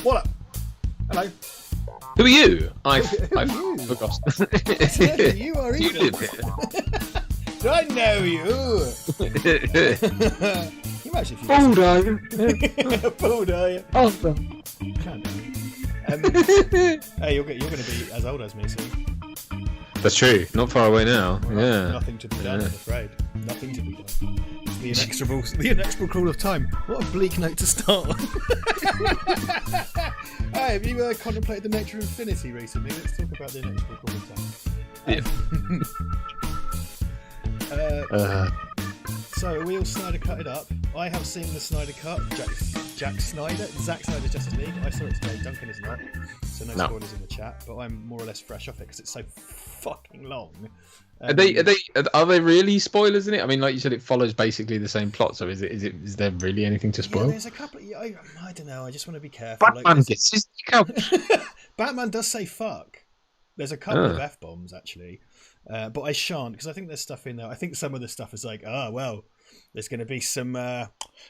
What up? Hello. Who are you? I've forgotten. You are You evil. live here. Do I know you? You actually Old are you? Bold, are you? Oh, Calm down. Hey, you're going to be as old as me soon. that's true. Not far away now. Well, Yeah. Nothing to be done, I'm afraid. Nothing to be done. It's the inexorable crawl of time. What a bleak note to start on. Hey, have you contemplated the nature of infinity recently? Let's talk about the inexorable crawl of time. Yeah. So, are we all Snyder cutted up? I have seen the Snyder cut. Zack Snyder Justice League. I saw it today. Duncan is not, so no spoilers in the chat. But I'm more or less fresh off it because it's so fucking long. Are they really spoilers in it? I mean, like you said, it follows basically the same plot. So is there really anything to spoil? Yeah, there's a couple. I don't know. I just want to be careful. Batman gets his couch. Batman does say fuck. There's a couple of F-bombs actually, but I shan't because I think there's stuff in there. I think some of the stuff is like, there's going to be some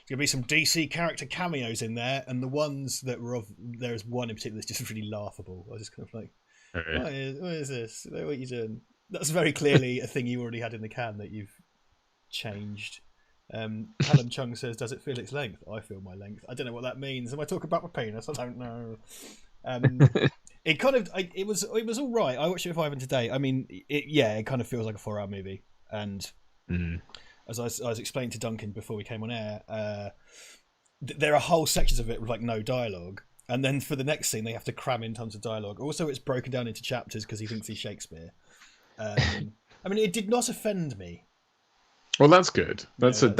DC character cameos in there, and the ones that were there's one in particular that's just really laughable. I was just kind of like, what is this? What are you doing? That's very clearly a thing you already had in the can that you've changed. Callum Chung says, "Does it feel its length?" I feel my length. I don't know what that means. Am I talking about my penis? I don't know. It was all right. I watched it with Ivan today. I mean, it kind of feels like a 4-hour movie, and as I was explaining to Duncan before we came on air, there are whole sections of it with like no dialogue, and then for the next scene they have to cram in tons of dialogue. Also, it's broken down into chapters because he thinks he's Shakespeare. I mean, it did not offend me. Well, that's good. That's a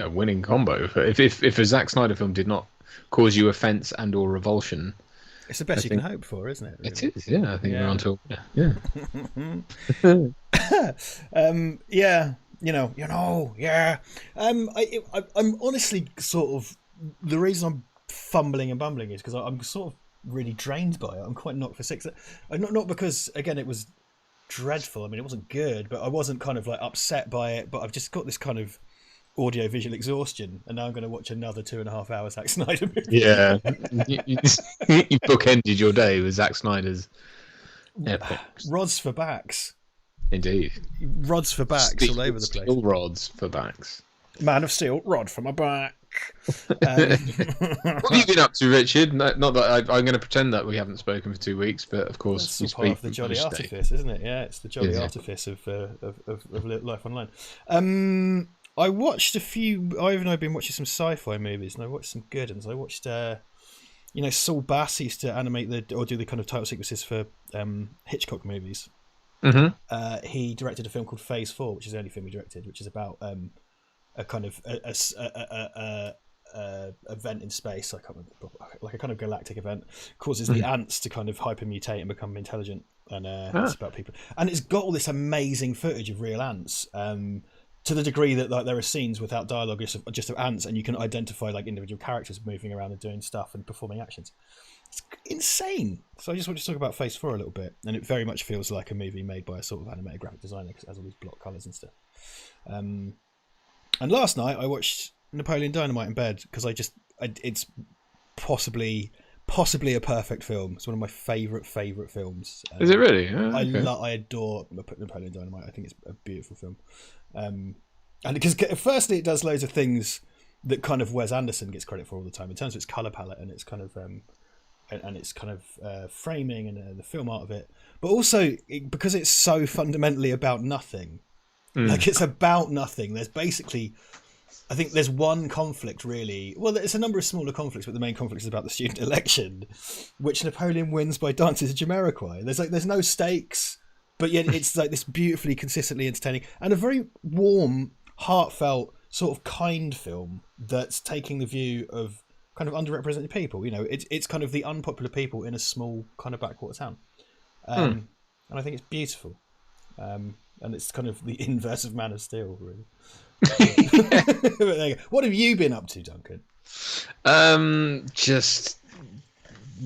winning combo. If a Zack Snyder film did not cause you offence and or revulsion, it's the best you can hope for, isn't it? Really? It is. Yeah, I think we're on to I'm honestly sort of the reason I'm fumbling and bumbling is because I'm sort of really drained by it. I'm quite knocked for six. Not because again it was dreadful. I mean, it wasn't good, but I wasn't kind of like upset by it. But I've just got this kind of audio visual exhaustion, and now I'm going to watch another 2.5 hours Zack Snyder movie. Yeah, you bookended your day with Zack Snyder's epics. Rods for backs. Indeed. Rods for backs all over the place. Steel rods for backs. Man of Steel, rod for my back. What have you been up to, Richard? Not that I'm going to pretend that we haven't spoken for 2 weeks, but of course it's part of the jolly artifice, isn't it? Yeah, it's the jolly artifice of life online. I watched a few. Ivan and I have been watching some sci-fi movies, and I watched some good ones. I watched, Saul Bass used to animate do the kind of title sequences for Hitchcock movies. Mm-hmm. He directed a film called Phase 4, which is the only film he directed, which is about a kind of a event in space. I can't remember, like a kind of galactic event causes the ants to kind of hypermutate and become intelligent, and it's about people. And it's got all this amazing footage of real ants. To the degree that like there are scenes without dialogue, just of ants, and you can identify like individual characters moving around and doing stuff and performing actions. It's insane. So I just want to talk about Phase 4 a little bit, and it very much feels like a movie made by a sort of animated graphic designer because it has all these block colours and stuff. And last night I watched Napoleon Dynamite in bed because it's possibly a perfect film. It's one of my favourite films. Is it really? Oh, okay. I adore Napoleon Dynamite. I think it's a beautiful film. And because firstly it does loads of things that kind of Wes Anderson gets credit for all the time in terms of its colour palette and its kind of framing and the film art of it, but also because it's so fundamentally about nothing. Like it's about nothing. There's basically, I think there's one conflict really. Well, there's a number of smaller conflicts, but the main conflict is about the student election, which Napoleon wins by dancing to Jamiroquai. There's no stakes, but yet it's like this beautifully, consistently entertaining and a very warm, heartfelt, sort of kind film that's taking the view of kind of underrepresented people. It's kind of the unpopular people in a small kind of backwater town, and I think it's beautiful. And it's kind of the inverse of Man of Steel, really. But there you go. What have you been up to, Duncan? Just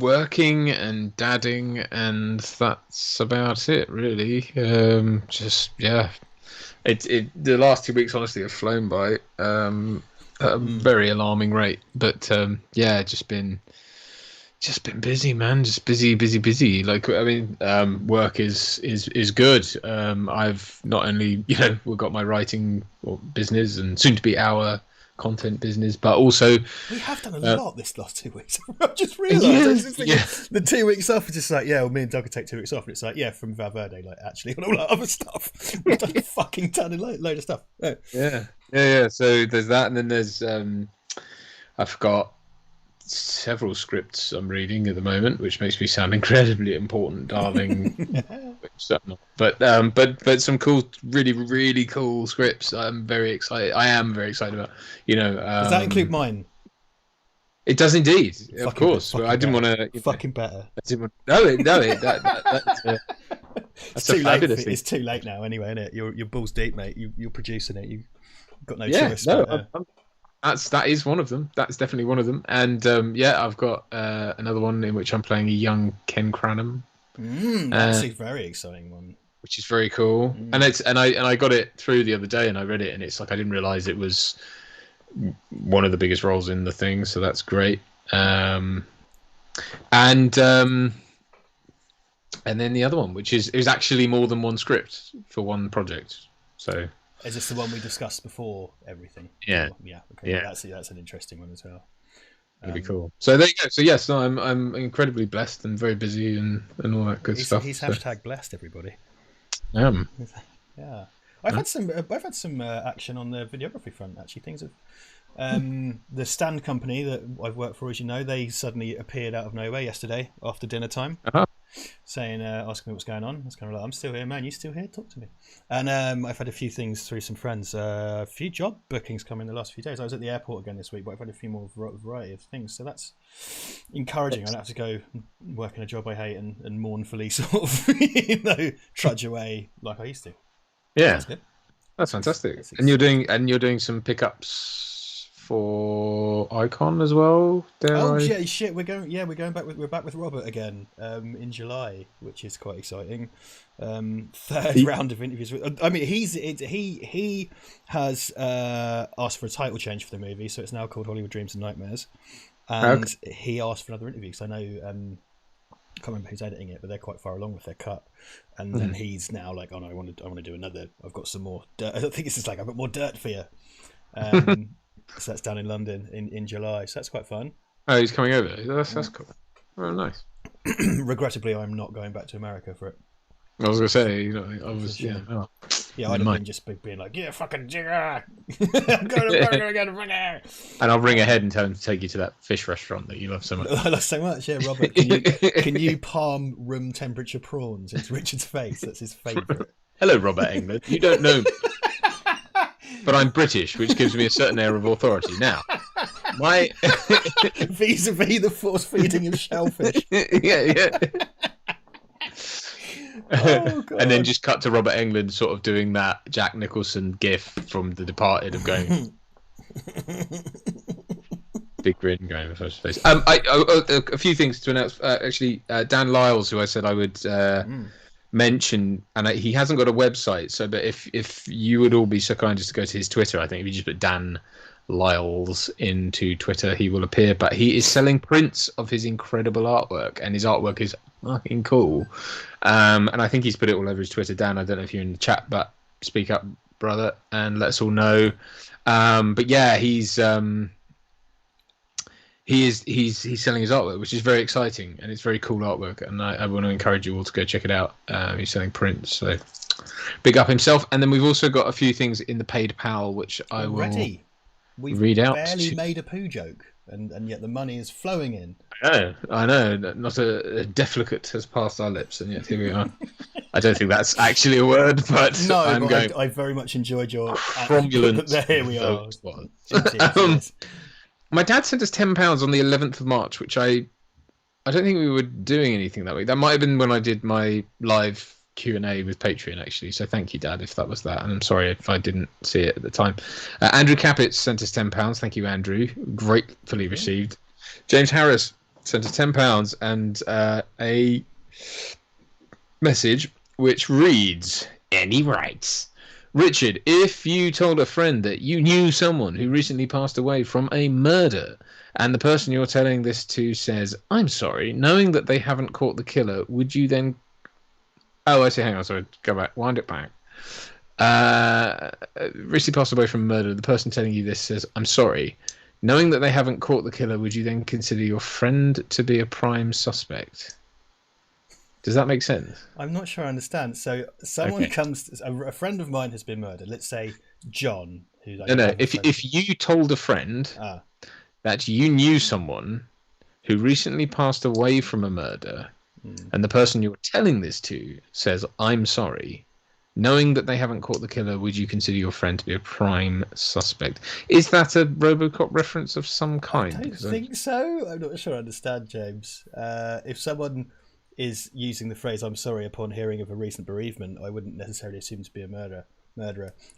working and dadding, and that's about it, really. The last 2 weeks honestly have flown by at a very alarming rate. But just been busy, man. Just busy. Like, I mean, work is good. I've not only, we've got my writing business and soon to be our content business, but also we have done a lot this last 2 weeks. I've just realised the 2 weeks off is just like, me and Doug could take 2 weeks off, and it's like, from Val Verde, like actually on all that other stuff, we've done a fucking ton of load of stuff. Yeah. So there's that, and then there's I've got several scripts I'm reading at the moment, which makes me sound incredibly important, darling. But some cool, really really cool scripts. I'm very excited. I am very excited about. Does that include mine? It does indeed, of Fucking course. But I didn't want to. Fucking better. That's a fabulous thing. It's too late now, anyway, isn't it? You're balls deep, mate. You're producing it. You've got no Yeah, choice. no, that is one of them. That's definitely one of them. And I've got another one in which I'm playing a young Ken Cranham. That's a very exciting one. Which is very cool. And I got it through the other day and I read it and it's like I didn't realise it was one of the biggest roles in the thing, so that's great. And then the other one, which is actually more than one script for one project. So is this the one we discussed before everything? Yeah. Okay. Yeah. That's an interesting one as well. That'd be cool. So there you go. So yes, I'm incredibly blessed and very busy and all that good stuff. He's hashtag blessed, everybody. Yeah. I've had some action on the videography front. Actually, things have. The stand company that I've worked for, as you know, they suddenly appeared out of nowhere yesterday after dinner time, saying, asking me what's going on. I was kind of like, I'm still here, man. You still here? Talk to me. And I've had a few things through some friends. A few job bookings come in the last few days. I was at the airport again this week, but I've had a few more variety of things. So that's encouraging. I don't have to go work in a job I hate and mournfully sort of, trudge away like I used to. Yeah, that's good. That's fantastic. And you're doing some pickups for Icon as well. Yeah, shit. We're back with Robert again in July, which is quite exciting. Third round of interviews. I mean, he has asked for a title change for the movie, so it's now called Hollywood Dreams and Nightmares. And he asked for another interview because I know. I can't remember who's editing it, but they're quite far along with their cut. And then he's now like, oh no, I want to do another. I've got some more dirt. I think it's just like, I've got more dirt for you. So that's down in London in July. So that's quite fun. Oh, he's coming over. That's cool. Oh, nice. Regrettably, I'm not going back to America for it. I was gonna say, I was, I'd have been just being like, yeah, fucking jigger, I'm going to America again, and I'll ring ahead and tell him to take you to that fish restaurant that you love so much. I love so much, yeah. Robert, can you palm room temperature prawns into Richard's face? That's his favourite. Hello, Robert England. You don't know me, but I'm British, which gives me a certain air of authority. Now, my vis-a-vis the force feeding of shellfish. Yeah. And then just cut to Robert Englund sort of doing that Jack Nicholson gif from The Departed of going big grin going over his face. A few things to announce. Actually, Dan Lyles, who I said I would mention, and he hasn't got a website, so but if you would all be so kind as to go to his Twitter, I think if you just put Dan Lyles into Twitter, he will appear. But he is selling prints of his incredible artwork, and his artwork is fucking cool. And I think he's put it all over his Twitter. Dan, I don't know if you're in the chat, but speak up, brother, and let us all know. But yeah, he's selling his artwork, which is very exciting, and it's very cool artwork. And I want to encourage you all to go check it out. He's selling prints, so big up himself. And then we've also got a few things in the paid pal, which I will read out. We've barely made a poo joke, and yet the money is flowing in. I know. Not a deflecate has passed our lips, and yet here we are. I don't think that's actually a word, but no, I very much enjoyed your cromulent. Here we are. My dad sent us £10 on the 11th of March, which I don't think we were doing anything that week. That might have been when I did my live Q&A with Patreon, actually. So thank you, Dad, if that was that. And I'm sorry if I didn't see it at the time. Andrew Capitz sent us £10. Thank you, Andrew. Gratefully received. James Harris sent us £10 and a message which reads, and he writes, Richard, if you told a friend that you knew someone who recently passed away from a murder, and the person you're telling this to says, I'm sorry, knowing that they haven't caught the killer, would you then... Oh, I see. Hang on. Sorry. Go back. Wind it back. Recently passed away from a murder. The person telling you this says, I'm sorry. Knowing that they haven't caught the killer, would you then consider your friend to be a prime suspect? Does that make sense? I'm not sure I understand. So someone comes... A friend of mine has been murdered. Let's say John. No. If you told a friend that you knew someone who recently passed away from a murder, and the person you're telling this to says, "I'm sorry," knowing that they haven't caught the killer, would you consider your friend to be a prime suspect? Is that a RoboCop reference of some kind? I don't think so. I'm not sure I understand, James. If someone is using the phrase "I'm sorry" upon hearing of a recent bereavement, I wouldn't necessarily assume to be a murderer.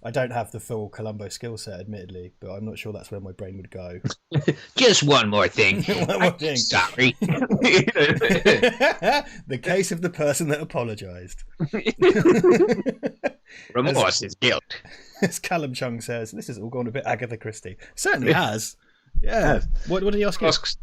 I don't have the full Columbo skill set, admittedly, but I'm not sure that's where my brain would go. Just one more thing. One more thing. Sorry. The case of the person that apologised. Remorse is guilt. As Callum Chung says, this has all gone a bit Agatha Christie. Certainly has. Yeah. What did he ask you? Asks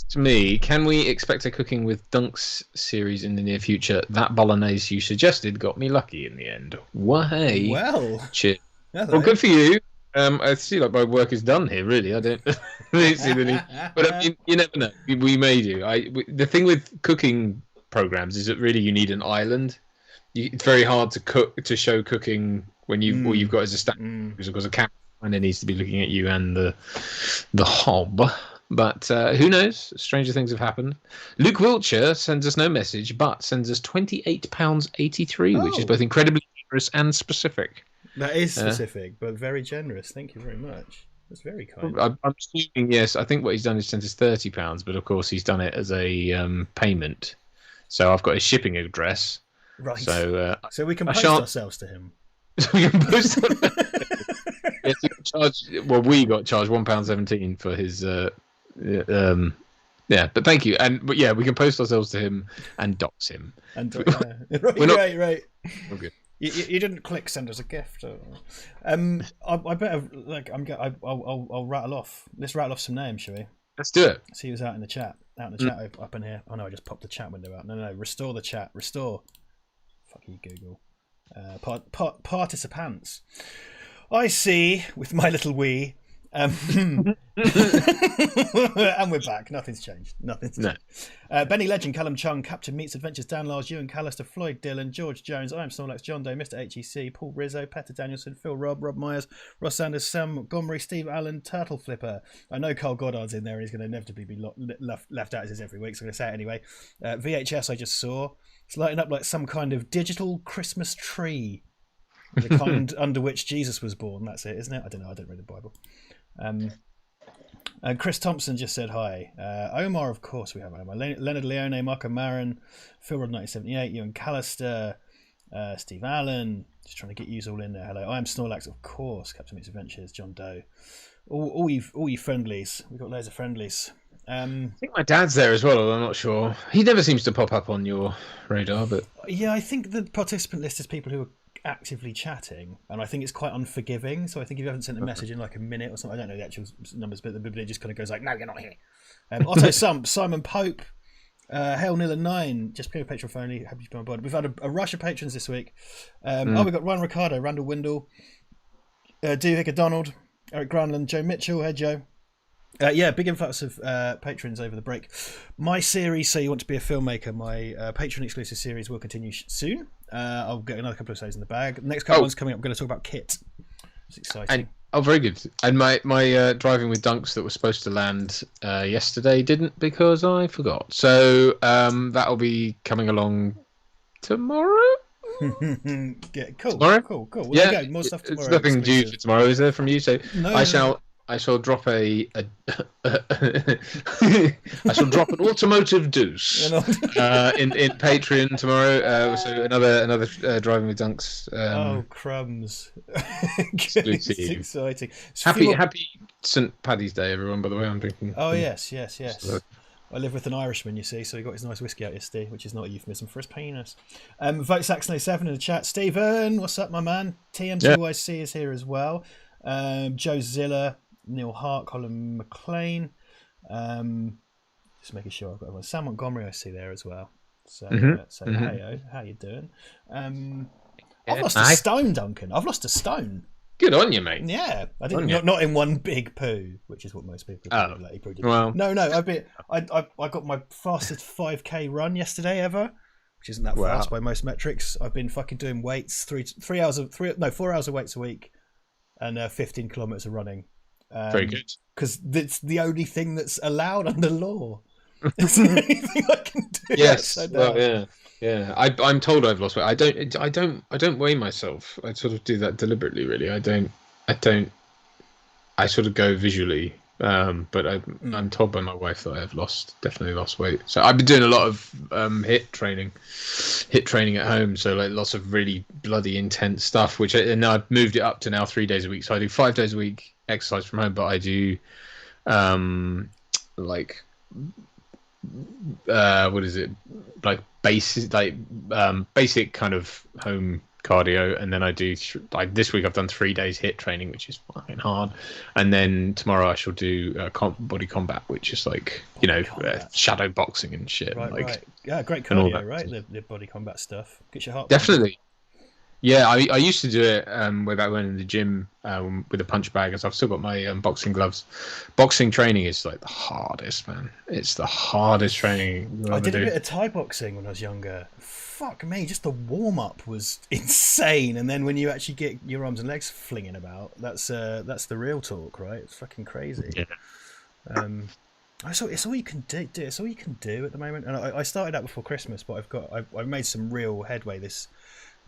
to me, can we expect a Cooking with Dunks series in the near future? That bolognese you suggested got me lucky in the end. Why? Well. Cheers. Well, good for you. I see like my work is done here, really. I don't see the need. But I mean, you never know. We may do. The thing with cooking programs is that really you need an island. It's very hard to show cooking when all you've got is a stand, because of course a camera needs to be looking at you and the hob. But who knows? Stranger things have happened. Luke Wiltshire sends us no message, but sends us £28.83, which is both incredibly generous and specific. That is specific, but very generous. Thank you very much. That's very kind. I'm assuming, yes. I think what he's done is sent us £30, but of course he's done it as a payment. So I've got his shipping address. Right. So we can post ourselves to him. We can post. Yes, we got charged £1.17 for his. Yeah, but thank you, but yeah, we can post ourselves to him and dox him. And right. We're good. You didn't click send us a gift. I better I'll rattle off. Let's rattle off some names, shall we? Let's do it. See who's out in the chat. Up in here. Oh no, I just popped the chat window out. No, restore the chat. Restore. Fuck you, Google. Participants. I see with my little wee. And we're back. Nothing's changed. Benny Legend, Callum Chung, Captain Meets Adventures, Dan Lars, Ewan Callister, Floyd Dillon, George Jones, I am Snorlax, John Doe, Mr. HEC, Paul Rizzo, Petter Danielson, Phil Rob Myers, Ross Sanders, Sam Montgomery, Steve Allen, Turtle Flipper. I know Carl Goddard's in there and he's going to inevitably be left out as is every week, so I'm going to say it anyway. VHS I just saw. It's lighting up like some kind of digital Christmas tree. The kind under which Jesus was born. That's it, isn't it? I don't know. I don't read the Bible. Chris Thompson just said hi. Omar, of course we have Omar. Leonard Leone, Marco Marin, Phil Rod 1978, Ewan Callister, Steve Allen. Just trying to get you all in there. Hello, I am Snorlax, of course. Captain Meets Adventures, John Doe. All you friendlies. We've got loads of friendlies. I think my dad's there as well, although I'm not sure. He never seems to pop up on your radar, but yeah, I think the participant list is people who are actively chatting, and I think it's quite unforgiving. So I think if you haven't sent a message in like a minute or something, I don't know the actual numbers, but it just kind of goes like, "No, you're not here." Otto Sump, Simon Pope, Hail Nilla 9, just pure Patreon for only. Happy to be on board. We've had a rush of patrons this week. We've got Ryan Ricardo, Randall Windle, Vicar Donald, Eric Granlund, Joe Mitchell. Hey Joe. Big influx of patrons over the break. My series, So You Want to Be a Filmmaker, my Patreon exclusive series will continue soon. I'll get another couple of shows in the bag. The next couple of ones coming up, I'm going to talk about Kit. It's exciting. Very good. And my Driving with Dunks that was supposed to land yesterday didn't because I forgot. So that'll be coming along tomorrow. Cool. Tomorrow? Cool. Well, there you go. More stuff tomorrow. It's nothing due for tomorrow, is there, from you? So no, I shall drop I shall drop an automotive deuce in Patreon tomorrow. So another Driving with Dunks. Oh crumbs! It's exciting. Happy St. Paddy's Day, everyone. By the way, I'm drinking. Oh yes. I live with an Irishman, you see, so he got his nice whiskey out yesterday, which is not a euphemism for his penis. Vote Saxon 07 in the chat. Stephen, what's up, my man? TM2YC is here as well. Joe Zilla, Neil Hart, Colin McLean. Just making sure I've got everyone. Sam Montgomery I see there as well. So, hey, how you doing? I've lost a stone, Duncan. I've lost a stone. Good on you, mate. Yeah, I didn't. Not in one big poo, which is what most people do. Well, no. I got my fastest 5K run yesterday ever, which isn't that fast by most metrics. I've been fucking doing weights 4 hours of weights a week, and 15 kilometers of running. Very good. Because it's the only thing that's allowed under law. It's the only thing I can do. Yes. Upside Well, down. yeah. I'm told I've lost weight. I don't weigh myself. I sort of do that deliberately. Really, I don't. I sort of go visually. But I'm told by my wife that I have definitely lost weight. So I've been doing a lot of hit training at home. So like lots of really bloody intense stuff. And I've moved it up to now 3 days a week. So I do 5 days a week exercise from home, but I do like what is it, like basic kind of home cardio, and then I do like this week I've done 3 days hit training, which is fucking hard, and then tomorrow I shall do body combat, which is like shadow boxing and shit. Right. Yeah, great and all cardio, that. right? The body combat stuff gets your heart Definitely. Yeah, I used to do it way back when in the gym with a punch bag, as I've still got my boxing gloves. Boxing training is like the hardest, man. It's the hardest training you'll I ever did a do. bit of Thai boxing when I was younger. Fuck me, just the warm up was insane, and then when you actually get your arms and legs flinging about, that's the real talk, right? It's fucking crazy. Yeah. It's all you can do. It's all you can do at the moment. And I started out before Christmas, but I've made some real headway this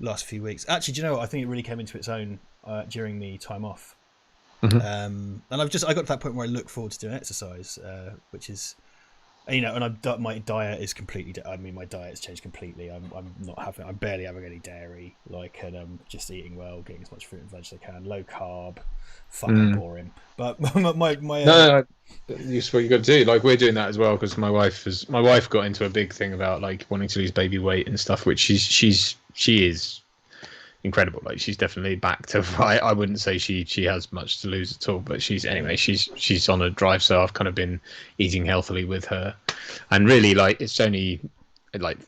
last few weeks. Actually, do you know what? I think it really came into its own during the time off. Mm-hmm. And I got to that point where I look forward to doing exercise, which is, and my diet is completely. I mean, my diet's changed completely. I'm barely having any dairy, and I'm just eating well, getting as much fruit and veg as I can, low carb, fucking boring. But my No, it's what you got to do. Like we're doing that as well because my wife got into a big thing about like wanting to lose baby weight and stuff, which she is incredible. Like she's definitely back to. I wouldn't say she has much to lose at all, but she's on a drive. So I've kind of been eating healthily with her, and really like it's only like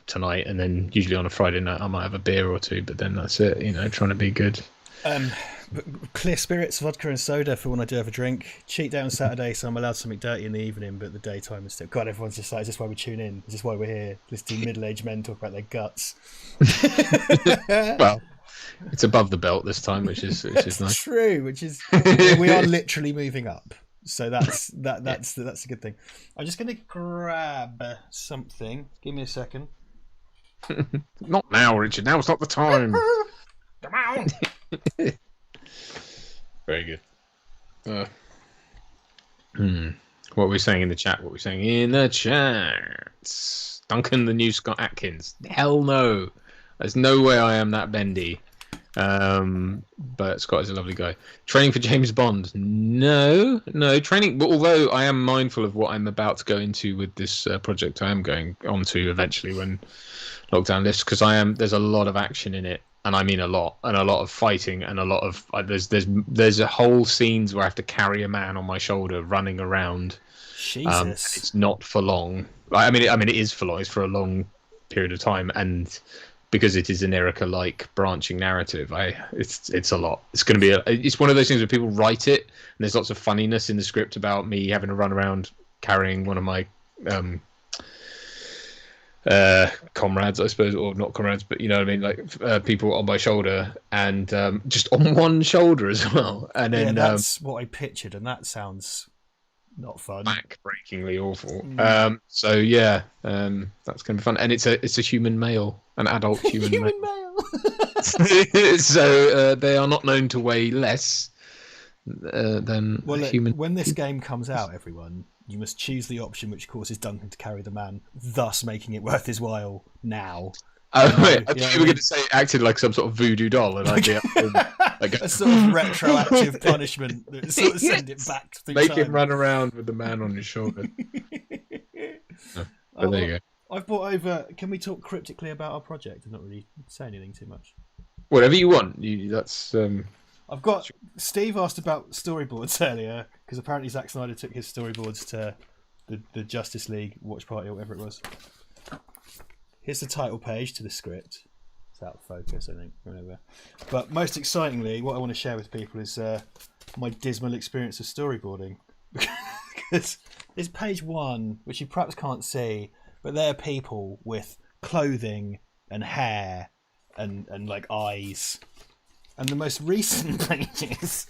tonight, and then usually on a Friday night I might have a beer or two, but then that's it. Trying to be good. Clear spirits, vodka and soda for when I do have a drink. Cheat day on Saturday, so I'm allowed something dirty in the evening, but the daytime is still. God, everyone's just like, is this why we tune in? Is this why we're here? Listening to middle-aged men talk about their guts. Well, it's above the belt this time, which is nice. True, which is we are literally moving up, so that's a good thing. I'm just gonna grab something. Give me a second. Not now, Richard. Now's not the time. Come on. Very good. What are we saying in the chat? Duncan the new Scott Atkins. Hell no. There's no way I am that bendy. But Scott is a lovely guy. Training for James Bond? No training. But although I am mindful of what I'm about to go into with this project, I am going on to eventually when lockdown lifts, because there's a lot of action in it. And I mean a lot of fighting, and a lot of there's a whole scenes where I have to carry a man on my shoulder running around. Jesus, it's not for long. I mean, it is for long. It's for a long period of time, and because it is an Erica-like branching narrative, it's a lot. It's going to be it's one of those things where people write it, and there's lots of funniness in the script about me having to run around carrying one of my comrades, I suppose, or not comrades, but you know what I mean, like people on my shoulder, and just on one shoulder as well. And then that's what I pictured, and that sounds not fun. Back-breakingly awful. So yeah, that's gonna be fun, and it's a human male, an adult human male. So they are not known to weigh less than human. When this game comes out, everyone, you must choose the option which causes Duncan to carry the man, thus making it worth his while now. Oh, wait, I thought you were going to say it acted like some sort of voodoo doll, and I'd be a sort of retroactive punishment that sort of send it back through Make time. him run around with the man on his shoulder. But there you go. I've brought over. Can we talk cryptically about our project and not really say anything too much? Whatever you want. That's. I've got. Steve asked about storyboards earlier, because apparently Zack Snyder took his storyboards to the Justice League watch party or whatever it was. Here's the title page to the script. It's out of focus, I think. Whatever. But most excitingly, what I want to share with people is my dismal experience of storyboarding. Because it's page 1, which you perhaps can't see, but there are people with clothing and hair and like eyes. And the most recent pages,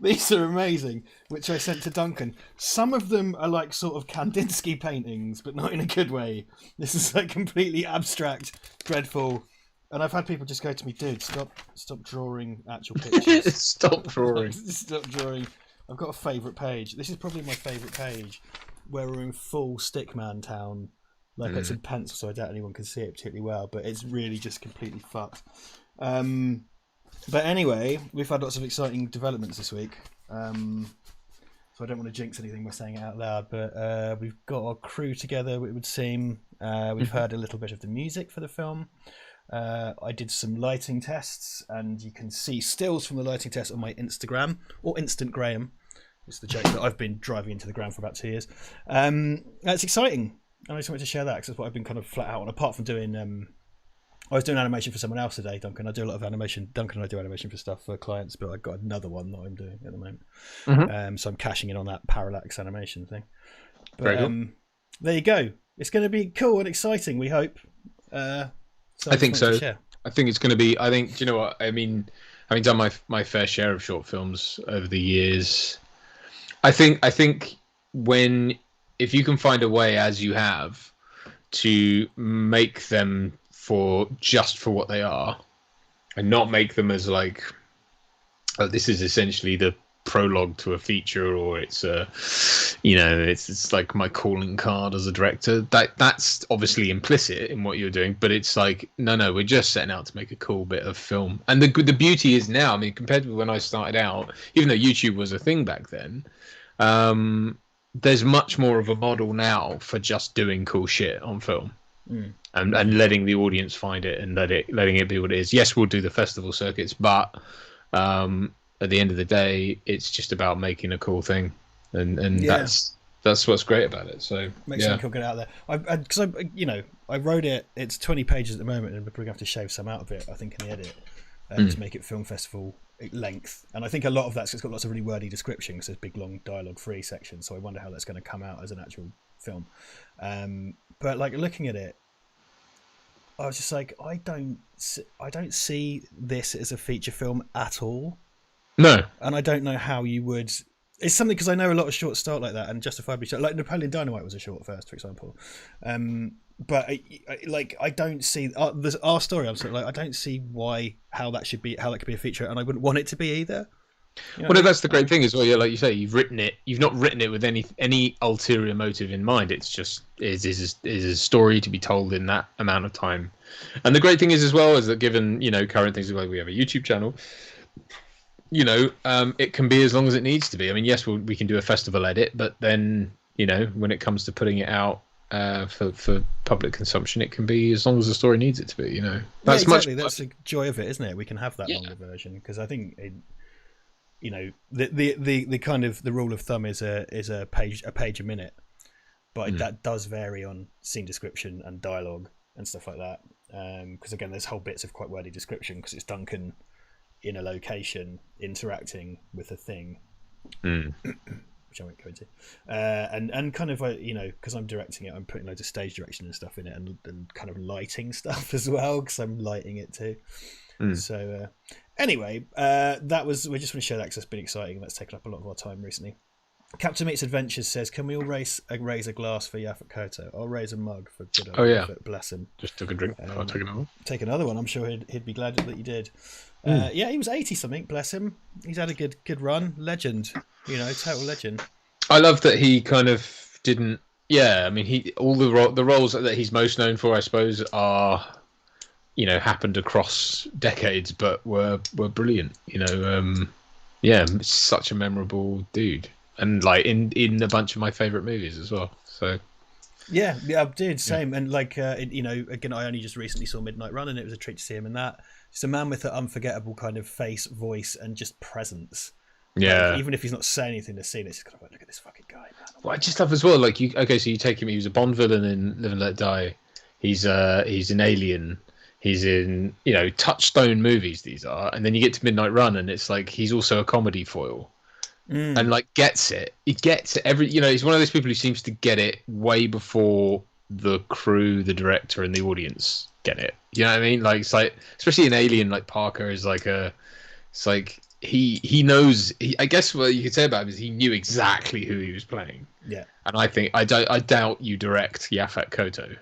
these are amazing, which I sent to Duncan. Some of them are like sort of Kandinsky paintings, but not in a good way. This is like completely abstract, dreadful. And I've had people just go to me, dude, stop drawing actual pictures. Stop drawing. Stop drawing. I've got a favourite page. This is probably my favourite page, where we're in full Stickman town. Like it's in pencil, so I doubt anyone can see it particularly well, but it's really just completely fucked. But anyway, we've had lots of exciting developments this week. So I don't want to jinx anything by saying it out loud, but we've got our crew together, it would seem. We've heard a little bit of the music for the film. I did some lighting tests, and you can see stills from the lighting test on my Instagram, or Instant Graham. It's the joke that I've been driving into the ground for about 2 years. That's exciting. I just wanted to share that because that's what I've been kind of flat out on. Apart from doing, I was doing animation for someone else today, Duncan. I do a lot of animation. Duncan and I do animation for stuff for clients, but I've got another one that I'm doing at the moment. So I'm cashing in on that parallax animation thing. But Very cool. There you go. It's going to be cool and exciting, we hope. I think so. I think it's going to be. I think. Do you know what I mean? Having done my fair share of short films over the years, I think if you can find a way, as you have, to make them for what they are, and not make them as like, oh, this is essentially the prologue to a feature, or it's it's like my calling card as a director. That's obviously implicit in what you're doing, but it's like no, we're just setting out to make a cool bit of film. And the beauty is now, I mean, compared to when I started out, even though YouTube was a thing back then, there's much more of a model now for just doing cool shit on film. And letting the audience find it, and letting it be what it is. Yes, we'll do the festival circuits, but at the end of the day, it's just about making a cool thing, and that's what's great about it. So make something cool, get out there. Because I wrote it. It's 20 pages at the moment, and we're probably going to have to shave some out of it, I think, in the edit, to make it film festival length. And I think a lot of that's got lots of really wordy description because there's big long dialogue free sections. So I wonder how that's going to come out as an actual film. But like looking at it, I was just like, I don't see this as a feature film at all. No. And I don't know how you would. It's something, because I know a lot of shorts start like that, and justifiably short. Like Napoleon Dynamite was a short first, for example. But I don't see our story. I'm sort of like, I don't see how that could be a feature, and I wouldn't want it to be either. You know, well, that's the great thing as well. Yeah, like you say, you've written it. You've not written it with any ulterior motive in mind. It's just is a story to be told in that amount of time. And the great thing is as well is that given current things, like we have a YouTube channel, it can be as long as it needs to be. I mean, yes, we can do a festival edit, but then when it comes to putting it out for public consumption, it can be as long as the story needs it to be. That's exactly. That's the joy of it, isn't it? We can have that longer version, because I think the kind of the rule of thumb is a page a minute, but that does vary on scene description and dialogue and stuff like that. Because again, there's whole bits of quite wordy description because it's Duncan in a location interacting with a thing, which I won't go into, and kind of because I'm directing it, I'm putting loads of stage direction and stuff in it, and kind of lighting stuff as well, because I'm lighting it too. So anyway, we just want to share that because it's been exciting. That's taken up a lot of our time recently. Captain Meets Adventures says, can we all raise a glass for Yaphet Kotto? I'll raise a mug for good old Yaphet, bless him. Just took a drink. I'll take another one. Take another one. I'm sure he'd be glad that you did. He was 80 something, bless him. He's had a good run. Legend, total legend. I love that he kind of didn't. Yeah, I mean, all the roles that he's most known for, I suppose, are happened across decades, but were brilliant. Such a memorable dude, and like in a bunch of my favorite movies as well. So yeah, I did same. And like again, I only just recently saw Midnight Run, and it was a treat to see him in that. Just a man with an unforgettable kind of face, voice, and just presence. Yeah, like, even if he's not saying anything to see it, it's just kind of like, look at this fucking guy, man. Well, I just love as well. Like so you take him. He was a Bond villain in Live and Let Die. He's an Alien. He's in touchstone movies. These are, and then you get to Midnight Run, and it's like he's also a comedy foil, and like gets it. He gets it he's one of those people who seems to get it way before the crew, the director, and the audience get it. You know what I mean? Like it's like, especially in Alien, like Parker is like it's like he knows. I guess what you could say about him is he knew exactly who he was playing. Yeah. And I doubt you direct Yaphet Kotto.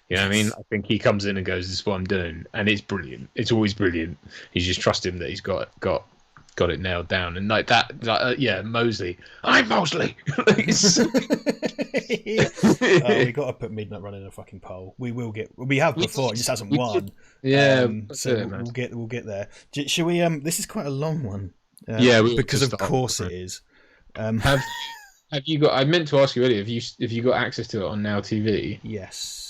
You know what I mean? I think he comes in and goes, "This is what I'm doing," and it's brilliant. It's always brilliant. You just trust him that he's got it nailed down, and like that. Yeah, Mosley. I'm Mosley. We got to put Midnight Run in a fucking poll. We will get. We have before. It just hasn't won. Yeah. So we'll get there. Shall we? This is quite a long one. Yeah, because of course it is. Have you got? I meant to ask you earlier. Have you got access to it on Now TV? Yes.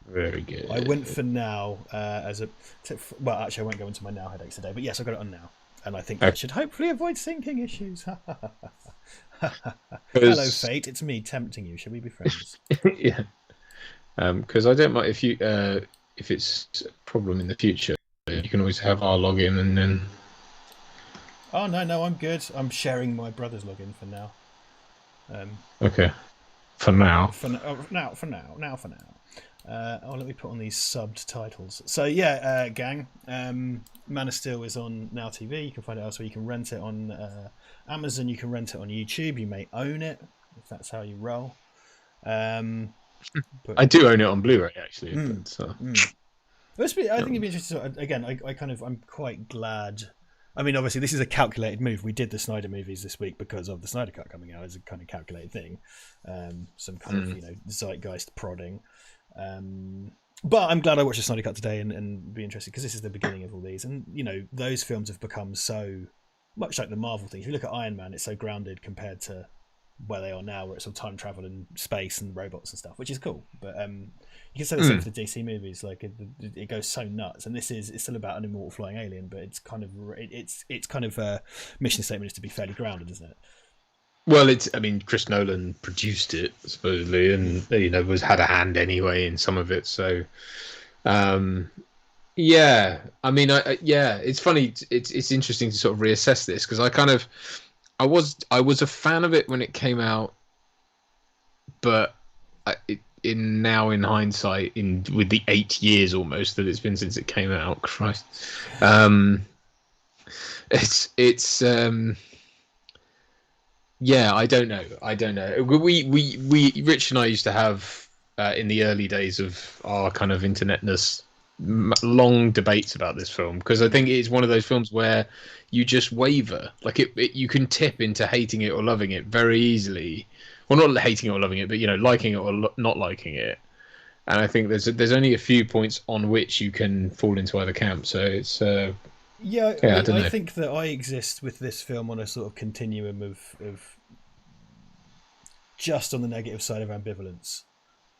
Very good. I went for Now well, actually, I won't go into my Now headaches today, but yes, I got it on Now, and I think that should hopefully avoid syncing issues. Hello, Fate. It's me tempting you. Shall we be friends? Yeah. Because I don't mind if it's a problem in the future, you can always have our login and then. Oh no, I'm good. I'm sharing my brother's login for Now. Okay. For now. For now. Let me put on these subbed titles. So yeah, gang. Man of Steel is on Now TV. You can find it elsewhere. You can rent it on Amazon. You can rent it on YouTube. You may own it if that's how you roll. But I do own it on Blu-ray actually. I think it'd be interesting. Again, I'm quite glad. I mean, obviously, this is a calculated move. We did the Snyder movies this week because of the Snyder Cut coming out as a kind of calculated thing. Some kind of zeitgeist prodding. But I'm glad I watched the Snyder Cut today and be interested because this is the beginning of all these. And those films have become so much like the Marvel thing. If you look at Iron Man, it's so grounded compared to where they are now, where it's all time travel and space and robots and stuff, which is cool. But you can say the same for the DC movies. Like it goes so nuts, and it's still about an immortal flying alien, but it's kind of mission statement is to be fairly grounded, isn't it? Well, Chris Nolan produced it supposedly, and had a hand anyway in some of it. So, yeah. I mean, it's funny. It's interesting to sort of reassess this because I was a fan of it when it came out, but in hindsight, with the 8 years almost that it's been since it came out, Christ, yeah, I don't know. We Rich and I used to have in the early days of our kind of internetness long debates about this film because I think it's one of those films where you just waver. Like you can tip into hating it or loving it very easily. Well, not hating it or loving it, but liking it or not liking it. And I think there's only a few points on which you can fall into either camp. So it's I think that I exist with this film on a sort of continuum of just on the negative side of ambivalence.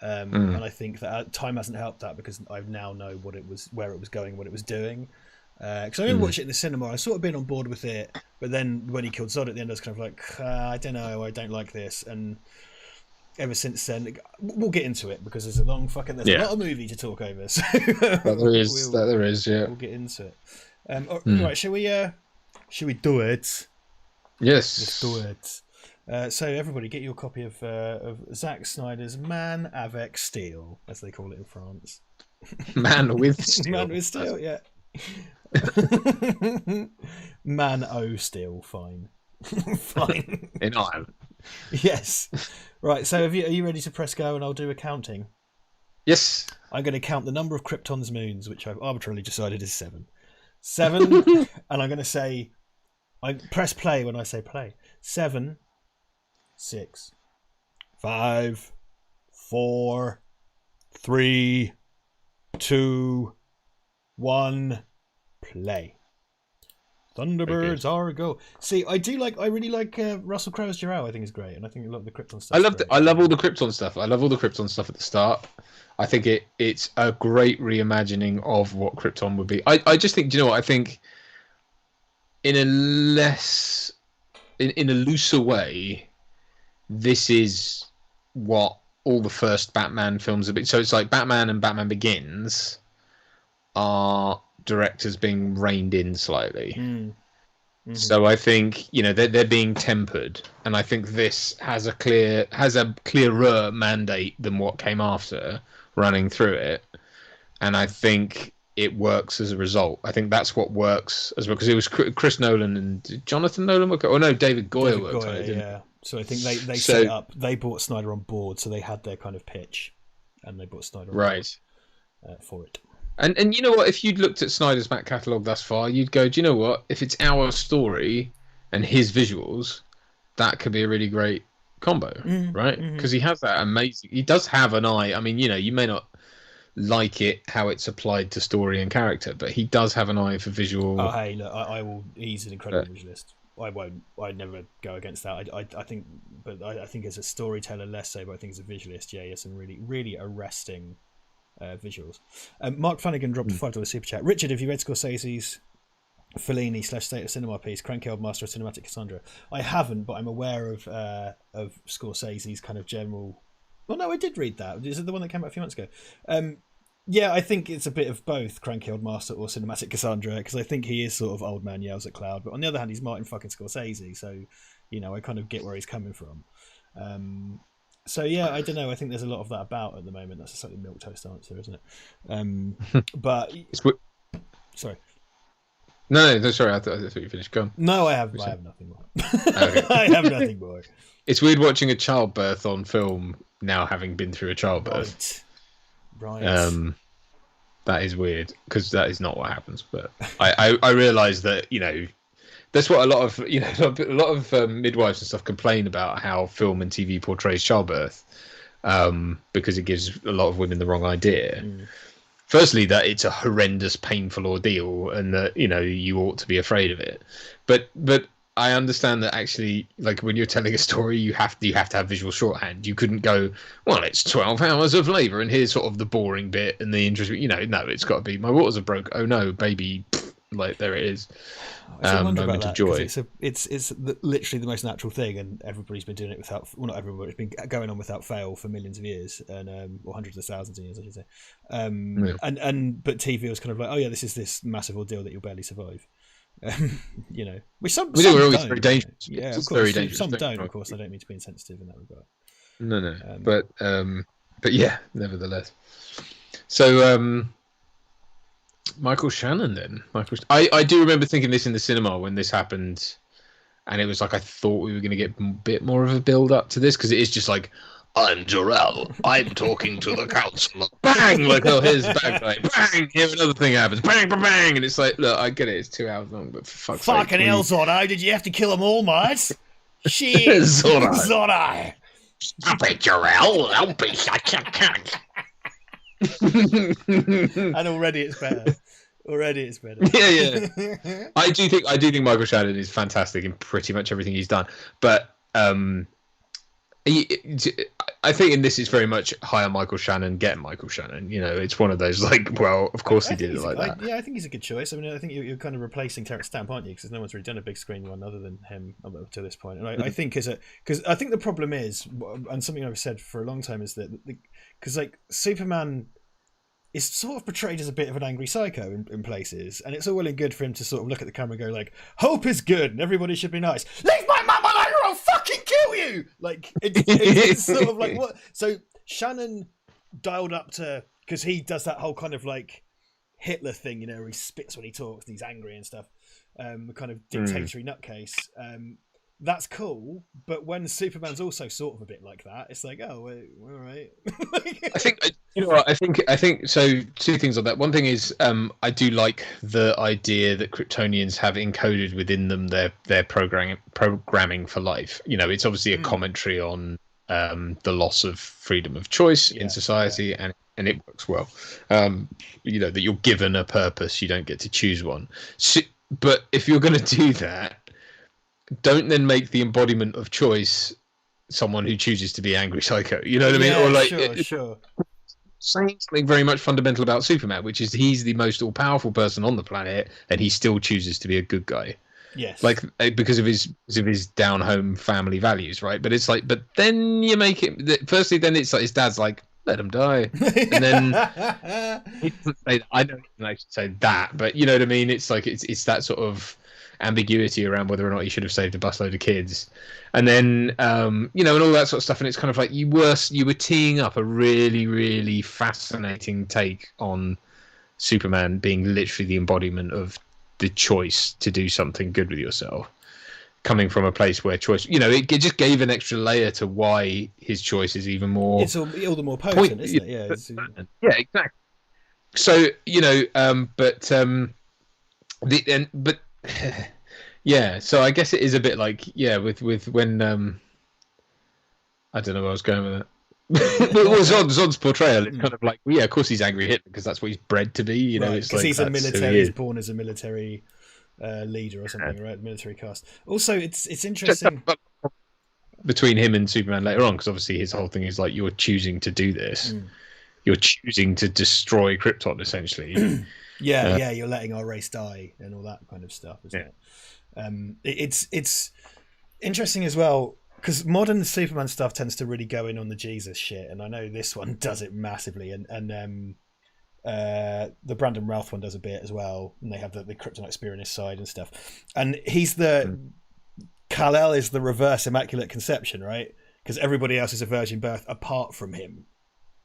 And I think that time hasn't helped that because I now know where it was going, what it was doing. Because I remember watching it in the cinema, I sort of been on board with it, but then when he killed Zod at the end, I was kind of like, I don't know, I don't like this. And ever since then, we'll get into it because there's a lot of movie to talk over. So there is, yeah. We'll get into it. Right, shall we do it? Yes. Let's do it. So everybody, get your copy of Zack Snyder's Man avec Steel, as they call it in France. Man with Steel. Man with Steel, yeah. Man o' Steel, fine. Fine. In Ireland. Yes. Right, so are you ready to press go and I'll do a counting? Yes. I'm going to count the number of Krypton's moons, which I've arbitrarily decided is 7. 7, and I'm going to say, I press play when I say play. 7, 6, 5, 4, 3, 2, 1, play. Thunderbirds are a go. See, I really like Russell Crowe's Jor-El. I think is great, and I think a lot of the Krypton stuff. I love all the Krypton stuff. I love all the Krypton stuff at the start. I think it's a great reimagining of what Krypton would be. I just think, do you know what? I think in a looser way, this is what all the first Batman films have been. So it's like Batman and Batman Begins are directors being reined in slightly. Mm-hmm. So I think they're being tempered, and I think this has a clearer mandate than what came after running through it. and I think it works as a result. I think that's what works as well, because it was Chris Nolan and Jonathan Nolan, or no, David Goyer worked on it, didn't yeah. So I think they set up. They brought Snyder on board, so they had their kind of pitch, and they brought Snyder on board for it. And you know what? If you'd looked at Snyder's back catalogue thus far, you'd go, do you know what? If it's our story and his visuals, that could be a really great combo, right? Because he has that amazing. He does have an eye. I mean, you know, you may not like it how it's applied to story and character, but he does have an eye for visual. Oh, hey, look, I will. He's an incredible visualist. I won't. I'd never go against that. I think, but I think as a storyteller, less so. But I think as a visualist, yeah, he has some really, really arresting visuals. Mark Flanagan dropped a $5 super chat. Richard, have you read Scorsese's Fellini / State of Cinema piece, Cranky Old Master of Cinematic Cassandra? I haven't, but I'm aware of Scorsese's kind of general. Well, no, I did read that. Is it the one that came out a few months ago? Yeah, I think it's a bit of both Cranky Old Master or Cinematic Cassandra, because I think he is sort of old man yells at cloud, but on the other hand, he's Martin fucking Scorsese, so you know I kind of get where he's coming from. So yeah, I don't know. I think there's a lot of that about at the moment. That's a slightly milquetoast answer, isn't it? But sorry. No, sorry. I thought you finished. Go on. No, I have nothing more. Okay. I have nothing more. It's weird watching a childbirth on film now, having been through a childbirth. Right. That is weird, because that is not what happens. But I realise that, you know, that's what a lot of midwives and stuff complain about, how film and TV portrays childbirth, because it gives a lot of women the wrong idea. Firstly, that it's a horrendous, painful ordeal, and that, you know, you ought to be afraid of it. But I understand that actually, like, when you're telling a story, you have to have visual shorthand. You couldn't go, well, it's 12 hours of labour, and here's sort of the boring bit and the interesting. You know, no, it's got to be, my waters are broke. Oh no, baby, like there it is. Moment of joy. It's literally the most natural thing, and everybody's been doing it without. Well, not everybody. It's been going on without fail for millions of years, and or hundreds of thousands of years, I should say. But TV was kind of like, oh yeah, this is this massive ordeal that you'll barely survive. You know, which some we're always very dangerous. Yeah, it's of course. Very dangerous. Some don't, of course. I don't mean to be insensitive in that regard. No. But yeah, nevertheless. So Michael Shannon then. I do remember thinking this in the cinema when this happened, and it was like I thought we were going to get a bit more of a build up to this, because it is just like, I'm Jarrell. I'm talking to the council. Bang! Like, oh, here's the bad guy. Bang! Here another thing happens. Bang! Bang! Bang! And it's like, look, I get it. It's 2 hours long, but for fuck's sake. Fucking hell, Zordo! Did you have to kill them all, mate? Shit, Zordo! Stop it, Jarrell! Don't be such a cunt. And already it's better. Yeah. I do think Michael Shannon is fantastic in pretty much everything he's done, but I think in this it's very much hire Michael Shannon, get Michael Shannon. You know, it's one of those like, well, of course he did it like that. I think he's a good choice. I mean, I think you're kind of replacing Terrence Stamp, aren't you? Because no one's really done a big screen one other than him up to this point. And I think because I think the problem is, and something I've said for a long time, is that because like Superman is sort of portrayed as a bit of an angry psycho in places, and it's all well and good for him to sort of look at the camera and go like, hope is good and everybody should be nice. Leave my mum alone or I'll fucking kill you! Like, it's sort of like, what? So Shannon dialed up to, because he does that whole kind of like Hitler thing, you know, where he spits when he talks and he's angry and stuff, kind of dictatorry nutcase. That's cool, but when Superman's also sort of a bit like that, it's like, oh, wait, all right. I think, you know what, I think so. Two things on that. One thing is, I do like the idea that Kryptonians have encoded within them their programming for life. You know, it's obviously a commentary on the loss of freedom of choice in society, and it works well. You know, that you're given a purpose, you don't get to choose one. So, but if you're going to do that, don't then make the embodiment of choice someone who chooses to be angry psycho. You know what I mean? Or like, sure. Saying something very much fundamental about Superman, which is he's the most all-powerful person on the planet, and he still chooses to be a good guy. Yes. Like, because of his down-home family values, right? But it's like, but then you make it. Firstly, then it's like his dad's like, let him die, and then he doesn't say that. I don't even actually say that, but you know what I mean? It's like it's that sort of ambiguity around whether or not he should have saved a busload of kids, and then you know, and all that sort of stuff. And it's kind of like you were teeing up a really, really fascinating take on Superman being literally the embodiment of the choice to do something good with yourself, coming from a place where choice, it just gave an extra layer to why his choice is even more. It's all the more potent, isn't it? Yeah. Yeah, exactly. So but yeah. So I guess it is a bit like with when I don't know where I was going with it. Well, Zod's portrayal, it's kind of like, of course he's angry Hitler because that's what he's bred to be. It's because like he's born as a military leader or something, right? Military caste. Also, it's interesting between him and Superman later on, because obviously his whole thing is like, you're choosing to do this. You're choosing to destroy Krypton, essentially. You're letting our race die and all that kind of stuff, isn't it? It's interesting as well, because modern Superman stuff tends to really go in on the Jesus shit, and I know this one does it massively, and the Brandon Routh one does a bit as well, and they have the kryptonite spear in his side and stuff, and he's Kal-El is the reverse Immaculate Conception, right? Because everybody else is a virgin birth apart from him.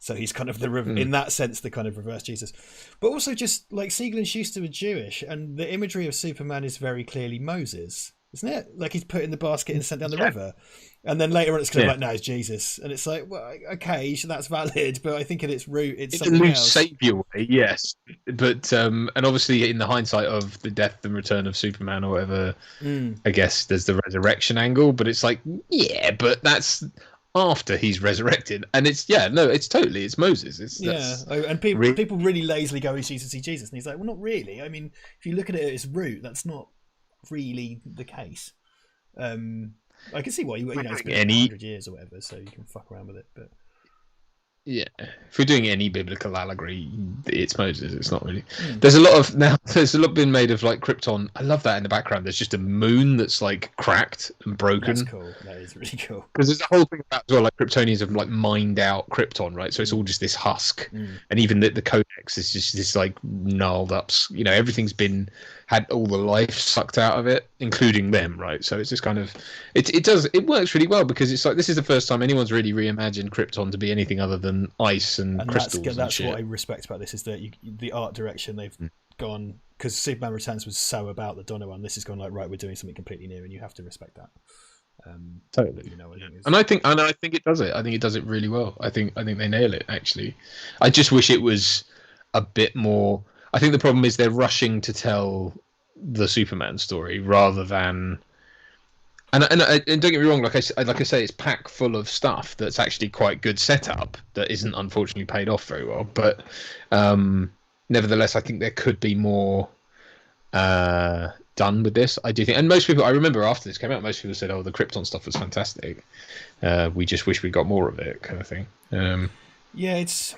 So he's kind of in that sense, the kind of reverse Jesus. But also just like Siegel and Schuster were Jewish, and the imagery of Superman is very clearly Moses, isn't it? Like he's put in the basket and sent down the river. And then later on it's kind of like, no, it's Jesus. And it's like, well, okay, so that's valid, but I think at its root, it's something else. It's a loose savior way, yes. But, and obviously in the hindsight of the death and return of Superman or whatever, I guess there's the resurrection angle, but it's like, but that's after he's resurrected, and it's Moses. And people really lazily go, he's Jesus, and he's like, well, not really. I mean, if you look at it at its root, that's not really the case. I can see why it's been 100 years or whatever, so you can fuck around with it, but if we're doing any biblical allegory, it's Moses. It's not really. There's a lot been made of like Krypton. I love that in the background. There's just a moon that's like cracked and broken. That's cool. That is really cool. Because there's a whole thing about as well, like Kryptonians have like mined out Krypton, right? So it's all just this husk, and even the Codex is just this like gnarled up. Everything's had all the life sucked out of it, including them, right? So it's just kind of it works really well, because it's like this is the first time anyone's really reimagined Krypton to be anything other than ice and crystals. That's what I respect about this, is that the art direction they've gone, because Superman Returns was so about the Donna one. This has gone like, right, we're doing something completely new, and you have to respect that. Totally. I think it does it. I think it does it really well. I think they nail it. Actually, I just wish it was a bit more. I think the problem is they're rushing to tell the Superman story rather than. And don't get me wrong, like I say, it's packed full of stuff that's actually quite good setup that isn't unfortunately paid off very well. But nevertheless, I think there could be more done with this. I do think, and most people, I remember after this came out, most people said, "Oh, the Krypton stuff was fantastic. We just wish we got more of it," kind of thing. It's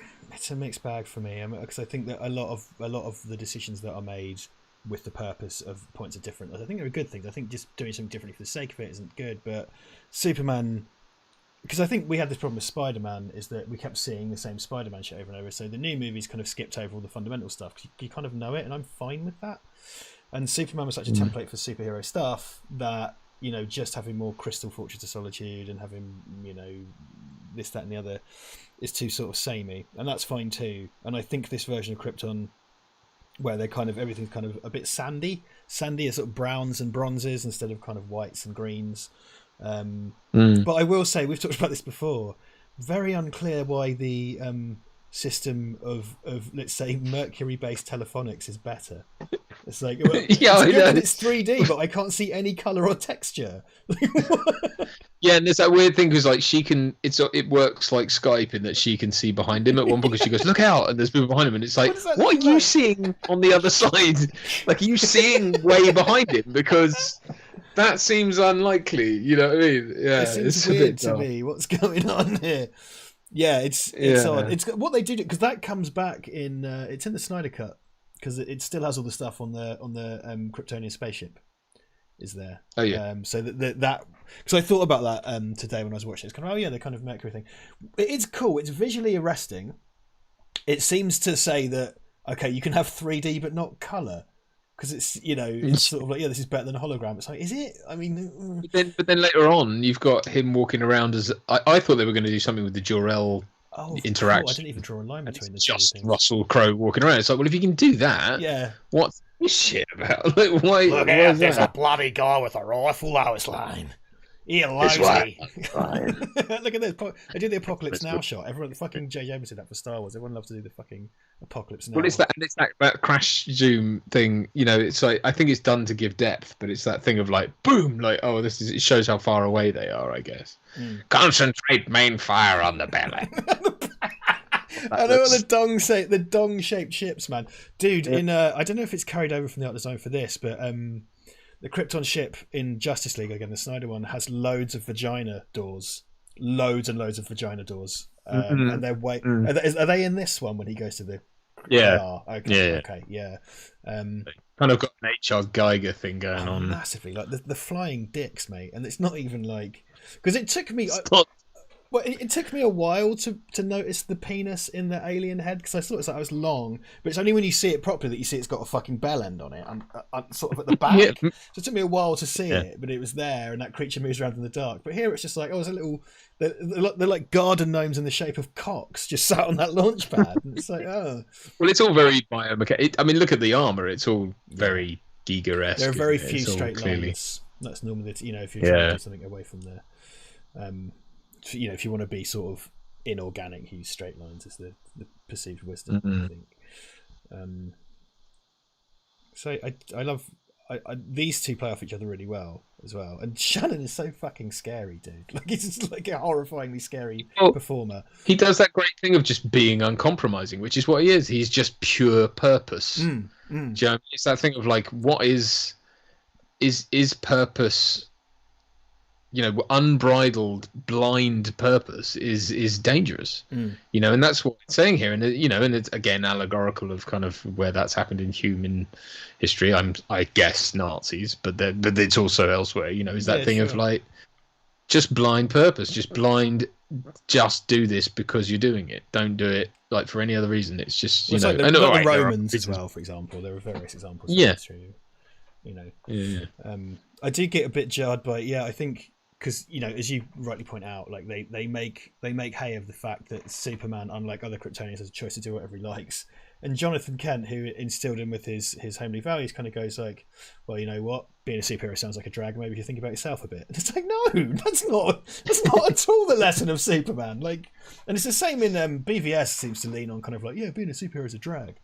a mixed bag for me, because I think that a lot of the decisions that are made with the purpose of points of difference, I think they're good things. I think just doing something differently for the sake of it isn't good. But Superman, because I think we had this problem with Spider-Man, is that we kept seeing the same Spider-Man shit over and over. So the new movies kind of skipped over all the fundamental stuff, because you kind of know it, and I'm fine with that. And Superman was such a template for superhero stuff that, just having more Crystal Fortress of Solitude and having, this, that, and the other is too sort of samey, and that's fine too. And I think this version of Krypton, where they're kind of everything's kind of a bit sandy as sort of browns and bronzes instead of kind of whites and greens. But I will say, we've talked about this before, very unclear why the system of let's say mercury-based telephonics is better. It's like, well, it's 3D, but I can't see any color or texture. Yeah, and there's that weird thing because like it works like Skype in that she can see behind him at one point, because she goes, "Look out!" and there's people behind him, and it's like, what are you seeing on the other side? Like, are you seeing way behind him? Because that seems unlikely. You know what I mean? Yeah, it seems weird to me. What's going on here? Yeah, it's odd. It's what they do, because that comes back in. It's in the Snyder Cut, because it still has all the stuff on the Kryptonian spaceship. Is there? Oh yeah. So that because I thought about that today when I was watching. It's kind of the kind of Mercury thing. It's cool. It's visually arresting. It seems to say that okay, you can have 3D but not color, because it's it's sort of like, this is better than a hologram. It's like, is it? I mean, but then later on, you've got him walking around as I thought they were going to do something with the Jor-El Oh, interaction. I didn't even draw a line between the two just things. Russell Crowe walking around. It's like, well, if you can do that, Yeah. what's this shit about? Like, why? Look why out, is there's a that? bloody guy with a rifle, Lois Lane. He lousy. Look at this. They do the Apocalypse Now shot. Everyone, fucking J.J. Abrams did that for Star Wars. Everyone loves to do the fucking Apocalypse Now. Well, it's that crash zoom thing. You know, it's like, I think it's done to give depth, but it's that thing of like, boom, like, oh, it shows how far away they are, I guess. Concentrate main fire on the belly. I know the dong shaped ships, man. Dude, in I don't know if it's carried over from the art design for this, but the Krypton ship in Justice League, again, the Snyder one, has loads of vagina doors. Loads and loads of vagina doors. And they're are they in this one when he goes to the... Yeah. Okay, yeah. Kind of got an H.R. Geiger thing going on. Massively. Like, the flying dicks, mate. And it's not even like... Because it took me... Well, it took me a while to notice the penis in the alien head, because I thought it was long, but it's only when you see it properly that you see it's got a fucking bell end on it, and sort of at the back. Yeah. So it took me a while to see it, but it was there, and that creature moves around in the dark. But here it's just like, there's a little... They're like garden gnomes in the shape of cocks just sat on that launch pad. And it's like, oh. Well, it's all very biomechanical. I mean, look at the armor. It's all very Giger-esque. There are very few straight lines. That's normally, if you're trying to do something away from there. If you want to be sort of inorganic, use straight lines is the perceived wisdom, I think. So I love these two play off each other really well as well. And Shannon is so fucking scary, dude. Like, he's just like a horrifyingly scary performer. He does that great thing of just being uncompromising, which is what he is. He's just pure purpose. Do you know, it's that thing of like, what is purpose? You know, unbridled, blind purpose is dangerous. You know, and that's what it's saying here. And and it's again allegorical of kind of where that's happened in human history. I guess Nazis, but it's also elsewhere. You know, is that thing of like just blind purpose, just blind. Just do this because you're doing it. Don't do it like for any other reason. It's just like the Romans as well, for example. There are various examples. Yeah. I do get a bit jarred by I think. Because as you rightly point out, like they make hay of the fact that Superman, unlike other Kryptonians, has a choice to do whatever he likes. And Jonathan Kent, who instilled him with his homely values, kind of goes like, "Well, you know what? Being a superhero sounds like a drag. Maybe if you think about yourself a bit." And it's like, no, that's not at all the lesson of Superman. Like, and it's the same in BVS. Seems to lean on kind of like, being a superhero is a drag,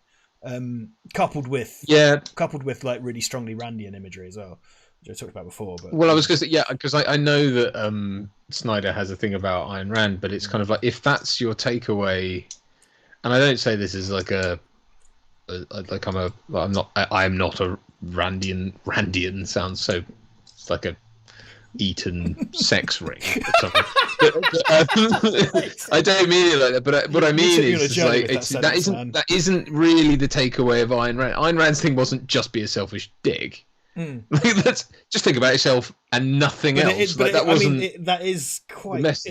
coupled with like really strongly Randian imagery as well. I talked about before, but I was going to say because I know that Snyder has a thing about Ayn Rand, but it's kind of like, if that's your takeaway, and I don't say this as like I'm not a Randian sounds so like a Eton sex ring or something. I don't mean it like that, but what I mean is like that isn't really the takeaway of Ayn Rand. Ayn Rand's thing wasn't just be a selfish dick. Let's just think about yourself and nothing else. That is quite. There's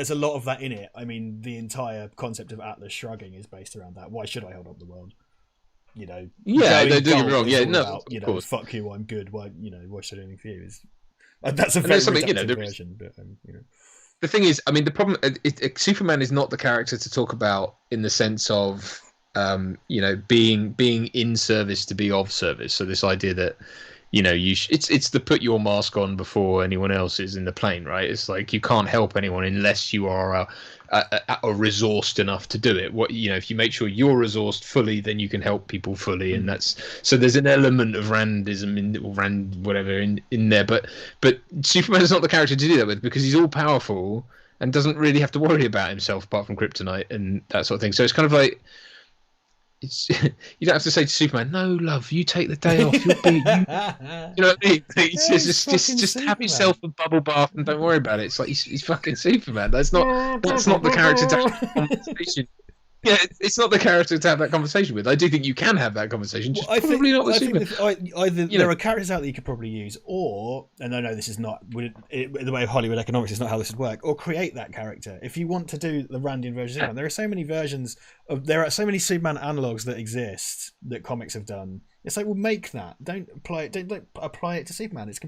a lot of that in it. I mean, the entire concept of Atlas shrugging is based around that. Why should I hold up the world? Don't get me wrong. Of course. Fuck you. I'm good. Why should I do anything for you? That's a very reductive version. But the thing is, I mean, the problem. Superman is not the character to talk about in the sense of. Being in service to be of service. So this idea that it's the put your mask on before anyone else is in the plane, right? It's like you can't help anyone unless you are resourced enough to do it. If you make sure you're resourced fully, then you can help people fully, and that's so. There's an element of Randism in there, but Superman is not the character to do that with, because he's all powerful and doesn't really have to worry about himself apart from kryptonite and that sort of thing. So it's kind of like. You don't have to say to Superman, "No, love, you take the day off. You'll be, you know what I mean?" Just have yourself a bubble bath and don't worry about it. It's like he's fucking Superman. That's not the character to have a conversation. Yeah, it's not the character to have that conversation with. I do think you can have that conversation. Just probably not with Superman. Either there are characters out that you could probably use, and I know this is not the way of Hollywood economics is not how this would work. Or create that character if you want to do the Randian version of Superman. There are so many versions there are so many Superman analogs that exist that comics have done It's like, well, make that. Don't apply it. Don't apply it to Superman. It's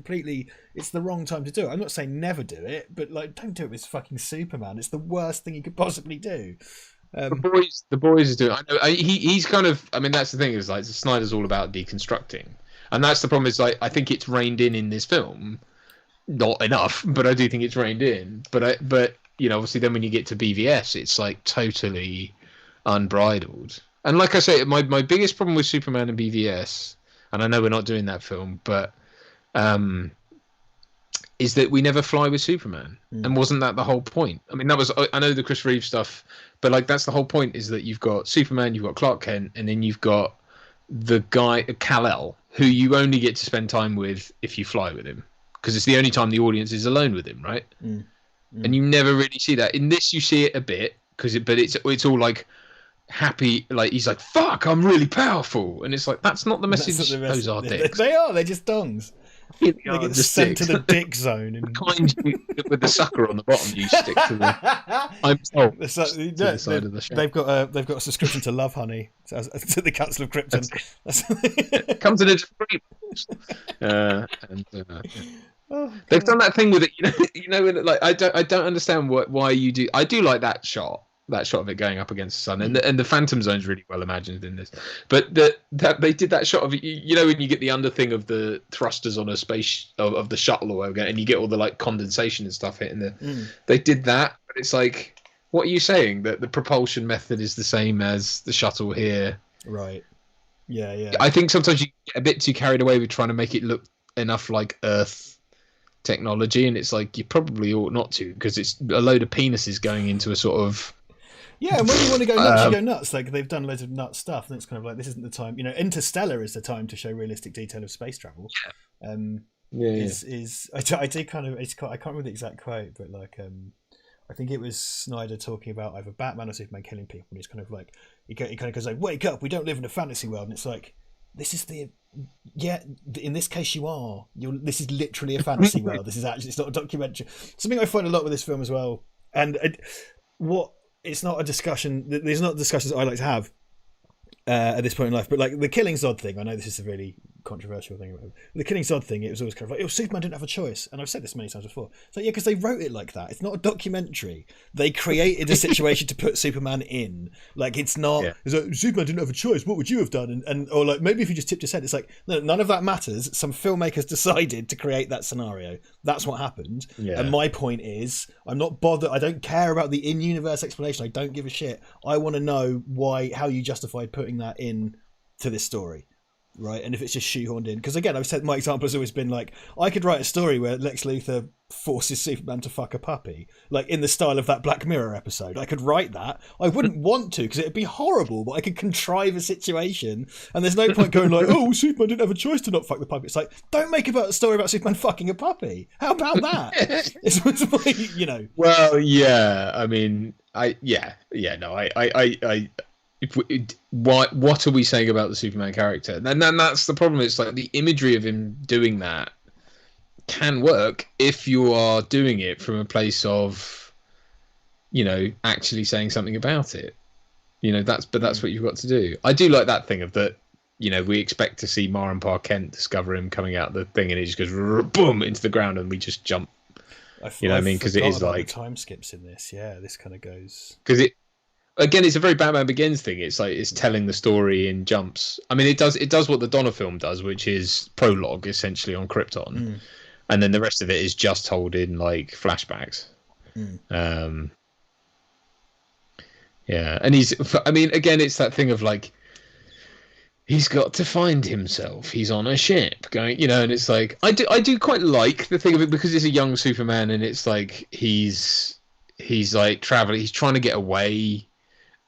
the wrong time to do it. I'm not saying never do it, but like, don't do it with fucking Superman. It's the worst thing you could possibly do. The boys are doing. I know he's kind of. I mean, that's the thing is like Snyder's all about deconstructing, and that's the problem. Is like I think it's reined in this film, not enough, but I do think it's reined in. But obviously then when you get to BVS, it's like totally unbridled. And like I say, my biggest problem with Superman and BVS, and I know we're not doing that film, but is that we never fly with Superman. And wasn't that the whole point? I mean, I know the Chris Reeve stuff, but like that's the whole point, is that you've got Superman, you've got Clark Kent, and then you've got the guy, Kal-El, who you only get to spend time with if you fly with him, because it's the only time the audience is alone with him, right? And you never really see that. In this, you see it a bit, but it's all like happy, like he's like, fuck, I'm really powerful, and it's like, that's not the message. Those are dicks. They're just dongs. They get sent to the dick zone, and with the sucker on the bottom, you stick to the to the side of the show. They've got a subscription to Love Honey, to the Council of Krypton. Comes in a free. They've done that thing with it, like I don't understand why you do. I do like that shot of it going up against the sun, and the Phantom Zone's really well imagined in this. But that they did that shot of, when you get the under thing of the thrusters on a space of the shuttle or whatever, and you get all the like condensation and stuff hitting there. They did that, but it's like, what are you saying, that the propulsion method is the same as the shuttle here? Right. Yeah. I think sometimes you get a bit too carried away with trying to make it look enough like Earth technology, and it's like you probably ought not to, because it's a load of penises going into a sort of. Yeah, and when you want to go nuts, you go nuts. Like, they've done loads of nuts stuff, and it's kind of like, this isn't the time. Interstellar is the time to show realistic detail of space travel. I do kind of. I can't remember the exact quote, but like, I think it was Snyder talking about either Batman or Superman killing people, and it's kind of like he kind of goes like, "Wake up, we don't live in a fantasy world," and it's like, this is in this case you are. This is literally a fantasy world. This is actually, it's not a documentary. Something I find a lot with this film as well, and it's not a discussion. There's not discussions I like to have at this point in life. But like the killing Zod thing, I know this is a really controversial thing. The killing Zod thing, it was always kind of like, Superman didn't have a choice, and I've said this many times before. It's like, yeah, because they wrote it like that. It's not a documentary. They created a situation to put Superman in. Like, it's not. Yeah. It's like, Superman didn't have a choice. What would you have done? And or like, maybe if you just tipped your head. It's like, no, none of that matters. Some filmmakers decided to create that scenario. That's what happened. Yeah. And my point is, I'm not bothered. I don't care about the in-universe explanation. I don't give a shit. I want to know how you justified putting that in to this story. Right, and if it's just shoehorned in, because again, I've said my example has always been like, I could write a story where Lex Luthor forces Superman to fuck a puppy, like in the style of that Black Mirror episode. I could write that. I wouldn't want to, because it'd be horrible, but I could contrive a situation, and there's no point going like, oh, Superman didn't have a choice to not fuck the puppy. It's like, don't make a story about Superman fucking a puppy. How about that? it's like, Well, yeah, I mean, what are we saying about the Superman character? And then that's the problem. It's like the imagery of him doing that can work if you are doing it from a place of, actually saying something about it. That's what you've got to do. I do like that thing of that. We expect to see Mar and Pa Kent discover him coming out the thing, and he just goes boom into the ground, and we just jump. What I mean? Because it is like the time skips in this. Yeah, this kind of goes because it. Again, it's a very Batman Begins thing. It's like it's telling the story in jumps. I mean, it does what the Donner film does, which is prologue essentially on Krypton, and then the rest of it is just told in like flashbacks. Yeah, and again, it's that thing of like he's got to find himself. He's on a ship going, and it's like I do quite like the thing of it because it's a young Superman, and it's like he's like traveling. He's trying to get away.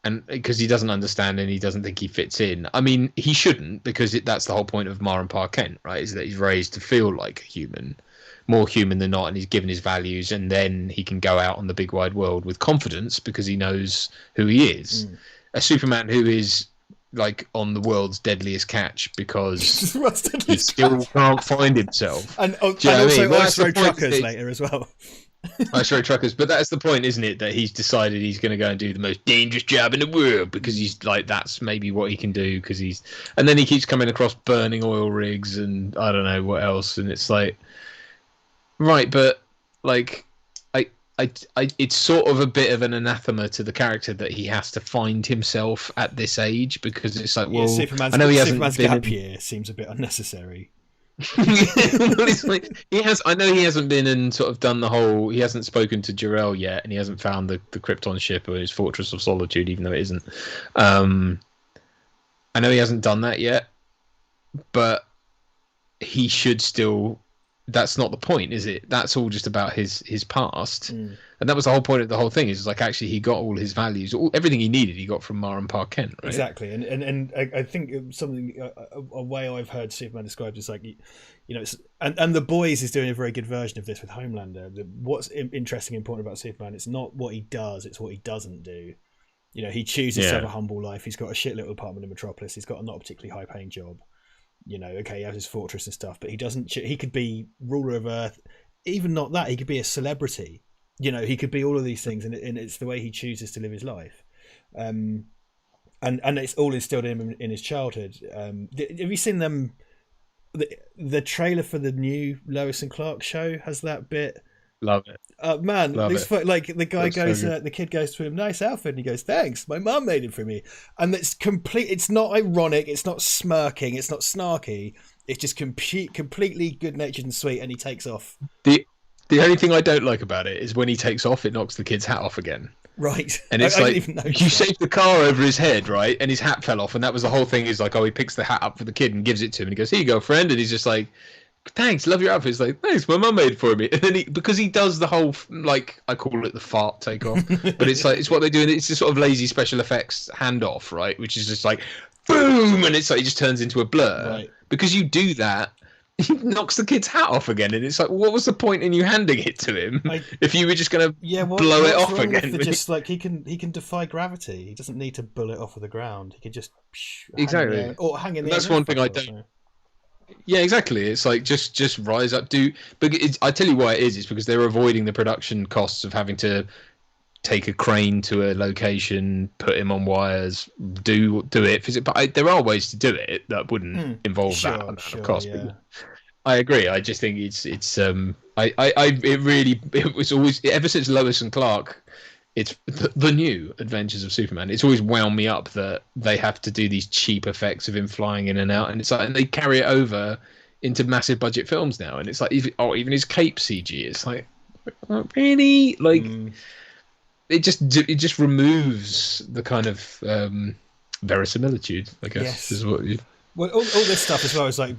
And because he doesn't understand and he doesn't think he fits in. I mean, he shouldn't, because that's the whole point of Mar and Pa Kent, right? Is that he's raised to feel like a human, more human than not, and he's given his values, and then he can go out on the big wide world with confidence because he knows who he is. A Superman who is like on the world's deadliest catch because he still can't find himself. And also Ice Road Truckers later as well. Sorry, truckers. But that's the point, isn't it? That he's decided he's going to go and do the most dangerous job in the world because he's like, that's maybe what he can do because he's. And then he keeps coming across burning oil rigs and I don't know what else. And it's like, right, but like, it's sort of a bit of an anathema to the character that he has to find himself at this age because it's like, well, I know Superman's gap year seems a bit unnecessary. Well, it's like, I know he hasn't been and sort of done the whole. He hasn't spoken to Jor-El yet, and he hasn't found the Krypton ship or his Fortress of Solitude, even though it isn't. I know he hasn't done that yet, but he should still. That's not the point, is it? That's all just about his past, and that was the whole point of the whole thing. Is like actually he got all his values, everything he needed, he got from Mar and Pa Kent, right? Exactly, and I think something a way I've heard Superman described is like, you know, and the Boys is doing a very good version of this with Homelander. What's interesting and important about Superman? It's not what he does; it's what he doesn't do. You know, he chooses to have a humble life. He's got a shit little apartment in Metropolis. He's got a not particularly high paying job. You know, okay, he has his fortress and stuff, but he doesn't. He could be ruler of Earth. Even not that, he could be a celebrity. You know, he could be all of these things, and it's the way he chooses to live his life. And it's all instilled in him in his childhood. Have you seen them? The trailer for the new Lois and Clark show has that bit. Love it. Man, Love it. like the guy That's goes, so the kid goes to him, nice outfit, and he goes, thanks, my mum made it for me. And it's complete. It's not ironic. It's not smirking. It's not snarky. It's just completely good natured and sweet. And he takes off. The only thing I don't like about it is when he takes off, it knocks the kid's hat off again. Right. And it's like, you saved the car over his head, right? And his hat fell off. And that was the whole thing, is like, oh, he picks the hat up for the kid and gives it to him. And he goes, here you go, friend. And he's just like, thanks, love your outfit. It's like, thanks, my mum made it for me. And then because he does the whole, like, I call it the fart takeoff, but it's like, it's what they do. And it's just sort of lazy special effects handoff, right? Which is just like, boom. And it's like, it just turns into a blur. Right. Because you do that, he knocks the kid's hat off again, and it's like, what was the point in you handing it to him if you were just going to blow it off again? Just like he can defy gravity. He doesn't need to pull it off of the ground. He could just exactly hang in the That's one thing I don't. Yeah, exactly. It's like just rise up. But I tell you why it is. It's because they're avoiding the production costs of having to take a crane to a location, put him on wires, do it. But there are ways to do it that wouldn't involve that amount of cost. Yeah. I agree. I just think it was always, ever since Lois and Clark, it's the new Adventures of Superman. It's always wound me up that they have to do these cheap effects of him flying in and out, and it's like, and they carry it over into massive budget films now, and it's like, even his cape CG. It's like, really, like. It just removes the kind of verisimilitude, I guess, is what you. Well, all this stuff as well is like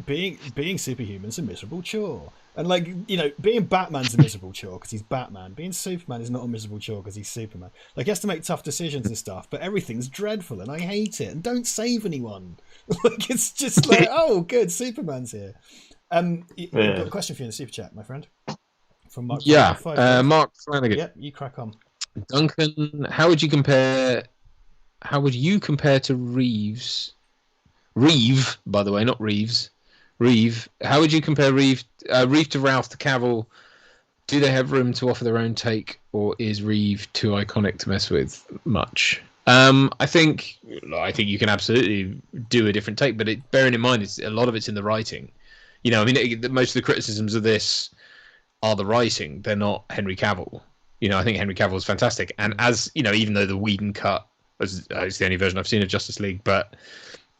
being superhuman's a miserable chore, and like, you know, being Batman's a miserable chore because he's Batman. Being Superman is not a miserable chore because he's Superman. Like, he has to make tough decisions and stuff, but everything's dreadful, and I hate it. And don't save anyone. Like, it's just like, oh, good, Superman's here. I've got a question for you in the super chat, my friend. From Mark. Mark Flanagan. Yep, you crack on. Duncan, how would you compare to Reeves? Reeve, by the way, not Reeves. Reeve. How would you compare Reeve to Ralph to Cavill? Do they have room to offer their own take, or is Reeve too iconic to mess with much? I think you can absolutely do a different take, but bearing in mind, a lot of it's in the writing. You know, I mean, most of the criticisms of this are the writing. They're not Henry Cavill. You know, I think Henry Cavill is fantastic, and as you know, even though the Whedon cut is the only version I've seen of Justice League, but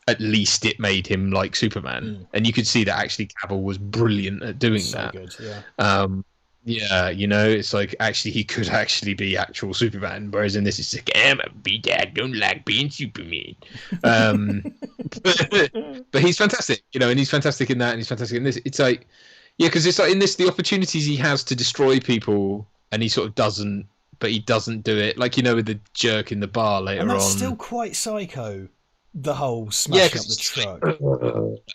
at least it made him like Superman, and you could see that actually Cavill was brilliant at doing that. Good, yeah. Yeah, you know, it's like actually he could actually be actual Superman, whereas in this it's like, I'm a B-dad, don't like being Superman. But he's fantastic, you know, and he's fantastic in that, and he's fantastic in this. It's like, yeah, because it's like in this, the opportunities he has to destroy people, and he sort of doesn't, but he doesn't do it. Like, you know, with the jerk in the bar later on. And that's still quite psycho, the whole smashing up the truck.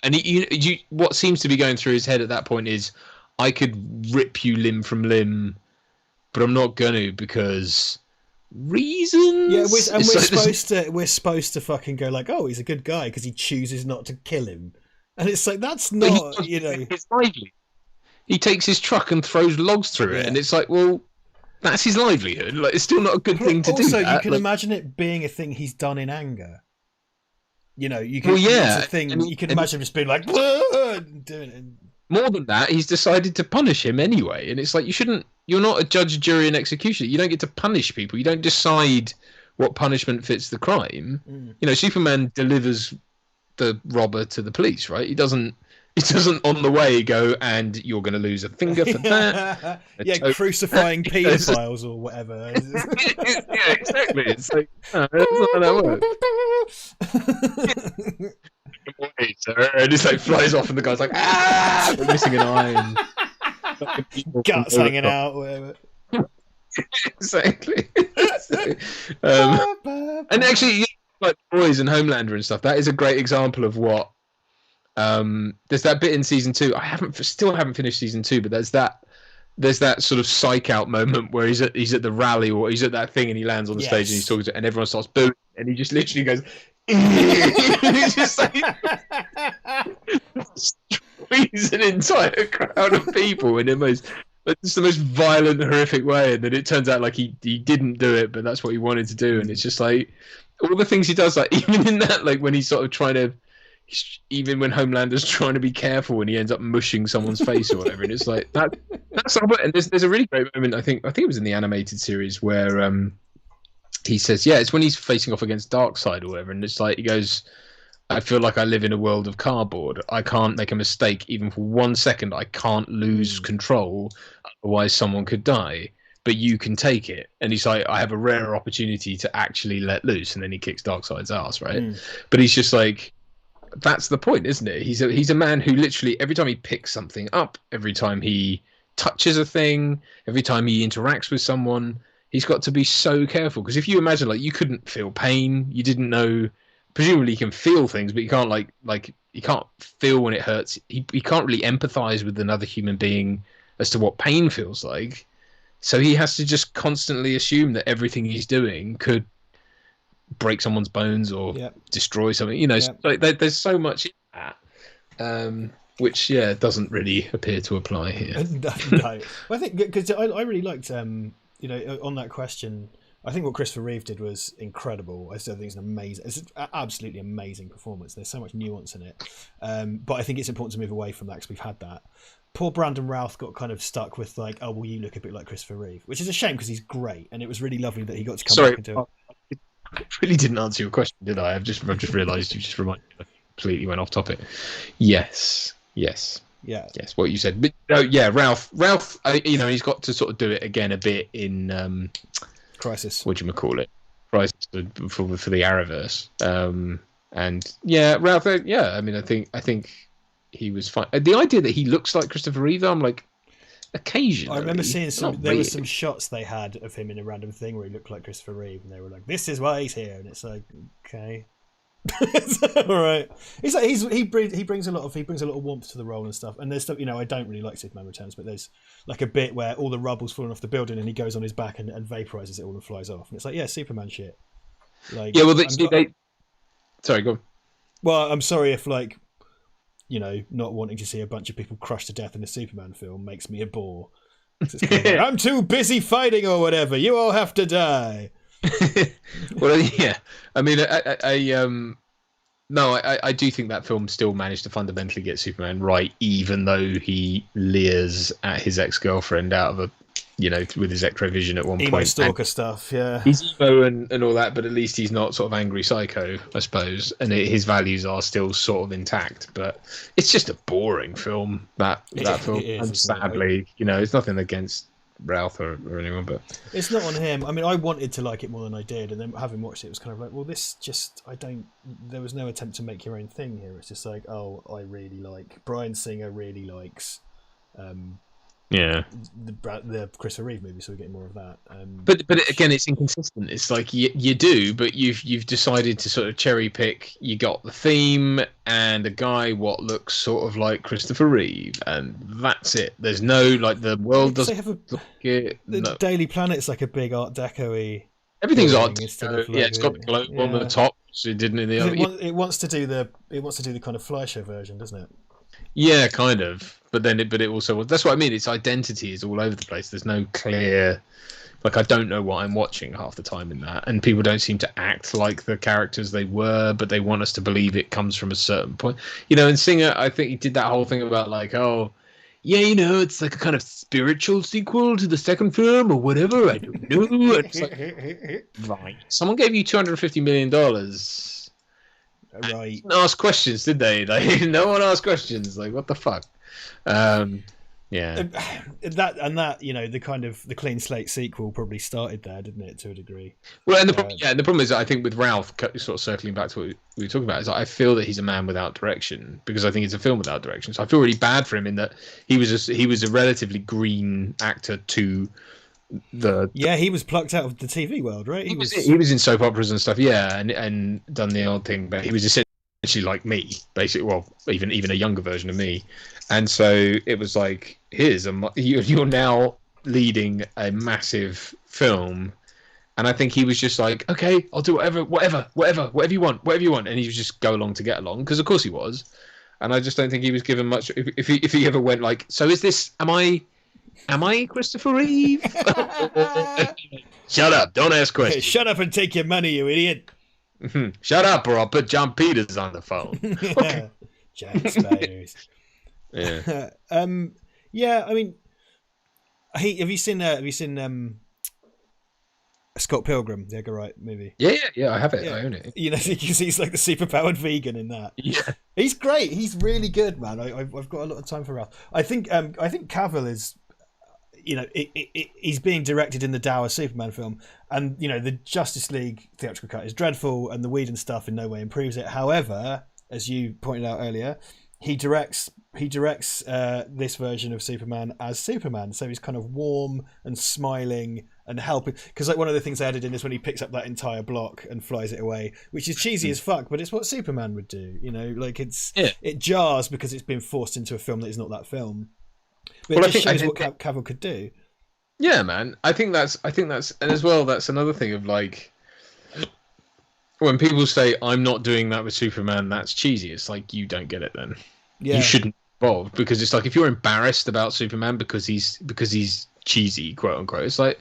And you, what seems to be going through his head at that point is, I could rip you limb from limb, but I'm not going to because reasons. Yeah, we're supposed to fucking go like, oh, he's a good guy because he chooses not to kill him, and it's like, that's not, you know. he takes his truck and throws logs through it, and it's like, well, that's his livelihood. Like, it's still not a good thing to do. Also, that. you can imagine it being a thing he's done in anger. You know, you can. It's a thing. You can imagine him just being like, doing it. More than that, he's decided to punish him anyway, and it's like you're not a judge, jury, and executioner. You don't get to punish people. You don't decide what punishment fits the crime. You know, Superman delivers the robber to the police, right? He doesn't on the way go, and you're going to lose a finger for that. Crucifying paedophiles or whatever. Yeah, exactly. It's like, no, that's not how that works. And it's like flies off, and the guy's like, ah, missing an eye, and guts hanging out, whatever. Exactly. And actually, like Boys and Homelander and stuff, that is a great example of what. There's that bit in season 2. I still haven't finished season 2, but there's that sort of psych out moment where he's at the rally or he's at that thing and he lands on the stage and he's talking to, and everyone starts booing, and he just literally goes. He's just like destroys an entire crowd of people in it's the most violent, horrific way, and then it turns out like he didn't do it, but that's what he wanted to do, and it's just like all the things he does, like even in that, like when he's sort of trying to, even when Homelander's trying to be careful and he ends up mushing someone's face or whatever, and it's like that's and there's a really great moment, I think it was in the animated series where he says, it's when he's facing off against Darkseid or whatever, and it's like he goes, I feel like I live in a world of cardboard. I can't make a mistake even for 1 second. I can't lose control, otherwise someone could die. But you can take it. And he's like, I have a rare opportunity to actually let loose, and then he kicks Darkseid's ass, right? But he's just like, that's the point, isn't it? He's a man who literally every time he picks something up, every time he touches a thing, every time he interacts with someone, he's got to be so careful, because if you imagine, like, you couldn't feel pain, you didn't know. Presumably, you can feel things, but you can't like you can't feel when it hurts. He can't really empathize with another human being as to what pain feels like. So he has to just constantly assume that everything he's doing could break someone's bones or destroy something. You know, so, like, there's so much in that, which doesn't really appear to apply here. No. Well, I think because I really liked you know, on that question, I think what Christopher Reeve did was incredible. I still think it's it's an absolutely amazing performance. There's so much nuance in it, but I think it's important to move away from that because we've had that. Poor Brandon Routh got kind of stuck with like, oh, well, you look a bit like Christopher Reeve, which is a shame because he's great, and it was really lovely that he got to come back and do it. I really didn't answer your question, did I? I've just realised you just reminded me. I completely went off topic. Yes. What you said, but Ralph. You know, he's got to sort of do it again a bit in Crisis. What do you call it? Crisis for the Arrowverse. And Ralph. I mean, I think he was fine. The idea that he looks like Christopher Reeve, I'm like, occasionally. I remember seeing there were some shots they had of him in a random thing where he looked like Christopher Reeve, and they were like, "This is why he's here," and it's like, okay. It's all right. He's like he brings a lot of warmth to the role and stuff. And there's stuff, you know, I don't really like Superman Returns, but there's like a bit where all the rubble's falling off the building and he goes on his back and vaporizes it all and flies off. And it's like, Superman shit. Like, sorry, go on. Well, I'm sorry if, like, you know, not wanting to see a bunch of people crushed to death in a Superman film makes me a bore. It's kind of like, I'm too busy fighting or whatever. You all have to die. Well, yeah. I mean, I do think that film still managed to fundamentally get Superman right, even though he leers at his ex-girlfriend out of a, you know, with his Ectrovision at one emo point. Stalker stuff, yeah. He's emo and all that, but at least he's not sort of angry psycho, I suppose. And his values are still sort of intact. But it's just a boring film, that film. And sadly, you know, it's nothing against Ralph or anyone, but it's not on him. I mean, I wanted to like it more than I did, and then having watched it, it was kind of like, well, this just, there was no attempt to make your own thing here. It's just like, oh, I really like Bryan Singer really likes the Christopher Reeve movie, so we're getting more of that. But again, it's inconsistent. It's like you do, but you've decided to sort of cherry pick. You got the theme and a guy what looks sort of like Christopher Reeve, and that's it. There's no, like, the world doesn't look it. The Daily Planet's like a big Art Deco-y. Everything's Art Deco. Yeah, it's got the globe on the top. So it didn't in the other. It wants to do the kind of Fleischer version, doesn't it? Yeah, kind of. But then, but it also, that's what I mean. Its identity is all over the place. There's no clear, like, I don't know what I'm watching half the time in that, and people don't seem to act like the characters they were, but they want us to believe it comes from a certain point. And Singer, I think he did that whole thing about like, oh, yeah, it's like a kind of spiritual sequel to the second film or whatever. I don't know. And it's like, right, someone gave you $250 million. Right. Didn't ask questions, did they? Like, no one asked questions. Like, what the fuck? Yeah. That the kind of the clean slate sequel probably started there, didn't it, to a degree? Well, and the problem is that I think with Ralph, sort of circling back to what we were talking about, is that I feel that he's a man without direction, because I think it's a film without direction. So I feel really bad for him in that he was a relatively green actor to he was plucked out of the TV world, right? He was in soap operas and stuff, yeah, and done the old thing, but he was essentially like me, basically. Well, even a younger version of me, and so it was like, you're now leading a massive film, and I think he was just like, okay, I'll do whatever you want, and he was just go along to get along, because of course he was, and I just don't think he was given much. If he ever went like, so is this? Am I Christopher Reeve? Shut up! Don't ask questions. Shut up and take your money, you idiot. Shut up, or I'll put John Peters on the phone. Okay. Jack Spiders. Yeah. Yeah. I mean, have you seen Scott Pilgrim, the Edgar Wright movie? Yeah. I have it. Yeah. I own it. He's like the superpowered vegan in that. Yeah. He's great. He's really good, man. I've got a lot of time for Ralph. I think Cavill is. He's being directed in the dour Superman film, and the Justice League theatrical cut is dreadful, and the Whedon stuff in no way improves it. However, as you pointed out earlier, he directs this version of Superman as Superman, so he's kind of warm and smiling and helping. Because like one of the things they added in is when he picks up that entire block and flies it away, which is cheesy as fuck, but it's what Superman would do. It jars because it's been forced into a film that is not that film. But it just shows what Cavill could do. Yeah, man. I think that's, and as well, that's another thing of like, when people say I'm not doing that with Superman, that's cheesy. It's like, you don't get it then. Yeah. You shouldn't be involved, because it's like, if you're embarrassed about Superman because he's cheesy, quote unquote, it's like,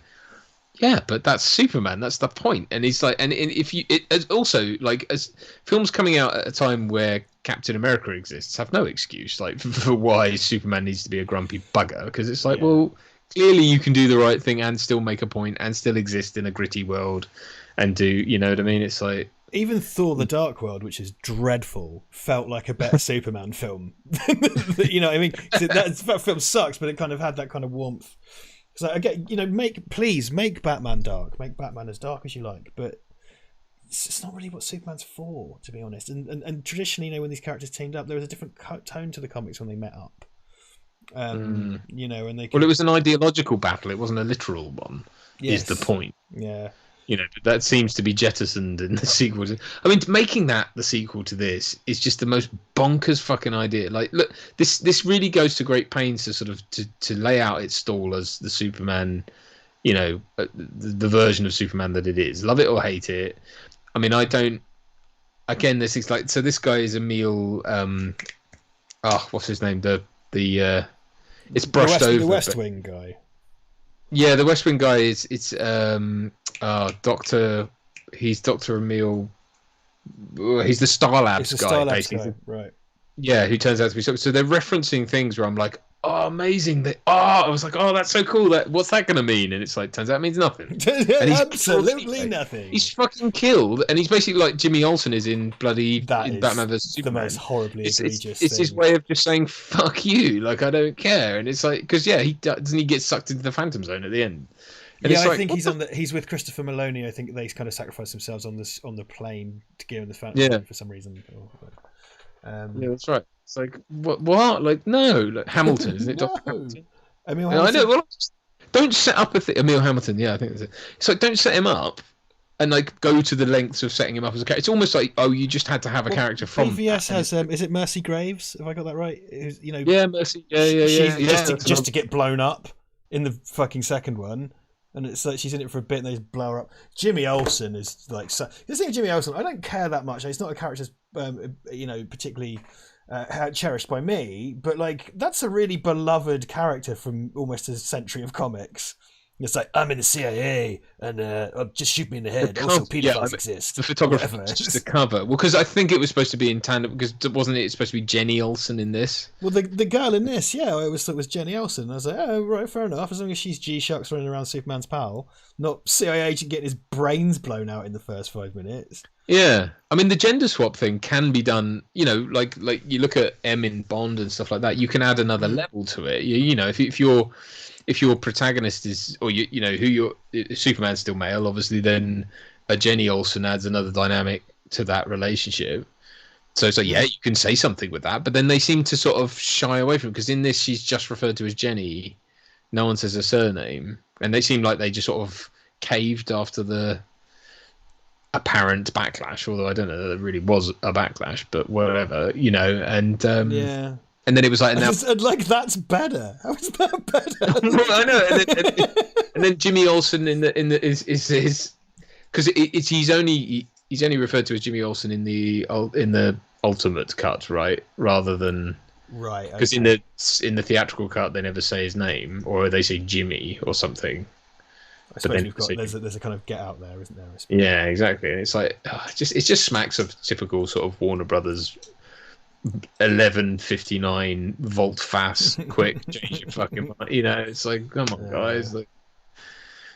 yeah, but that's Superman. That's the point. And it's like, and if you, also like, as films coming out at a time where Captain America exists have no excuse like for why Superman needs to be a grumpy bugger, because it's like, well, clearly you can do the right thing and still make a point and still exist in a gritty world and do, you know what I mean? It's like, even Thor: The Dark World, which is dreadful, felt like a better Superman film. You know what I mean? That film sucks, but it kind of had that kind of warmth. So again, please make Batman dark, make Batman as dark as you like, but it's not really what Superman's for, to be honest. And traditionally, when these characters teamed up, there was a different tone to the comics when they met up. And they well, it was an ideological battle. It wasn't a literal one. Yes. Is the point? Yeah. That seems to be jettisoned in the sequel. I mean, making that the sequel to this is just the most bonkers fucking idea. Like, look, this really goes to great pains to sort of to lay out its stall as the Superman, the version of Superman that it is. Love it or hate it. I mean, I don't. Again, this is like, so this guy is Emil. What's his name? It's brushed over. The West Wing guy. Yeah, the West Wing guy is Doctor. He's Dr. Emil. He's the Star Labs guy, basically. Right. Yeah, who turns out to be so they're referencing things where I'm like, oh, amazing! I was like, oh, that's so cool. What's that going to mean? And it's like, turns out it means nothing. And absolutely nothing. He's fucking killed, and he's basically like Jimmy Olsen is in bloody Batman vs Superman. The most horribly egregious. It's his way of just saying fuck you, like I don't care. And it's like, because he get sucked into the Phantom Zone at the end. And I think he's with Christopher Maloney. I think they kind of sacrificed themselves on the plane to get in the Phantom Zone for some reason. Yeah, that's right. It's like what? Like no, like Hamilton, isn't it? No. Hamilton. Emil Hamilton. I know. Well, don't set up Emil Hamilton. Yeah, I think that's it. It's like, don't set him up and like go to the lengths of setting him up as a character. It's almost like, you just had to have a character from. BVS has is it Mercy Graves? Have I got that right? Yeah, Mercy. Yeah. Just to get blown up in the fucking second one. And it's like she's in it for a bit and they just blow her up. Jimmy Olsen is like... The thing with Jimmy Olsen, I don't care that much. He's not a character particularly cherished by me, but like that's a really beloved character from almost a century of comics. It's like, I'm in the CIA and just shoot me in the head. Also, pedophiles exist. The photographer is just the cover. Well, because I think it was supposed to be in tandem, because wasn't it supposed to be Jenny Olsen in this? Well, the girl in this, I always thought was Jenny Olsen. I was like, oh, right, fair enough. As long as she's G-Shocks running around Superman's pal, not CIA agent getting his brains blown out in the first 5 minutes. Yeah. I mean, the gender swap thing can be done, like you look at M in Bond and stuff like that, you can add another level to it. If your protagonist is, or Superman's still male, obviously, then a Jenny Olsen adds another dynamic to that relationship. So you can say something with that, but then they seem to sort of shy away from it, because in this she's just referred to as Jenny. No one says her surname, and they seem like they just sort of caved after the apparent backlash. Although I don't know that there really was a backlash, but whatever, and yeah. And then it was like, now, like that's better. How is that better? I know. And then Jimmy Olsen is because he's only referred to as Jimmy Olsen in the ultimate cut, right? Rather than right, because in the theatrical cut they never say his name, or they say Jimmy or something. I suppose we've got there's a kind of get out there, isn't there? Yeah, exactly. And it's like it just smacks of typical sort of Warner Brothers 11:59 volt fast quick change your fucking mind. It's like, come on, guys. Like,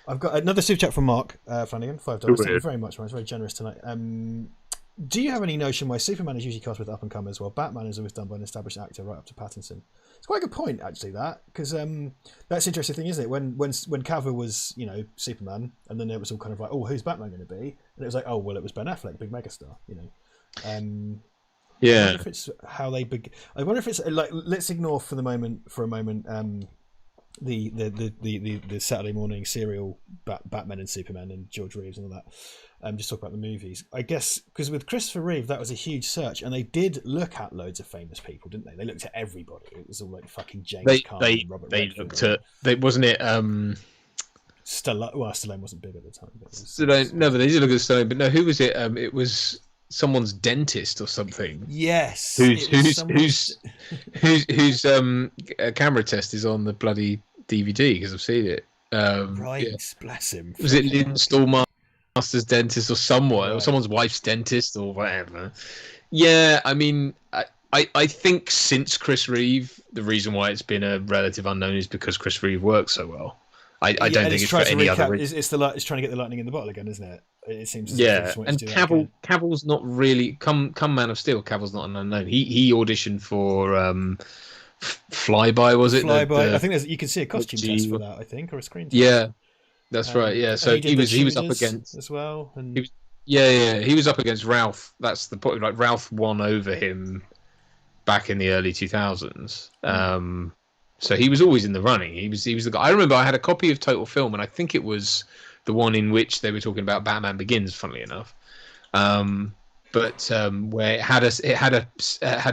I've got another super chat from Mark Flanagan, $5. Thank you very much, man. It's very generous tonight. Do you have any notion why Superman is usually cast with up and comers, while Batman is always done by an established actor right up to Pattinson? It's quite a good point, actually, that, because that's the interesting thing, isn't it? When Cavill was Superman, and then it was all kind of like, oh, who's Batman going to be? And it was like, oh, well, it was Ben Affleck, big megastar. Yeah. I wonder if it's how they I wonder if it's like, let's ignore for a moment the Saturday morning serial Batman and Superman and George Reeves and all that. Just talk about the movies, I guess, because with Christopher Reeve that was a huge search, and they did look at loads of famous people, didn't they? They looked at everybody. It was all like fucking James Caan and Robert Redford. Looked at wasn't it Stallone wasn't big at the time, but but they did look at Stallone. But no, who was it? It was someone's dentist or something. Yes. Whose camera test is on the bloody DVD, because I've seen it. Right, yeah. Bless him. Was it Lynn Stallmaster's dentist or someone, or someone's wife's dentist or whatever? Yeah, I mean, I think since Chris Reeve, the reason why it's been a relative unknown is because Chris Reeve works so well. I don't think it's for any other reason. It's trying to get the lightning in the bottle again, isn't it? It seems. And Cavill's not really come Man of Steel. Cavill's not an unknown. He auditioned for Flyby, was it? Flyby. I think you can see a costume test for that. I think, or a screen test. Yeah, that's right. Yeah, so he was up against as well, and he was up against Ralph. That's the point. Like Ralph won over him back in the early 2000s. So he was always in the running. He was the guy. I remember I had a copy of Total Film, and I think it was the one in which they were talking about Batman Begins, funnily enough. But where it had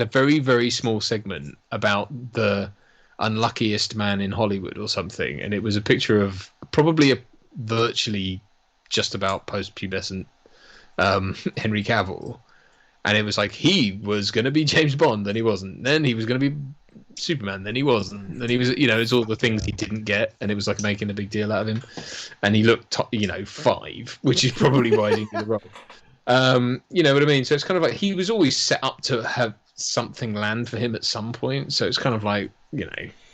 a very, very small segment about the unluckiest man in Hollywood or something, and it was a picture of probably a virtually just about post-pubescent Henry Cavill, and it was like he was going to be James Bond, then he wasn't. Then he was going to be Superman, then he wasn't. Then he was, it's all the things he didn't get, and it was like making a big deal out of him. And he looked, 5, which is probably why he didn't get the role. You know what I mean? So it's kind of like he was always set up to have something land for him at some point. So it's kind of like,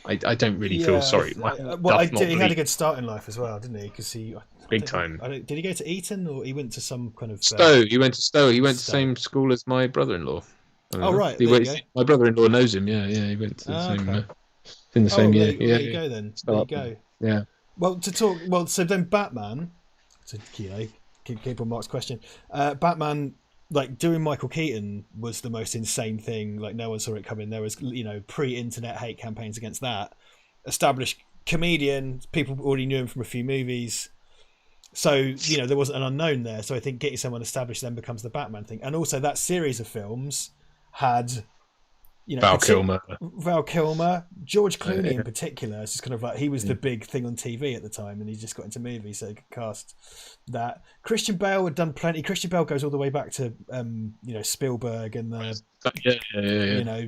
I don't really feel sorry. He had a good start in life as well, didn't he? Because big time. Did he go to Eton, or he went to some kind of Stowe? He went to Stowe. He went to the same school as my brother-in-law. Oh right, my brother-in-law knows him. Yeah, he went to the same in the same year. There you go then. There you go. Yeah. Well, so then Batman. To keep on Mark's question, Batman, like doing Michael Keaton was the most insane thing. Like no one saw it coming. There was pre-internet hate campaigns against that. Established comedian, people already knew him from a few movies. So, there wasn't an unknown there. So I think getting someone established then becomes the Batman thing. And also that series of films had Val Kilmer, George Clooney in Yeah. particular. It's just kind of like he was the big thing on TV at the time, and he just got into movies, so he could cast that. Christian Bale had done plenty. Christian Bale goes all the way back to Spielberg and the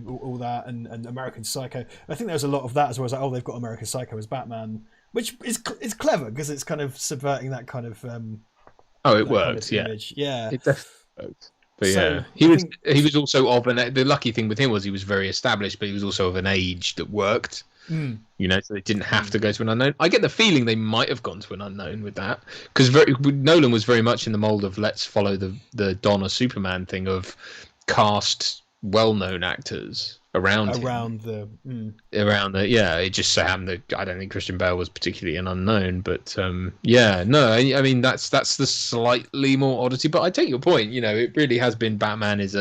all that, and American Psycho. I think there was a lot of that as well. As like, they've got American Psycho as Batman, which is clever because it's kind of subverting that kind of it works, kind of image. Yeah, it definitely works. But So, he was also of the lucky thing with him was he was very established, but he was also of an age that worked. So they didn't have to go to an unknown. I get the feeling they might have gone to an unknown with that, because Nolan was very much in the mold of let's follow the Donna Superman thing of cast well-known actors around it just so happened that I don't think Christian Bale was particularly an unknown, but I mean that's the slightly more oddity, but I take your point. It really has been Batman is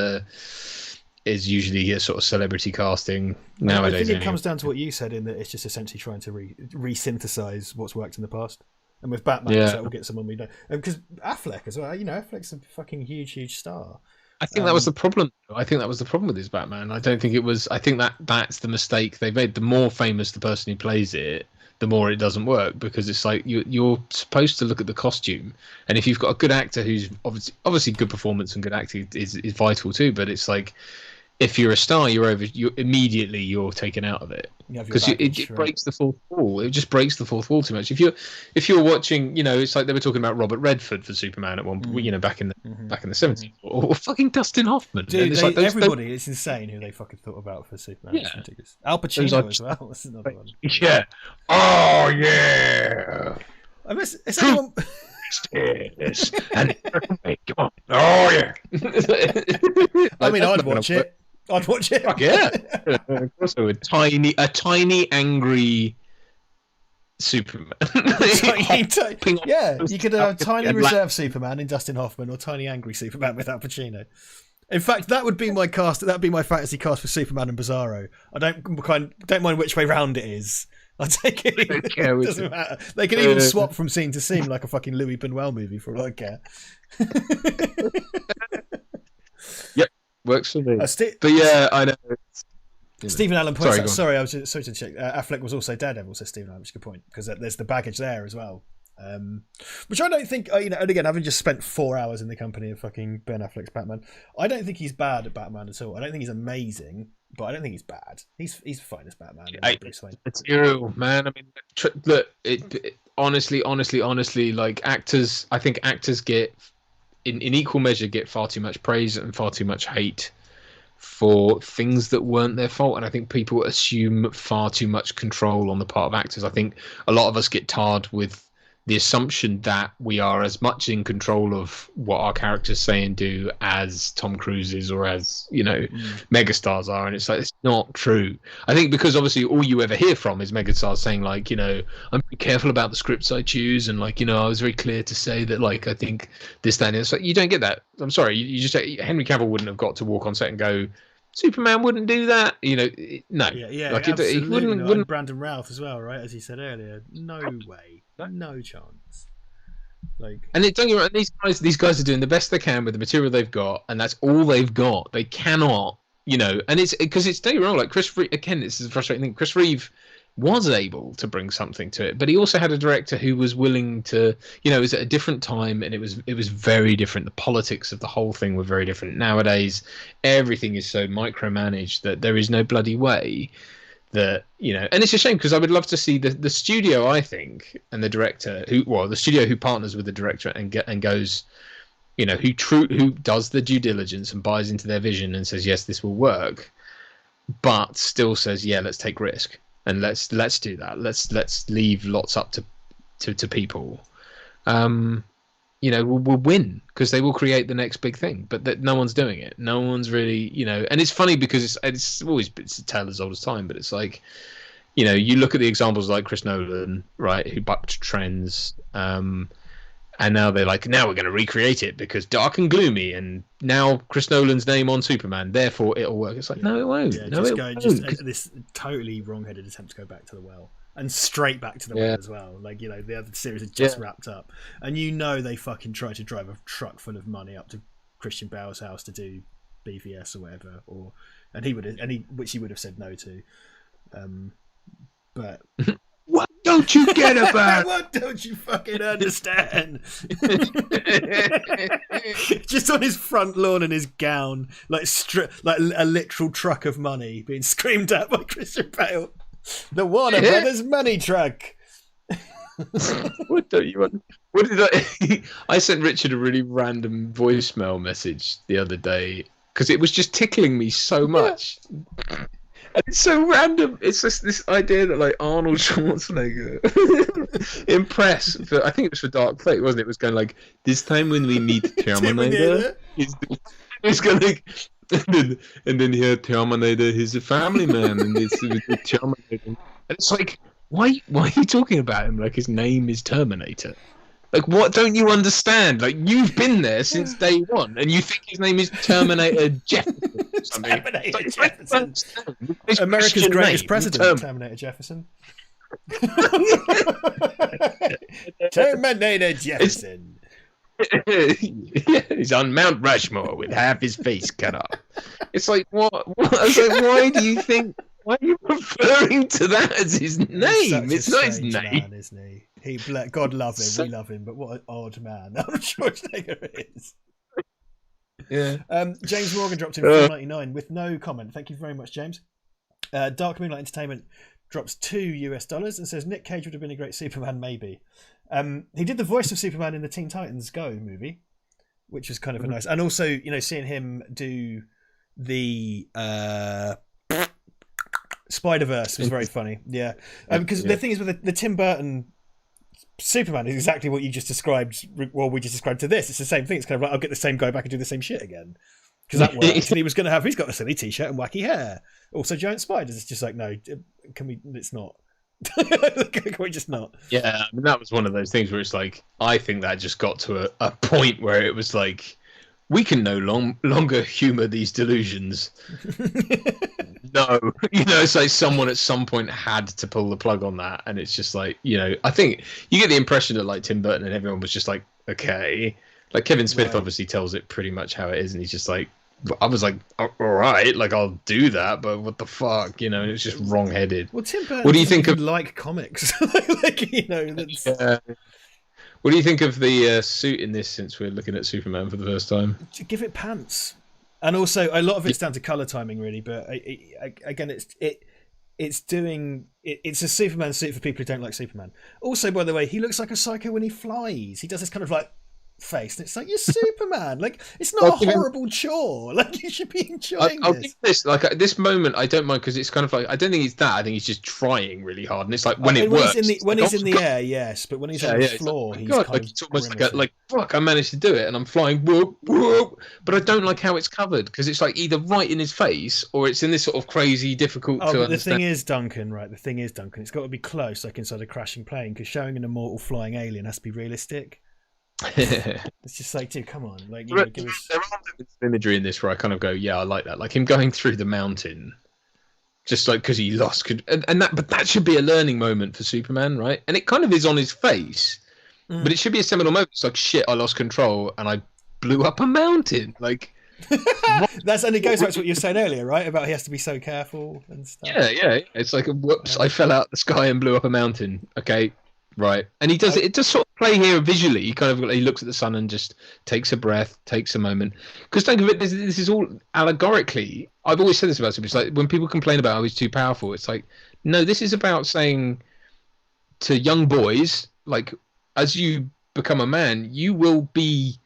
usually a sort of celebrity casting nowadays. I think it comes down to what you said, in that it's just essentially trying to re-synthesize what's worked in the past, and with Batman that will get someone we know, because Affleck as well. Affleck's a fucking huge star. I think that was the problem. I think that was the problem with his Batman. I don't think it was. I think that's the mistake they made. The more famous the person who plays it, the more it doesn't work, because it's like you're supposed to look at the costume, and if you've got a good actor who's obviously good performance and good acting is vital too. But it's like if you're a star, you're immediately taken out of it, because it breaks the fourth wall. It just breaks the fourth wall too much. If you're watching, it's like they were talking about Robert Redford for Superman at one point, back in the 70s, or fucking Dustin Hoffman. Dude, everybody, it's insane who they fucking thought about for Superman. Yeah. It's ridiculous. Al Pacino as well. That's another one. Yeah. Oh yeah. I miss. Is anyone? Yes. And come on. Oh yeah. I mean, I'd watch it. Fuck yeah. Also a tiny angry Superman. Yeah, you could have tiny reserved Superman in Dustin Hoffman, or tiny angry Superman with Al Pacino. In fact, that would be my cast. That'd be my fantasy cast for Superman and Bizarro. I don't mind which way round it is. I take it. It doesn't matter. They can even swap from scene to scene like a fucking Louis Buñuel movie, for all I care. Yep, works for me. But yeah, I know. Stephen Allen points out. Sorry, I was sorry to check. Affleck was also Daredevil, says Stephen Allen, which is a good point, because there's the baggage there as well. Which I don't think, and again, having just spent 4 hours in the company of fucking Ben Affleck's Batman, I don't think he's bad at Batman at all. I don't think he's amazing, but I don't think he's bad. He's fine as Batman. It's real, man. I mean, look, honestly, like actors, I think actors get in equal measure get far too much praise and far too much hate for things that weren't their fault, and I think people assume far too much control on the part of actors. I think a lot of us get tarred with the assumption that we are as much in control of what our characters say and do as Tom Cruise is, or as megastars are, and it's like, it's not true. I think because obviously all you ever hear from is megastars saying like, I'm pretty careful about the scripts I choose, and like, I was very clear to say that, like, I think this, that, and it's like, you don't get that. I'm sorry, you just, Henry Cavill wouldn't have got to walk on set and go, Superman wouldn't do that, no. Yeah, like, absolutely. He wouldn't. And Brandon Routh as well, right? As he said earlier, no way, no chance. Like, and don't get me wrong, these guys are doing the best they can with the material they've got, and that's all they've got. They cannot, and it's because don't get me wrong, like Chris Reeve, again, this is a frustrating thing. Chris Reeve was able to bring something to it, but he also had a director who was willing to, it was at a different time, and it was very different. The politics of the whole thing were very different. Nowadays, everything is so micromanaged that there is no bloody way that, and it's a shame, because I would love to see the studio, I think, and the director the studio who partners with the director and goes, who does the due diligence and buys into their vision and says, yes, this will work, but still says, yeah, let's take risk. And let's do that. Let's leave lots up to people. We'll win, because they will create the next big thing. But that no one's doing it. No one's really, And it's funny because it's a tale as old as time. But it's like, you look at the examples like Chris Nolan, right, who bucked trends. And now they're like, now we're going to recreate it because dark and gloomy, and now Chris Nolan's name on Superman, therefore it'll work. It's like, no, it won't. Yeah, no, just this totally wrong-headed attempt to go back to the well, and straight back to the well as well. Like, the other series had just wrapped up, and they fucking tried to drive a truck full of money up to Christian Bale's house to do BVS or whatever, or and which he would have said no to. But what don't you get about? What don't you fucking understand? Just on his front lawn in his gown, like a literal truck of money being screamed at by Christian Bale. The Warner Brothers money truck. What don't you want? What did I? I sent Richard a really random voicemail message the other day because it was just tickling me so much. Yeah. And it's so random. It's just this idea that like Arnold Schwarzenegger I think it was for Dark Fate, wasn't it? It was going like, this time when we meet Terminator, it's going like, and then here Terminator, he's a family man, and it's Terminator. And it's like, why are you talking about him like his name is Terminator? Like, what don't you understand? Like, you've been there since day one, and you think his name is Terminator Jefferson or something. Terminator Jefferson. America's greatest president, Terminator Jefferson. Terminator Jefferson. He's on Mount Rushmore with half his face cut off. It's like, what? I was like, why do you think... Why are you referring to that as his name? It's not his name, man, isn't he? God love him, we love him, but what an odd man I'm sure Schwarzenegger is. Yeah. James Morgan dropped in $4.99 with no comment. Thank you very much, James. Dark Moonlight Entertainment drops $2 and says Nick Cage would have been a great Superman, maybe. He did the voice of Superman in the Teen Titans Go movie, which was kind of a nice, and also seeing him do the Spider-Verse was very funny. Yeah, because the thing is with the Tim Burton Superman is exactly what you just described. Well, we just described to this. It's the same thing. It's kind of like, I'll get the same guy back and do the same shit again, because that works. And he's got a silly t-shirt and wacky hair. Also giant spiders. It's just like, no, can we? It's not. Can we just not? Yeah, I mean, that was one of those things where it's like, I think that just got to a point where it was like, we can no longer humor these delusions. No, it's like someone at some point had to pull the plug on that, and it's just like, I think you get the impression that like Tim Burton and everyone was just like, okay, like Kevin Smith obviously tells it pretty much how it is, and he's just like, I was like, all right, like I'll do that, but what the fuck, and it's just wrong-headed. Well, Tim Burton, what do you think of like comics? That's... What do you think of the suit in this, since we're looking at Superman for the first time? Give it pants. And also, a lot of it's down to colour timing, really. But again, it's a Superman suit for people who don't like Superman. Also, by the way, he looks like a psycho when he flies. He does this kind of like face, and it's like, you're Superman. Like, it's not a horrible chore. Like, you should be enjoying I'll this. give this, like, at this moment, I don't mind, because it's kind of like, I don't think it's that. I think he's just trying really hard, and it's like when it works. When he's in the air, yes, but when he's on the floor, he's kind of it's almost like fuck, I managed to do it, and I'm flying, whoop, whoop. But I don't like how it's covered, because it's like either right in his face, or it's in this sort of crazy, difficult to understand. The thing is, Duncan, it's got to be close, like inside a crashing plane, because showing an immortal flying alien has to be realistic. It's just like, dude, come on, like, give us... There are imagery in this where I kind of go, yeah, I like that, like him going through the mountain, just like because he lost, but that should be a learning moment for Superman, right? And it kind of is on his face, but it should be a seminal moment. It's like, shit, I lost control and I blew up a mountain, like. And it goes back to what you were saying earlier, right? About he has to be so careful and stuff. Yeah. It's like, whoops, I fell out the sky and blew up a mountain. Okay. Right, and he does it. It does sort of play here visually. He kind of he looks at the sun and just takes a breath, takes a moment. Because think of it, this is all allegorically. I've always said this about him. It's like when people complain about how he's too powerful. It's like, no, this is about saying to young boys, like, as you become a man, you will be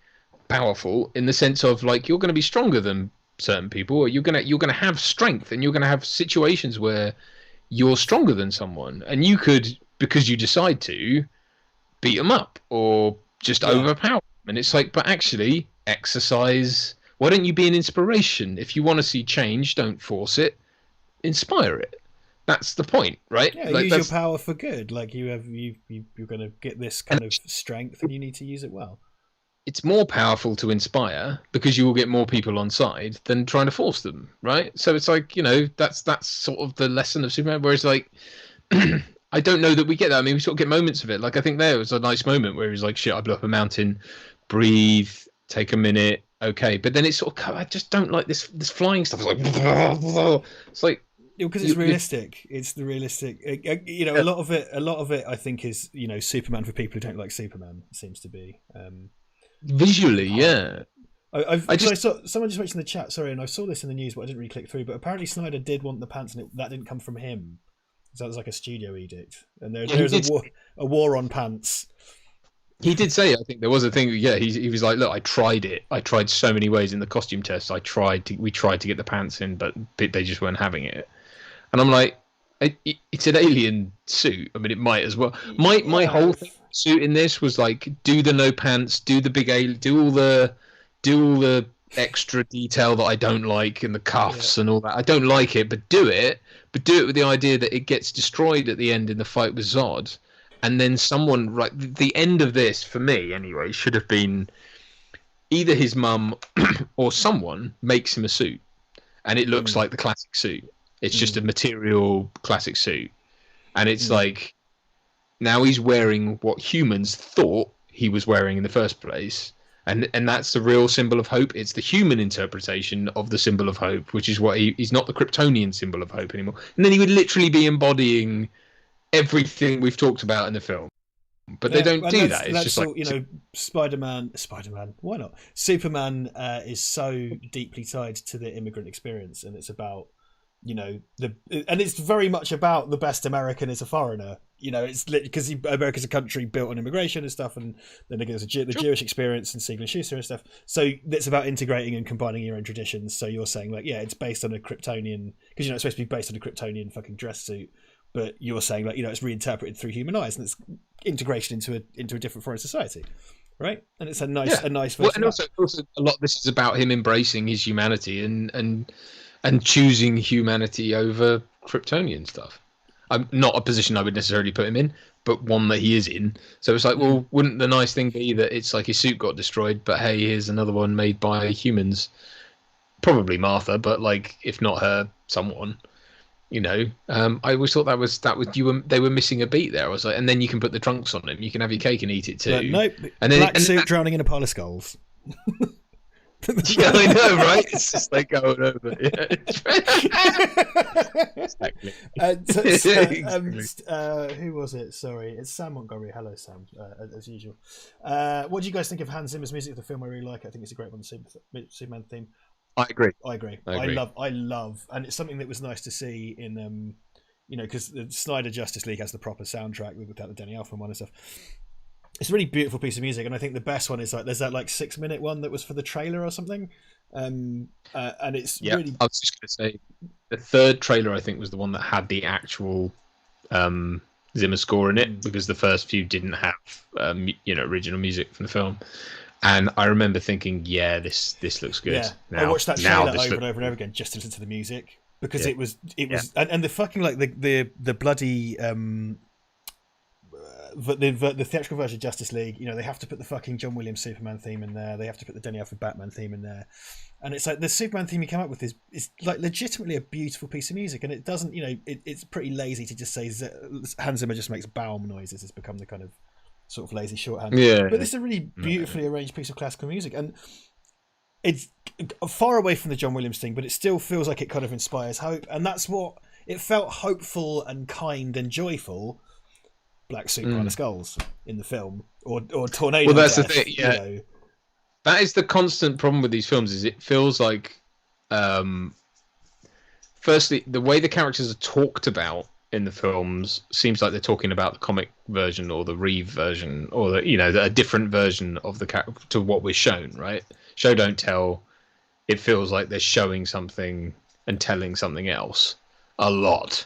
powerful in the sense of like you're going to be stronger than certain people, or you're gonna have strength, and you're gonna have situations where you're stronger than someone, and you could, because you decide to, beat them up or just overpower them. And it's like, but actually, exercise. Why don't you be an inspiration? If you want to see change, don't force it. Inspire it. That's the point, right? Yeah, use your power for good. Like you're going to get this kind of strength, and you need to use it well. It's more powerful to inspire because you will get more people on side than trying to force them, right? So it's like, that's sort of the lesson of Superman. Whereas like, I don't know that we get that. I mean, we sort of get moments of it. Like I think there was a nice moment where he was like, shit, I blew up a mountain, breathe, take a minute, okay, but then it's sort of, I just don't like this flying stuff. It's like it's like because it's realistic. It's the realistic. A lot of it. I think is Superman for people who don't like Superman. Seems to be visually, yeah. I saw someone just mentioned in the chat. Sorry, and I saw this in the news, but I didn't really click through. But apparently Snyder did want the pants, and that didn't come from him. So that was like a studio edict, and there's a war on pants. He did say, I think there was a thing. Yeah, he was like, look, I tried it. I tried so many ways in the costume test. We tried to get the pants in, but they just weren't having it. And I'm like, it's an alien suit. I mean, it might as well. My whole suit in this was like, do the no pants, do the big alien, do all the extra detail that I don't like, and the cuffs and all that. I don't like it, but do it with the idea that it gets destroyed at the end in the fight with Zod. And then someone, right, the end of this, for me anyway, should have been either his mum or someone makes him a suit. And it looks like the classic suit. It's just a material classic suit. And it's like, now he's wearing what humans thought he was wearing in the first place. And that's the real symbol of hope. It's the human interpretation of the symbol of hope, which is what he's not the Kryptonian symbol of hope anymore. And then he would literally be embodying everything we've talked about in the film, but they don't do that. It's just like Spider-Man. Why not? Superman is so deeply tied to the immigrant experience, and it's about and it's very much about the best American is a foreigner. It's because America's a country built on immigration and stuff, and then there's the Jewish experience and Siegel and Schuster and stuff. So it's about integrating and combining your own traditions. So you're saying like, it's based on a Kryptonian, because it's supposed to be based on a Kryptonian fucking dress suit. But you're saying like it's reinterpreted through human eyes, and it's integration into a different foreign society, right? And it's a nice version. Well, and also a lot of this is about him embracing his humanity and choosing humanity over Kryptonian stuff. I'm not a position I would necessarily put him in, but one that he is in. So it's like, well, wouldn't the nice thing be that it's like his suit got destroyed, but hey, here's another one made by humans, probably Martha, but like if not her, someone. I always thought that was they were missing a beat there. I was like, and then you can put the trunks on him. You can have your cake and eat it too. But nope, and then black suit drowning in a pile of skulls. Yeah, I know, right? It's just like going over. Yeah. Exactly. Who was it? Sorry, it's Sam Montgomery. Hello, Sam. As usual. What do you guys think of Hans Zimmer's music of the film? I really like it. I think it's a great one. The Superman theme. I agree. I love, and it's something that was nice to see in, because the Snyder Justice League has the proper soundtrack without the Danny Elfman one and stuff. It's a really beautiful piece of music, and I think the best one is like there's that like 6-minute one that was for the trailer or something, and it's really. I was just going to say the third trailer I think was the one that had the actual Zimmer score in it, because the first few didn't have original music from the film. And I remember thinking, this looks good. Yeah, I watched that trailer over and over again just to listen to the music, because it was, and the fucking like the bloody the theatrical version of Justice League. They have to put the fucking John Williams Superman theme in there. They have to put the Danny Elfman Batman theme in there, and it's like the Superman theme you come up with is like legitimately a beautiful piece of music, and it doesn't, it's pretty lazy to just say Hans Zimmer just makes Baum noises. It's become the kind of sort of lazy shorthand. Yeah. But this is a really beautifully arranged piece of classical music, and it's far away from the John Williams thing, but it still feels like it kind of inspires hope, and that's what it felt, hopeful and kind and joyful. Black suit, pile of skulls in the film, or tornado. Well, that's death, the thing. Yeah, that is the constant problem with these films. Is it feels like, firstly, the way the characters are talked about in the films seems like they're talking about the comic version or the Reeve version, or a different version of the character to what we're shown. Right? Show don't tell. It feels like they're showing something and telling something else a lot.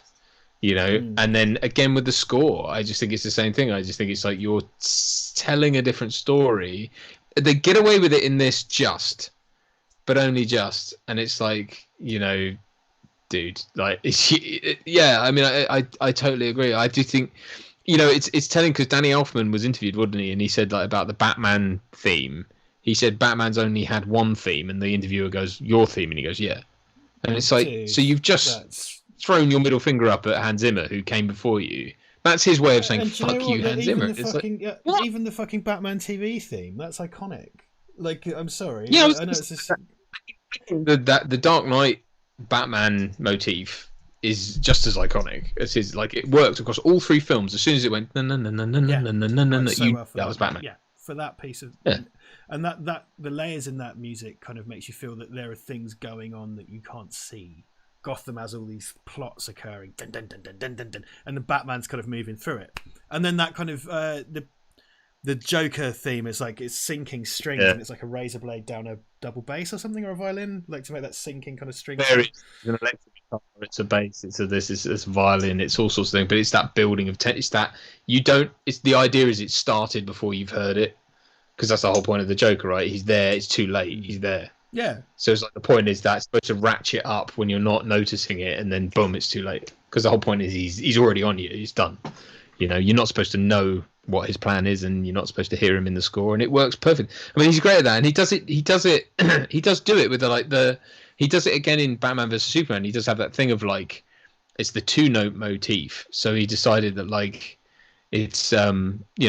And then again with the score, I just think it's the same thing. I just think it's like you're telling a different story. They get away with it in this but only just. And it's like, dude, like, I mean, I totally agree. I do think, it's telling, because Danny Elfman was interviewed, wasn't he? And he said like about the Batman theme. He said Batman's only had one theme, and the interviewer goes, "Your theme," and he goes, "Yeah." And it's like, dude, so you've just thrown your middle finger up at Hans Zimmer, who came before you. That's his way of saying, "Fuck you, Hans Zimmer." Even the fucking Batman TV theme, that's iconic. Like, I'm sorry. Yeah, I know it's just... the Dark Knight Batman motif is just as iconic as his. Like, it worked across all three films. As soon as it went, so well for that was Batman. Yeah, for that piece of... Yeah. And that the layers in that music kind of makes you feel that there are things going on that you can't see. Gotham has all these plots occurring, dun, dun, dun, dun, dun, dun, dun, and the Batman's kind of moving through it. And then that kind of the Joker theme is like it's sinking strings, and it's like a razor blade down a double bass or something, or a violin, like to make that sinking kind of string. It's an electric guitar, it's a bass, it's a violin, it's all sorts of things. But it's that building of it's that you don't. It's the idea is it started before you've heard it, because that's the whole point of the Joker, right? He's there. It's too late. He's there. Yeah. So it's like the point is that it's supposed to ratchet up when you're not noticing it, and then boom, it's too late. Because the whole point is he's already on you. He's done. You know, you're not supposed to know what his plan is, and you're not supposed to hear him in the score, and it works perfect. I mean, he's great at that, and he does it. He does do it with he does it again in Batman vs Superman. He does have that thing of like, it's the 2-note motif. So he decided that like, it's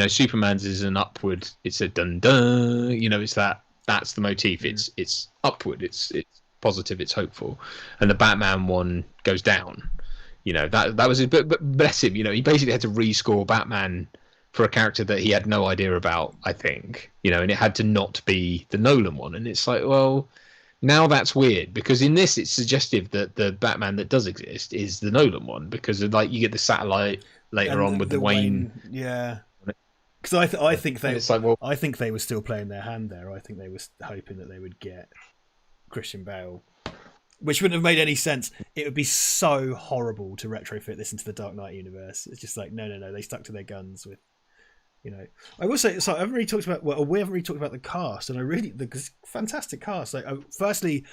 Superman's is an upward. It's a dun dun. You know, it's that's the motif. It's upward. It's positive. It's hopeful, and the Batman one goes down. You know, that was it. But bless him, you know, he basically had to rescore Batman for a character that he had no idea about, I think. You know, and it had to not be the Nolan one. And it's like, well, now that's weird, because in this it's suggestive that the Batman that does exist is the Nolan one, because like you get the satellite later on with the Wayne. Yeah. Because I think I think they were still playing their hand there. I think they were hoping that they would get Christian Bale, which wouldn't have made any sense. It would be so horrible to retrofit this into the Dark Knight universe. It's just like no. They stuck to their guns with, you know. I will say, so I haven't really talked about. Well, we haven't really talked about the cast, and the fantastic cast. Like, firstly,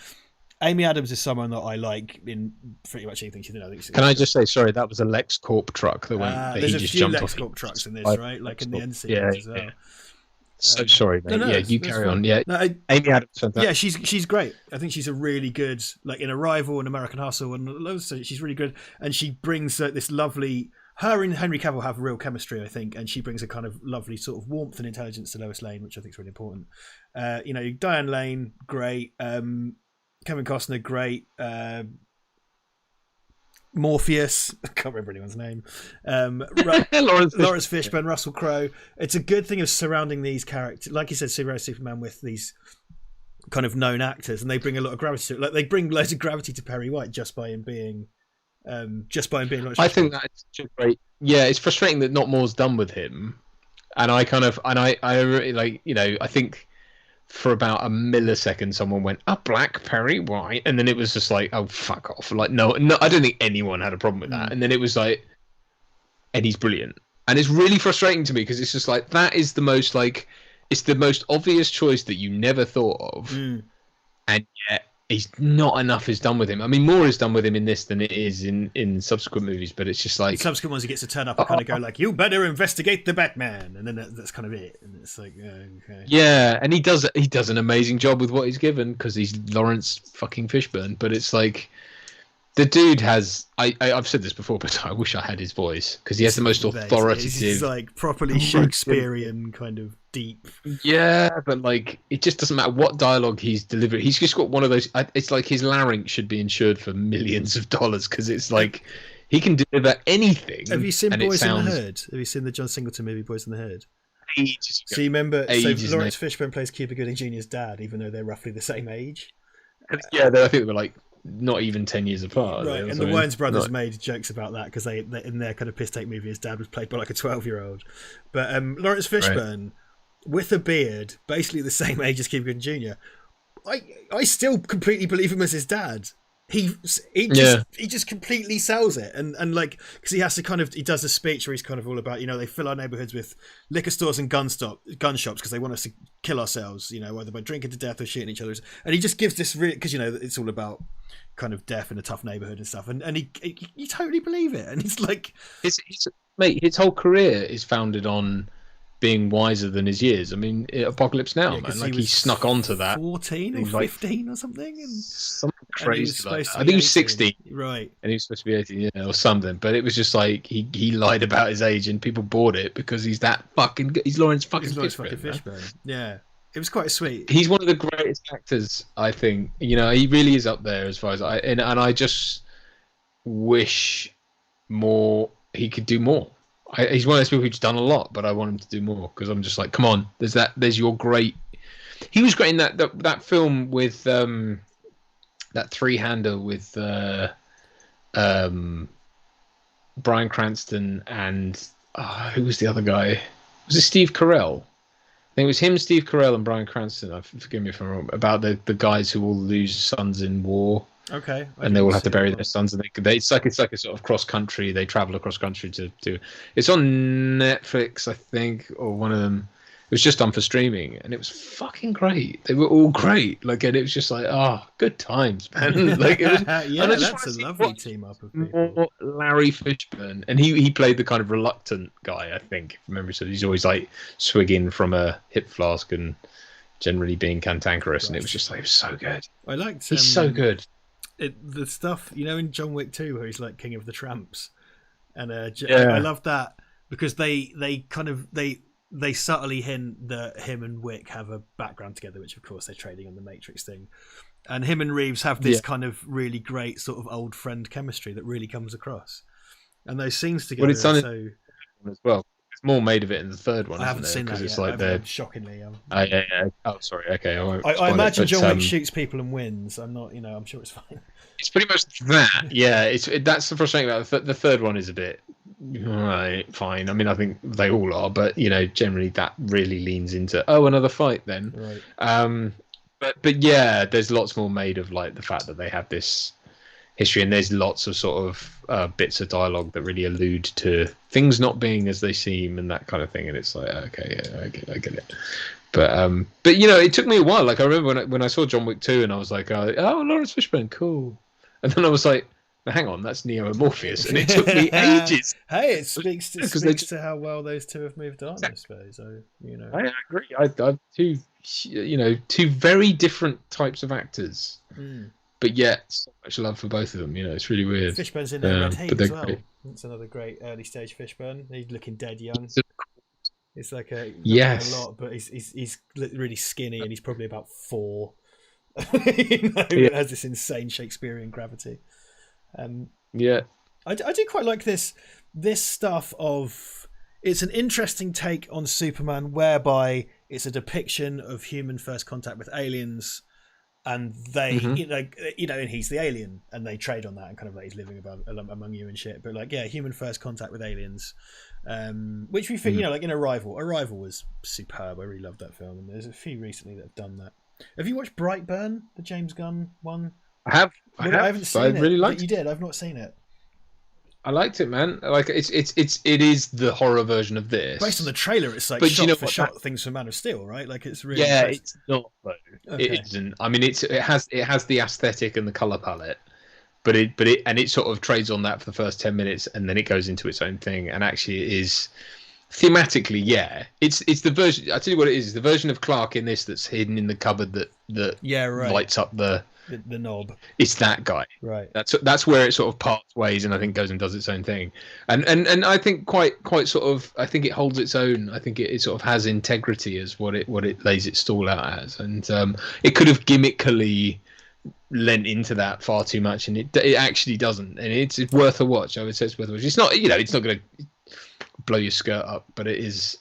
Amy Adams is someone that I like in pretty much anything she's in. Can I just say, sorry, that was a LexCorp truck that went. There's he a just few jumped LexCorp off. trucks in this, right? Like in the end sequence as well. Yeah. So sorry, mate. No, you carry on. Yeah, no, Amy Adams. Fantastic. Yeah, she's great. I think she's a really good, like in Arrival and American Hustle and loads. She's really good, and she brings this lovely. Her and Henry Cavill have real chemistry, I think, and she brings a kind of lovely sort of warmth and intelligence to Lois Lane, which I think is really important. Diane Lane, great. Kevin Costner, great. Morpheus, I can't remember anyone's name. Lawrence Fishburne, Russell Crowe. It's a good thing of surrounding these characters, like you said, Superman with these kind of known actors, and they bring a lot of gravity to it. Like they bring loads of gravity to Perry White just by him being Lawrence Fishburne. I think that's great. Yeah, it's frustrating that not more's done with him, and I really like, you know, I think. For about a millisecond, someone went, "A black Perry White," and then it was just like, "Oh, fuck off!" Like, no, I don't think anyone had a problem with that. And then it was like, and he's brilliant, and it's really frustrating to me because it's just like that is the most like, it's the most obvious choice that you never thought of, and yet he's not enough is done with him. I mean, more is done with him in this than it is in subsequent movies, but it's just like in subsequent ones he gets to turn up and kind of go like, "You better investigate the Batman," and then that's kind of it. And it's like, okay. Yeah, and he does an amazing job with what he's given because he's Lawrence fucking Fishburne. But it's like the dude has. I've said this before, but I wish I had his voice because he has the most authoritative. He's like properly Shakespearean kind of deep. Yeah, but like it just doesn't matter what dialogue he's delivering. He's just got one of those. It's like his larynx should be insured for millions of dollars because it's like he can deliver anything. Have you seen Boys in the Hood? Have you seen the John Singleton movie Boys in the Hood? So you remember? So Lawrence Fishburne plays Cuba Gooding Jr.'s dad, even though they're roughly the same age. Yeah, I think they were like not even 10 years apart. Right, and the Wayans brothers made jokes about that because they in their kind of piss take movie, his dad was played by like a 12-year-old. But Lawrence Fishburne, with a beard, basically the same age as Cuba Gooding Jr., I still completely believe him as his dad. He just completely sells it, and like because he does a speech where he's kind of all about, you know, they fill our neighborhoods with liquor stores and gun shops because they want us to kill ourselves, you know, either by drinking to death or shooting each other. And he just gives this because you know it's all about kind of death in a tough neighborhood and stuff, and you totally believe it, and it's like his whole career is founded on being wiser than his years. I mean, Apocalypse Now, man, like he snuck onto that 14 or 15 or something, and something crazy like that. I think he was 16, right, and he was supposed to be 18, or something. But it was just like he lied about his age, and people bought it because he's Lawrence fucking Fishburne. Yeah, It was quite sweet. He's one of the greatest actors, I think. You know, he really is up there as far as and I just wish more he could do more. He's one of those people who's done a lot, but I want him to do more because I'm just like, come on, there's your great. He was great in that film with that three-hander with Bryan Cranston and who was the other guy? Was it Steve Carell? I think it was him, Steve Carell, and Bryan Cranston. Forgive me if I'm wrong. About the guys who all lose sons in war. Okay. And they all have to bury their sons, and it's like a sort of cross country. They travel across country to. It's on Netflix, I think, or one of them. It was just done for streaming, and it was fucking great. They were all great. Like, and it was just like, good times, man. Like, it was, yeah, that's a lovely team up of people. Larry Fishburne, and he played the kind of reluctant guy, I think. If memory serves, he's always like swigging from a hip flask and generally being cantankerous, and it was just like, it was so good. I liked. He's so good. The stuff, you know, in John Wick 2 where he's like king of the tramps, and yeah. I love that because they subtly hint that him and Wick have a background together, which of course they're trading on the Matrix thing, and him and Reeves have this kind of really great sort of old friend chemistry that really comes across, and those scenes together it's done so as well. It's more made of it in the third one. I haven't seen that it's yet. like they're shockingly. yeah. Oh, sorry. Okay, I imagine John Wick shoots people and wins. I'm not, I'm sure it's fine. It's pretty much that. Yeah, that's the frustrating about the third one is a bit right. Fine. I mean, I think they all are, but generally that really leans into another fight then. Right. But yeah, there's lots more made of like the fact that they have this history, and there's lots of sort of bits of dialogue that really allude to things not being as they seem and that kind of thing. And it's like, okay, yeah, I get it. But it took me a while. Like I remember when I saw John Wick 2, and I was like, Lawrence Fishburne, cool. And then I was like, hang on, that's Neo and Morpheus, and it took me ages. Hey, it speaks to how well those two have moved on, I suppose. So I agree. I've two very different types of actors. But yet, so much love for both of them. It's really weird. Fishburne's in there, Red Heat as well. Great. That's another great early stage Fishburne. He's looking dead young. It's like a lot, but he's really skinny, and he's probably about 4. It has this insane Shakespearean gravity. Yeah, I do quite like this stuff of. It's an interesting take on Superman, whereby it's a depiction of human first contact with aliens. And they, and he's the alien, and they trade on that, and kind of like he's living among you and shit. But like, yeah, human first contact with aliens, which we think, like in Arrival. Arrival was superb. I really loved that film, and there's a few recently that have done that. Have you watched Brightburn, the James Gunn one? I have. I haven't seen it. Really liked it. You did. I've not seen it. I liked it, man. Like it is the horror version of this. Based on the trailer, it's like shot for shot things from Man of Steel, right? Like it's really it's not though. Okay. It isn't. I mean, it has the aesthetic and the color palette, but it sort of trades on that for the first 10 minutes, and then it goes into its own thing. And actually, it is thematically, it's the version. I tell you what it is. The version of Clark in this that's hidden in the cupboard that lights up the knob. It's that guy, right? That's where it sort of parts ways, and I think goes and does its own thing, and I think quite sort of, I think it holds its own. I think it sort of has integrity as what it lays its stall out as, and it could have gimmickily lent into that far too much, and it actually doesn't, and it's worth a watch. I would say it's worth a watch. It's not it's not going to blow your skirt up, but it's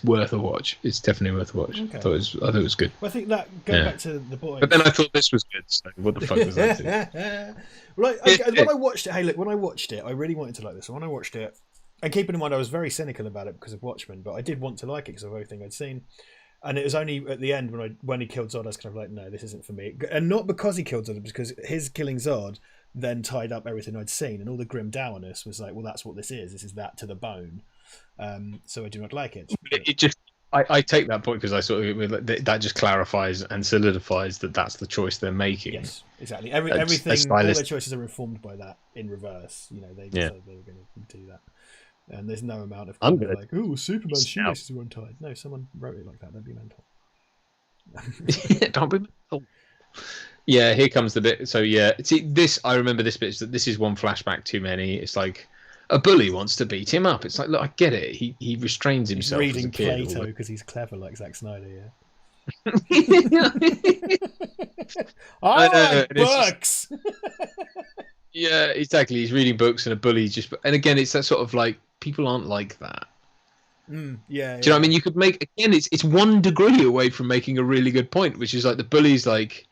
worth a watch. It's definitely worth a watch. Okay. I thought it was good. Well, I think that going back to the boy. But then I thought this was good. So what the fuck was that? When I watched it, when I watched it, I really wanted to like this. And when I watched it, and keeping in mind I was very cynical about it because of Watchmen, but I did want to like it because of everything I'd seen. And it was only at the end when he killed Zod, I was kind of like, no, this isn't for me. And not because he killed Zod, because his killing Zod then tied up everything I'd seen, and all the grim dourness was like, well, that's what this is. This is that to the bone. So I do not like it. It just, I take that point because I sort of that just clarifies and solidifies that that's the choice they're making. Yes, exactly. Everything, all their choices are informed by that in reverse. They decided they were going to do that. And there's no amount of like, oh, Superman's shoelaces are untied. No, someone wrote it like that. That'd be mental. Don't be mental. Yeah, here comes the bit. So yeah, see, this, I remember this bit. This is one flashback too many. It's like a bully wants to beat him up. It's like, look, I get it. He restrains himself. He's reading as a kid, Plato because he's clever, like Zack Snyder. Yeah. I I know, like and it's just books. yeah, exactly. He's reading books and a bully just, and again, it's that sort of like people aren't like that. Yeah, Do you know what I yeah. mean? You could make again, it's 1 degree away from making a really good point, which is like the bully's like,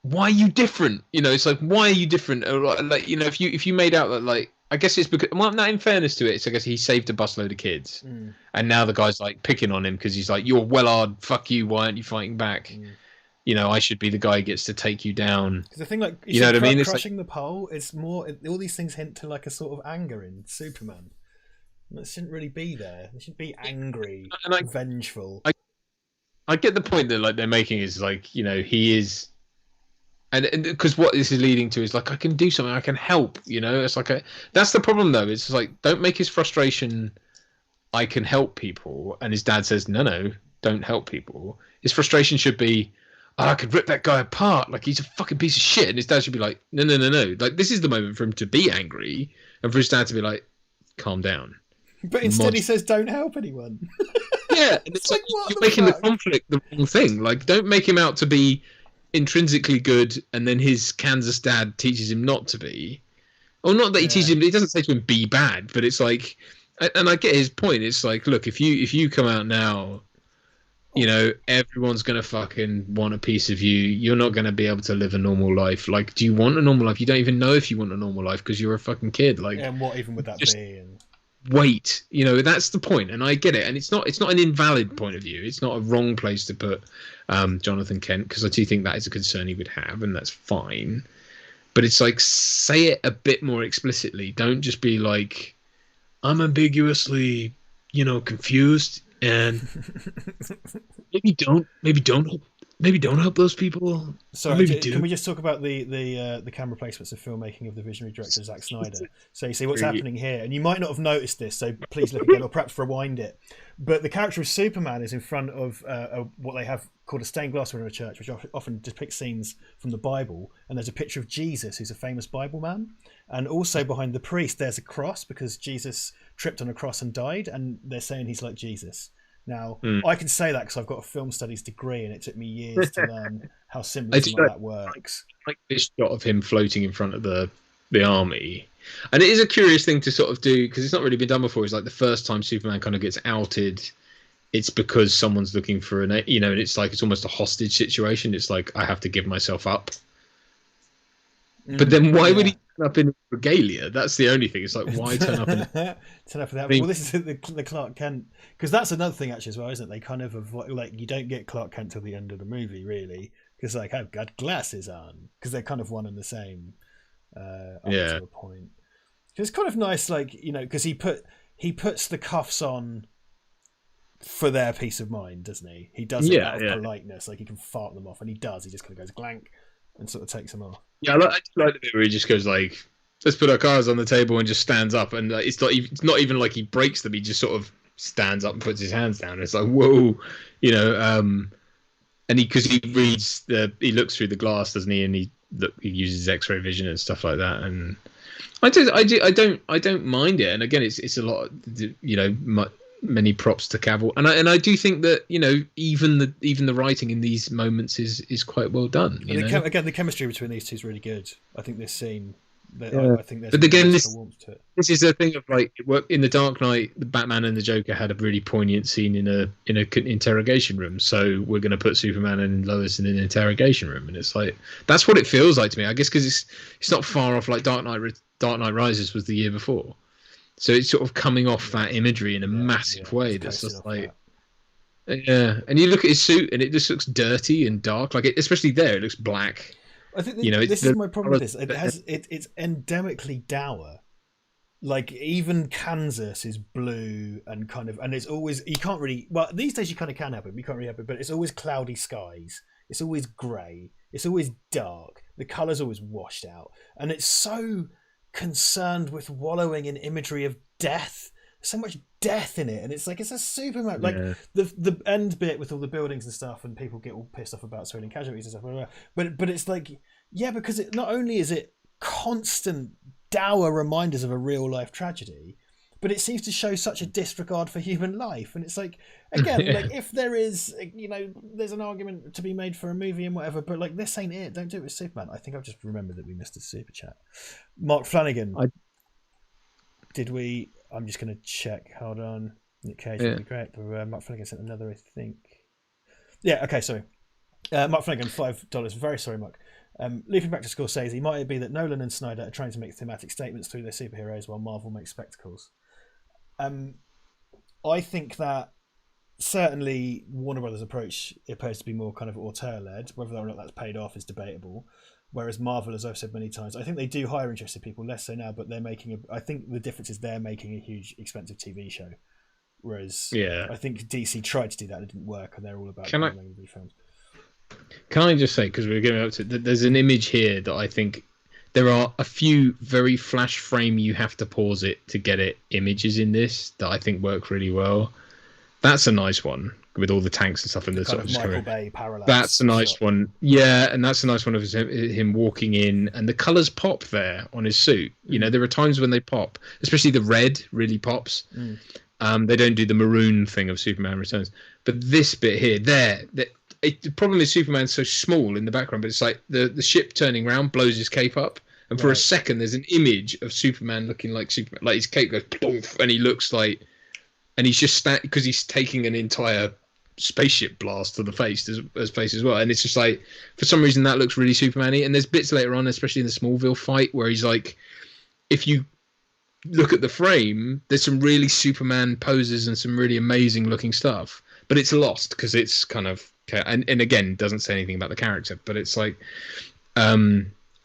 why are you different? You know, it's like why are you different? Or like if you made out that like I guess it's because well, now in fairness to it, it's I guess he saved a busload of kids, Mm, and now the guy's like picking on him because he's like you're Wellard, fuck you, why aren't you fighting back? mm. You know, I should be the guy who gets to take you down. Because the thing, like you You know said, what I mean? It's like crushing the pole. It's more. All these things hint to like a sort of anger in Superman. That shouldn't really be there. They should be angry, and vengeful. I get the point that like they're making is like he is. And because what this is leading to is like I can do something, I can help. It's like that's the problem though. It's like don't make his frustration. I can help people, and his dad says no, don't help people. His frustration should be, oh, I could rip that guy apart, like he's a fucking piece of shit. And his dad should be like, no, no, no, no. Like this is the moment for him to be angry, and for his dad to be like, calm down. But instead, he says, "Don't help anyone." Yeah, and it's like what you're the making the fuck? conflict the wrong thing. Like don't make him out to be intrinsically good, and then his Kansas dad teaches him not to be. Or not that he teaches Yeah. him. He doesn't say to him be bad, but it's like, and I get his point. It's like, look, if you come out now, everyone's gonna fucking want a piece of you. You're not gonna be able to live a normal life. Like, do you want a normal life? You don't even know if you want a normal life because you're a fucking kid. Like, And what even would that just be? And wait. That's the point, and I get it. And it's not an invalid point of view. It's not a wrong place to put Jonathan Kent because I do think that is a concern he would have, and that's fine. But it's like say it a bit more explicitly. Don't just be like, I'm ambiguously, confused, and maybe don't help those people, or sorry, maybe can do. we just talk about the camera placements of filmmaking of the visionary director Zack Snyder? So you see what's happening here, and you might not have noticed this, so please look again or perhaps rewind it. But the character of Superman is in front of what they have called a stained glass window in a church, which often depicts scenes from the Bible. And there's a picture of Jesus, who's a famous Bible man. And also behind the priest, there's a cross because Jesus tripped on a cross and died. And they're saying he's like Jesus. Now, I can say that because I've got a film studies degree and it took me years to learn how symbolism like that works. Like this shot of him floating in front of the army. And it is a curious thing to sort of do because it's not really been done before. It's like the first time Superman kind of gets outed, it's because someone's looking for and it's like it's almost a hostage situation. It's like I have to give myself up. But then why would he turn up in regalia? That's the only thing. It's like why turn up in turn up for that? Well, this is the Clark Kent because that's another thing actually as well, isn't it? They kind of avoid, like you don't get Clark Kent till the end of the movie really because like I've got glasses on because they're kind of one and the same up to a point. It's kind of nice, like because he puts the cuffs on for their peace of mind, doesn't he? He does it out of politeness, like he can fart them off, and he does. He just kind of goes glank and sort of takes them off. Yeah, I just like the bit where he just goes like, "Let's put our cars on the table," and just stands up, and it's not even like he breaks them. He just sort of stands up and puts his hands down. It's like whoa, and because he looks through the glass, doesn't he? And he uses X-ray vision and stuff like that, and I don't mind it. And again, it's a lot, many props to Cavill, and I do think that even the writing in these moments is quite well done. Again, the chemistry between these two is really good. I think this scene, I think there's but again warmth to it. This is a thing of like in the Dark Knight, the Batman and the Joker had a really poignant scene in a interrogation room. So we're going to put Superman and Lois in an interrogation room, and it's like that's what it feels like to me. I guess because it's not far off. Like Dark Knight Rises was the year before, so it's sort of coming off that imagery in a massive way. That's just like and you look at his suit and it just looks dirty and dark. Like especially there, it looks black. I think this is my problem with this. It's endemically dour. Like even Kansas is blue and it's always you can't really these days you kind of can have it. You can't really have it, but it's always cloudy skies. It's always grey. It's always dark. The colour's always washed out, and it's so concerned with wallowing in imagery of death. So much death in it, and it's like it's a Superman. Like the end bit with all the buildings and stuff, and people get all pissed off about civilian casualties and stuff. Blah, blah, blah. But it's like because it not only is it constant dour reminders of a real life tragedy, but it seems to show such a disregard for human life. And it's like, again, like if there is, there's an argument to be made for a movie and whatever, but like this ain't it. Don't do it with Superman. I think I've just remembered that we missed a super chat. Mark Flanagan. Did we? I'm just going to check. Hold on. Nick Cage would be great. But Mark Flanagan sent another, I think. Yeah. Okay. Sorry. Mark Flanagan, $5. Very sorry, Mark. Looping back to Scorsese, might it be that Nolan and Snyder are trying to make thematic statements through their superheroes while Marvel makes spectacles? I think that certainly Warner Brothers' approach appears to be more kind of auteur-led. Whether or not that's paid off is debatable. Whereas Marvel, as I've said many times, I think they do hire interested people, less so now, but they're making I think the difference is they're making a huge, expensive TV show. Whereas I think DC tried to do that and it didn't work, and they're all about making films. Can I just say, because we're getting up to it, there's an image here that I think there are a few very flash frame, you have to pause it to get it, images in this that I think work really well. That's a nice one with all the tanks and stuff in the sort of Michael Bay parallel. That's a nice one. Yeah, and that's a nice one of him walking in, and the colours pop there on his suit. You know, there are times when they pop, especially the red really pops. They don't do the maroon thing of Superman Returns, but this bit here, the problem is Superman's so small in the background, but it's like the ship turning around blows his cape up, and for a second there's an image of Superman looking like Superman, like his cape goes poof, and he looks like, and he's just because he's taking an entire spaceship blast to the face as well, and it's just like, for some reason that looks really Superman-y. And there's bits later on, especially in the Smallville fight, where he's like, if you look at the frame, there's some really Superman poses and some really amazing looking stuff, but it's lost because it's kind of, and again, doesn't say anything about the character, but it's like, I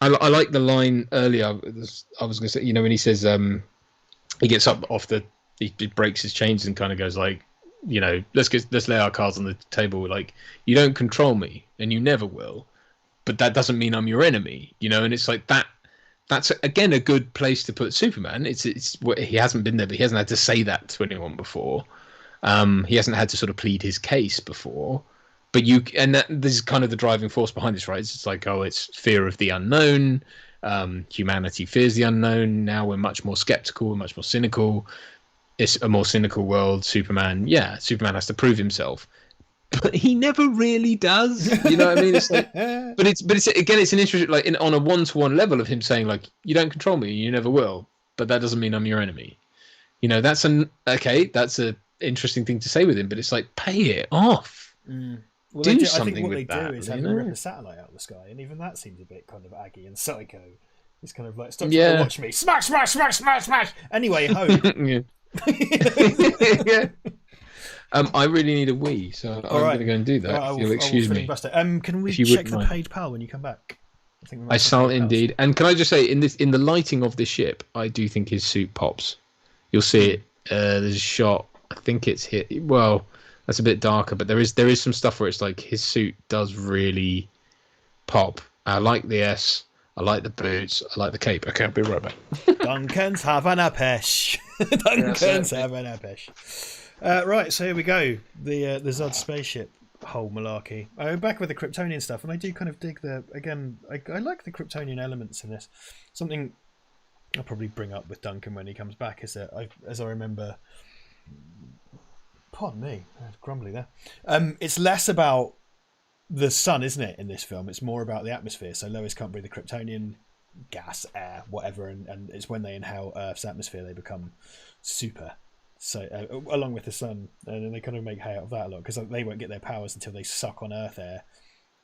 like the line earlier. I was going to say, when he says, he gets up off he breaks his chains and kind of goes like, let's lay our cards on the table. Like, you don't control me, and you never will, but that doesn't mean I'm your enemy. And it's like that. That's again a good place to put Superman. It's he hasn't been there, but he hasn't had to say that to anyone before. He hasn't had to sort of plead his case before. But this is kind of the driving force behind this, right? It's like, it's fear of the unknown. Humanity fears the unknown. Now we're much more skeptical, we're much more cynical. It's a more cynical world. Superman has to prove himself, but he never really does. You know what I mean? It's like, but it's again, it's an interesting, like, on a one-to-one level of him saying like, you don't control me, you never will, but that doesn't mean I'm your enemy. That's that's a interesting thing to say with him, but it's like, pay it off. Well, do something with that. I think what they do is have him rip a satellite out of the sky, and even that seems a bit kind of aggy and psycho. It's kind of like, stop trying to watch me. Smash, smash, smash, smash, smash. Anyway, home. I really need a wee, so I'm going to go and do that. Right, you'll excuse me. Can we check the paid pal when you come back? I shall indeed. And can I just say, in the lighting of this ship, I do think his suit pops. You'll see it. There's a shot. I think it's hit. Well, that's a bit darker, but there is some stuff where it's like his suit does really pop. I like the S. I like the boots. I like the cape. Okay, I'll be right back. Duncan's having a pish. Duncan's having a pish. Right, so here we go. The Zod spaceship whole malarkey. I'm back with the Kryptonian stuff, and I do kind of dig I like the Kryptonian elements in this. Something I'll probably bring up with Duncan when he comes back is that as I remember, pardon me, grumbly there. It's less about the sun, isn't it, in this film? It's more about the atmosphere. So Lois can't breathe the Kryptonian gas, air, whatever, and it's when they inhale Earth's atmosphere they become super. So along with the sun, and they kind of make hay out of that a lot, because they won't get their powers until they suck on Earth air,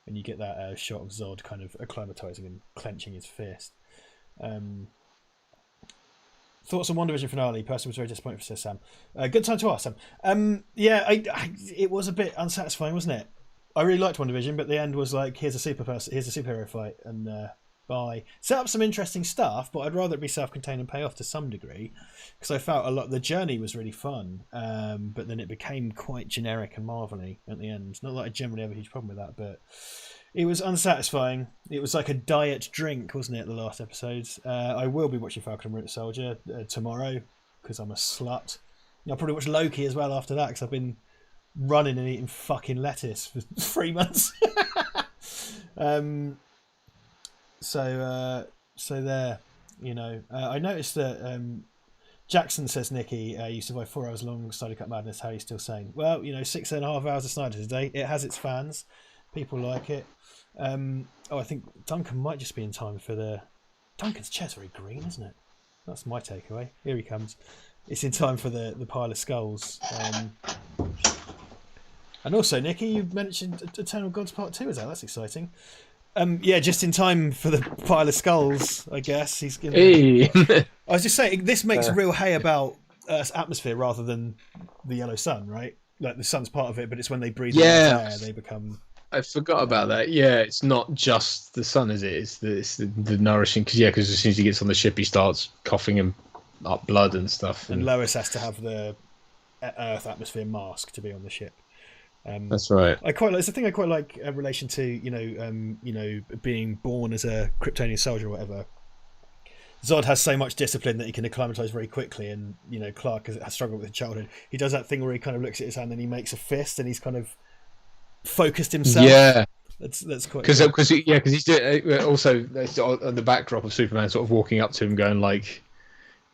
and you get that shot of Zod kind of acclimatizing and clenching his fist. Thoughts on WandaVision finale? Person was very disappointed, says Sam. Good time to ask, Sam. It was a bit unsatisfying, wasn't it? I really liked WandaVision, but the end was like, here's a superhero fight, and bye. Set up some interesting stuff, but I'd rather it be self-contained and pay off to some degree, because I felt the journey was really fun, but then it became quite generic and Marvel-y at the end. Not that I generally have a huge problem with that, but it was unsatisfying. It was like a diet drink, wasn't it, the last episode? I will be watching Falcon and Winter Soldier tomorrow, because I'm a slut. I'll probably watch Loki as well after that, because I've been running and eating fucking lettuce for 3 months. So there, I noticed that Jackson says, Nikki, you survived 4 hours long Snyder Cut madness. How are you still sane? Well, 6.5 hours of Snyder today. It has its fans. People like it. I think Duncan might just be in time for the... Duncan's chair's very green, isn't it? That's my takeaway. Here he comes. It's in time for the pile of skulls. And also, Nikki, you mentioned Eternal Gods Part 2 is out. That's exciting. Just in time for the pile of skulls, I guess. He's gonna... Hey. I was just saying, this makes real hay about Earth's atmosphere rather than the yellow sun, right? Like, the sun's part of it, but it's when they breathe in the air, they become... I forgot about that. Yeah, it's not just the sun, is it? It's the nourishing... Because as soon as he gets on the ship, he starts coughing and up blood and stuff. And Lois has to have the Earth atmosphere mask to be on the ship. That's right. It's a thing I quite like in relation to being born as a Kryptonian soldier or whatever. Zod has so much discipline that he can acclimatise very quickly, and Clark has struggled with in childhood. He does that thing where he kind of looks at his hand and he makes a fist, and he's kind of focused himself. Yeah, that's quite because he's doing also on the backdrop of Superman sort of walking up to him, going like,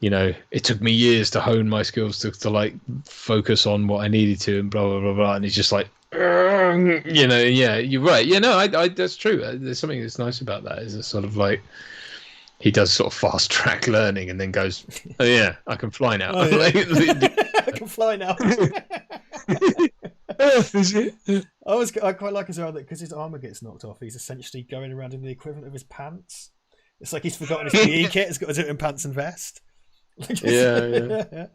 it took me years to hone my skills to like focus on what I needed to, and blah blah blah blah. And he's just like, yeah, you're right. Yeah, no, I that's true. There's something that's nice about that. Is a sort of like he does sort of fast track learning, and then goes, oh yeah, I can fly now. Oh, yeah. I can fly now. I quite like as well that because his armor gets knocked off, he's essentially going around in the equivalent of his pants. It's like he's forgotten his PE kit. He's got to do it in pants and vest. Yeah.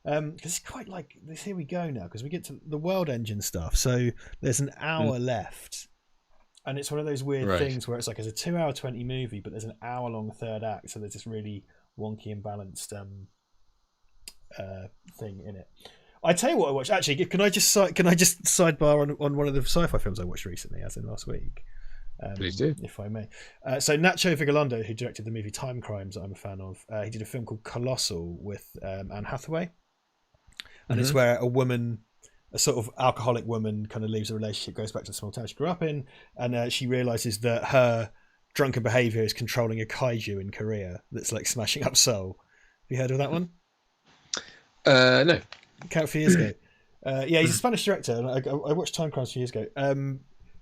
Because it's quite like this. Here we go now, because we get to the world engine stuff. So there's an hour left, and it's one of those weird things where it's like it's a 2-hour 20 movie, but there's an hour-long third act. So there's this really wonky and balanced thing in it. I tell you what I watched. Actually, can I just sidebar on one of the sci-fi films I watched recently, as in last week? Please do, if I may. So Nacho Vigalondo, who directed the movie Time Crimes, that I'm a fan of, he did a film called Colossal with Anne Hathaway, and it's where a sort of alcoholic woman, kind of leaves a relationship, goes back to the small town she grew up in, and she realizes that her drunken behavior is controlling a kaiju in Korea that's like smashing up Seoul. Have you heard of that one? No. Came out a few years ago. He's a Spanish director, and I watched Time Crimes a few years ago.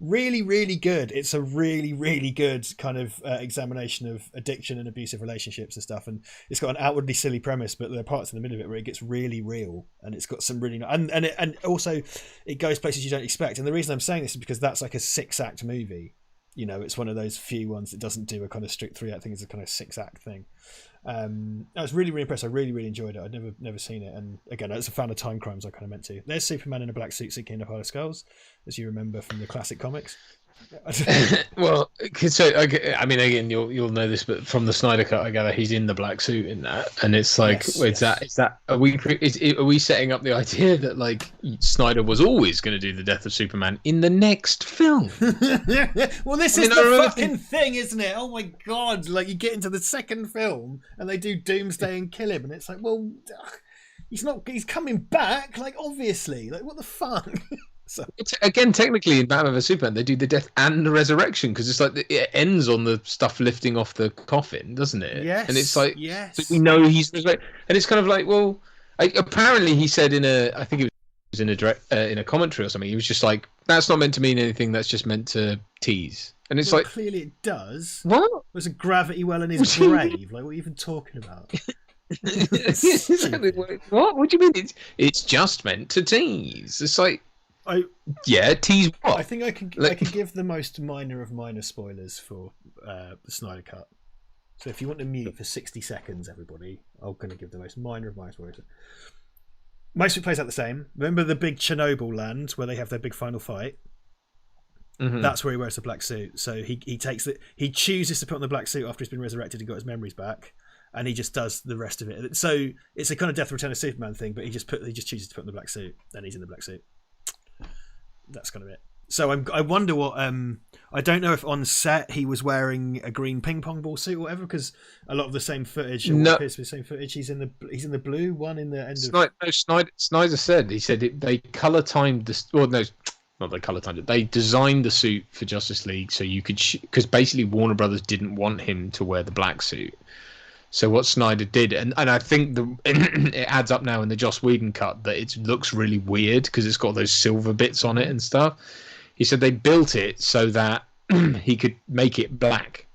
Really, really good. It's a really, really good kind of examination of addiction and abusive relationships and stuff. And it's got an outwardly silly premise, but there are parts in the middle of it where it gets really real, and it's got some really and also it goes places you don't expect. And the reason I'm saying this is because that's like a 6-act movie. It's one of those few ones that doesn't do a kind of strict 3-act thing. It's a kind of 6-act thing. I was really, really impressed. I really, really enjoyed it. I'd never seen it. And again, as a fan of Time Crimes, I kind of meant to. There's Superman in a black suit sinking in a pile of skulls, as you remember from the classic comics. Well, so I mean, again, you'll know this, but from the Snyder Cut, I gather he's in the black suit in that, and it's like, are we setting up the idea that like Snyder was always going to do the death of Superman in the next film? Well, this is the fucking thing, isn't it? Oh my god! Like, you get into the second film and they do Doomsday and kill him, and it's like, well, he's coming back, like, obviously, like, what the fuck. So again, technically in Batman vs Superman, they do the death and the resurrection, because it's like it ends on the stuff lifting off the coffin, doesn't it? Yes. And it's like, yes, so we know he's resurrected, and it's kind of like, well, apparently he said I think it was in a commentary or something. He was just like, that's not meant to mean anything. That's just meant to tease. And it's like, clearly it does. What? There's a gravity well in his grave. Like, what are you even talking about? Exactly. What do you mean? It's just meant to tease. It's like, tease what? I think I can give the most minor of minor spoilers for the Snyder Cut. So if you want to mute for 60 seconds, everybody, I'm going to give the most minor of minor spoilers. Most of it plays out the same. Remember the big Chernobyl land where they have their big final fight? Mm-hmm. That's where he wears the black suit. So he chooses to put on the black suit after he's been resurrected and got his memories back, and he just does the rest of it. So it's a kind of Death Return of Superman thing, but he just chooses to put on the black suit, and he's in the black suit. That's kind of it. So I wonder what I don't know if on set he was wearing a green ping pong ball suit or whatever, because a lot of the same footage appears to be the same footage. He's in the blue one in the end of. Snyder said they color timed this. Well, no, not they color timed it. They designed the suit for Justice League so you could, because basically Warner Brothers didn't want him to wear the black suit. So what Snyder did, and I think it adds up now in the Joss Whedon cut that it looks really weird because it's got those silver bits on it and stuff. He said they built it so that he could make it black.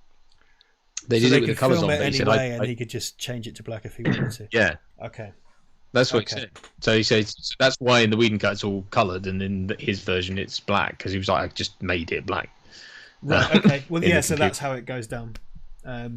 They did it with the colours on, but he said, and he could just change it to black if he wanted to. Yeah. Okay. That's what he said. So he said that's why in the Whedon cut it's all coloured, and in his version it's black because he was like, I just made it black. Right. Okay. Well, yeah. So that's how it goes down.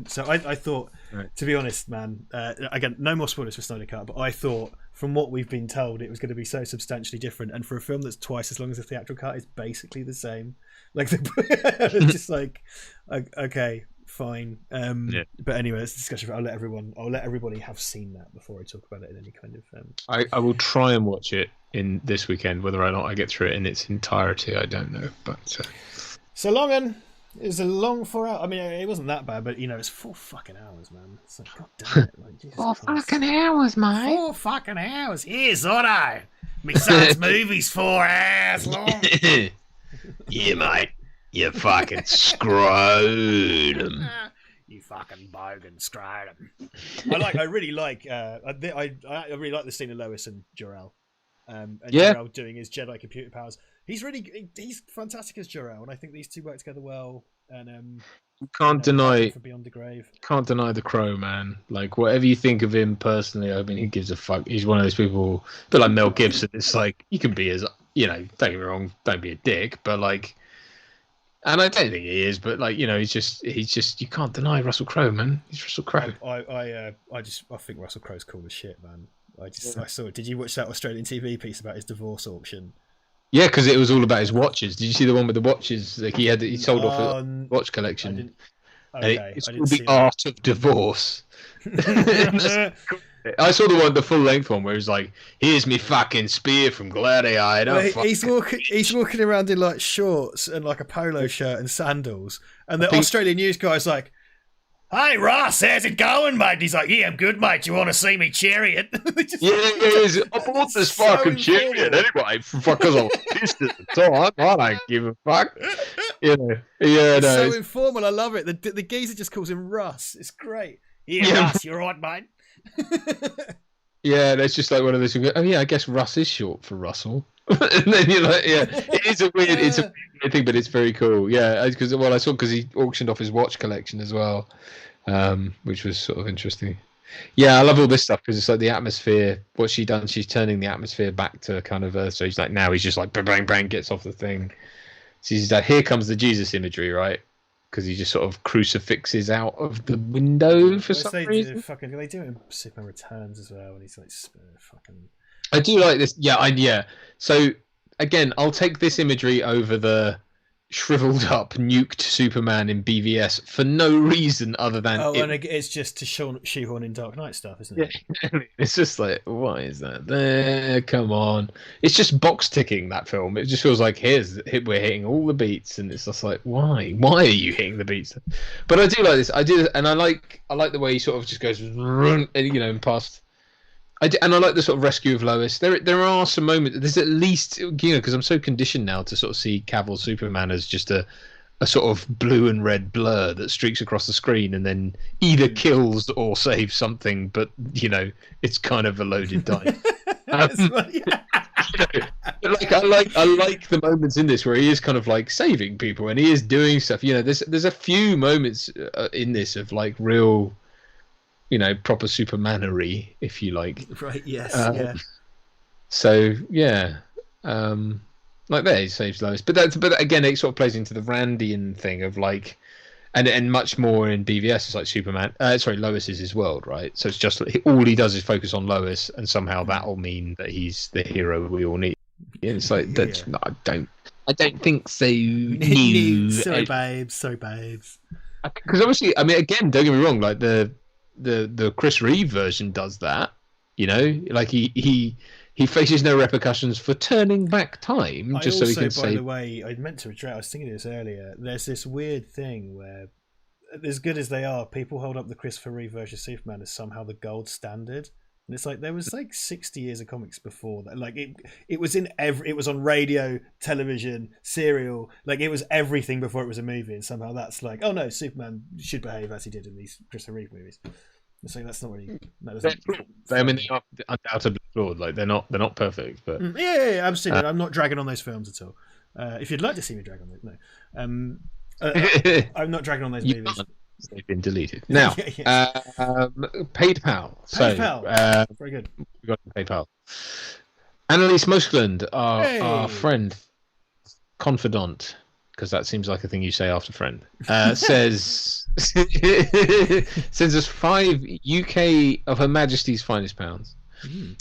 So I thought, to be honest, man, again, no more spoilers for Snyder Cut, but I thought from what we've been told, it was going to be so substantially different, and for a film that's twice as long as the theatrical cut, is basically the same. Like, it's just like, okay, fine. But anyway, it's a discussion. I'll let everybody have seen that before I talk about it in any kind of. I will try and watch it in this weekend. Whether or not I get through it in its entirety, I don't know. But so long and. It was a long 4 hours. I mean, it wasn't that bad, but it's 4 fucking hours, man. It's like, god damn it. Like, Jesus 4 Christ. fucking hours, mate. 4 fucking hours. Here's Otto. My son's movie's 4 hours long. Yeah, mate. You fucking scrotum. You fucking bogan scrotum. I really like the scene of Lois and Jor-El. And Jor-El doing his Jedi computer powers. He's fantastic as Jor-El, and I think these two work together well. And you can't deny for Beyond the Grave. Can't deny the Crow, man. Like, whatever you think of him personally, I mean, he gives a fuck. He's one of those people, a bit like Mel Gibson. It's like you can be as don't get me wrong, don't be a dick, but like, and I don't think he is, but like, he's just you can't deny Russell Crowe, man. He's Russell Crowe. I think Russell Crowe's cool as shit, man. I saw it. Did you watch that Australian TV piece about his divorce auction? Yeah, because it was all about his watches. Did you see the one with the watches? Like he sold off a watch collection. It's called The Art of Divorce. I saw the full length one where he's like, "Here's me fucking spear from Gladiator." He's walking around in like shorts and like a polo shirt and sandals, and the Australian news guy's like, "Hey Ross, how's it going, mate?" And he's like, "Yeah, I'm good, mate. You want to see me chariot?" I bought this fucking chariot anyway because I was pissed at the time. I don't give a fuck. It's so informal. I love it. The geezer just calls him Russ. It's great. Yeah, Russ, you're right, mate. Yeah, that's just like one of those. Oh yeah, I guess Russ is short for Russell. And then you're like, yeah, it's a weird thing, but it's very cool. Yeah, because he auctioned off his watch collection as well. Which was sort of interesting. Yeah, I love all this stuff because it's like the atmosphere. What she's done, she's turning the atmosphere back to kind of Earth. So he's like, now he's just like bang, bang, bang, gets off the thing. So he's like, here comes the Jesus imagery, right? Because he just sort of crucifixes out of the window for some reason. They do it in Superman Returns as well, and he's like, fucking. I do like this. Yeah. So again, I'll take this imagery over the shriveled up nuked Superman in BVS for no reason other than it's just to shoehorn in Dark Knight stuff, isn't it? Yeah. It's just like, why is that there? Come on, it's just box ticking, that film. It just feels like we're hitting all the beats, and it's just like, why are you hitting the beats? But I do like this. And I like the way he sort of just goes and past. And I like the sort of rescue of Lois. There are some moments. There's at least, because I'm so conditioned now to sort of see Cavill Superman as just a sort of blue and red blur that streaks across the screen and then either kills or saves something. But it's kind of a loaded dice. I like the moments in this where he is kind of like saving people and he is doing stuff. There's a few moments in this of like real. Proper Supermanery, if you like. Right. Yes. Yeah. So yeah, like there he saves Lois, but again it sort of plays into the Randian thing of like, and much more in BVS. It's like Lois is his world, right? So it's just all he does is focus on Lois, and somehow that'll mean that he's the hero we all need. It's like that's I don't think so. Sorry, babes. Because obviously, I mean, again, don't get me wrong. Like the Chris Reeve version does that, like he faces no repercussions for turning back time so he can say. By the way, I meant to address. I was thinking of this earlier. There's this weird thing where, as good as they are, people hold up the Christopher Reeve version of Superman as somehow the gold standard, and it's like there was like 60 years of comics before that. Like it was it was on radio, television, serial. Like it was everything before it was a movie, and somehow that's like, oh no, Superman should behave as he did in these Christopher Reeve movies. So that's not really. That They're doesn't. flawed. I mean, they are undoubtedly flawed. Like they're not perfect, but Yeah, absolutely. I'm not dragging on those films at all. If you'd like to see me drag on those, no. I'm not dragging on those you movies. can't. They've been deleted now. PayPal. PayPal. Very good. We got PayPal. Annalise Moskland, our friend, confidant, because that seems like a thing you say after friend, says sends us 5 UK of Her Majesty's finest pounds.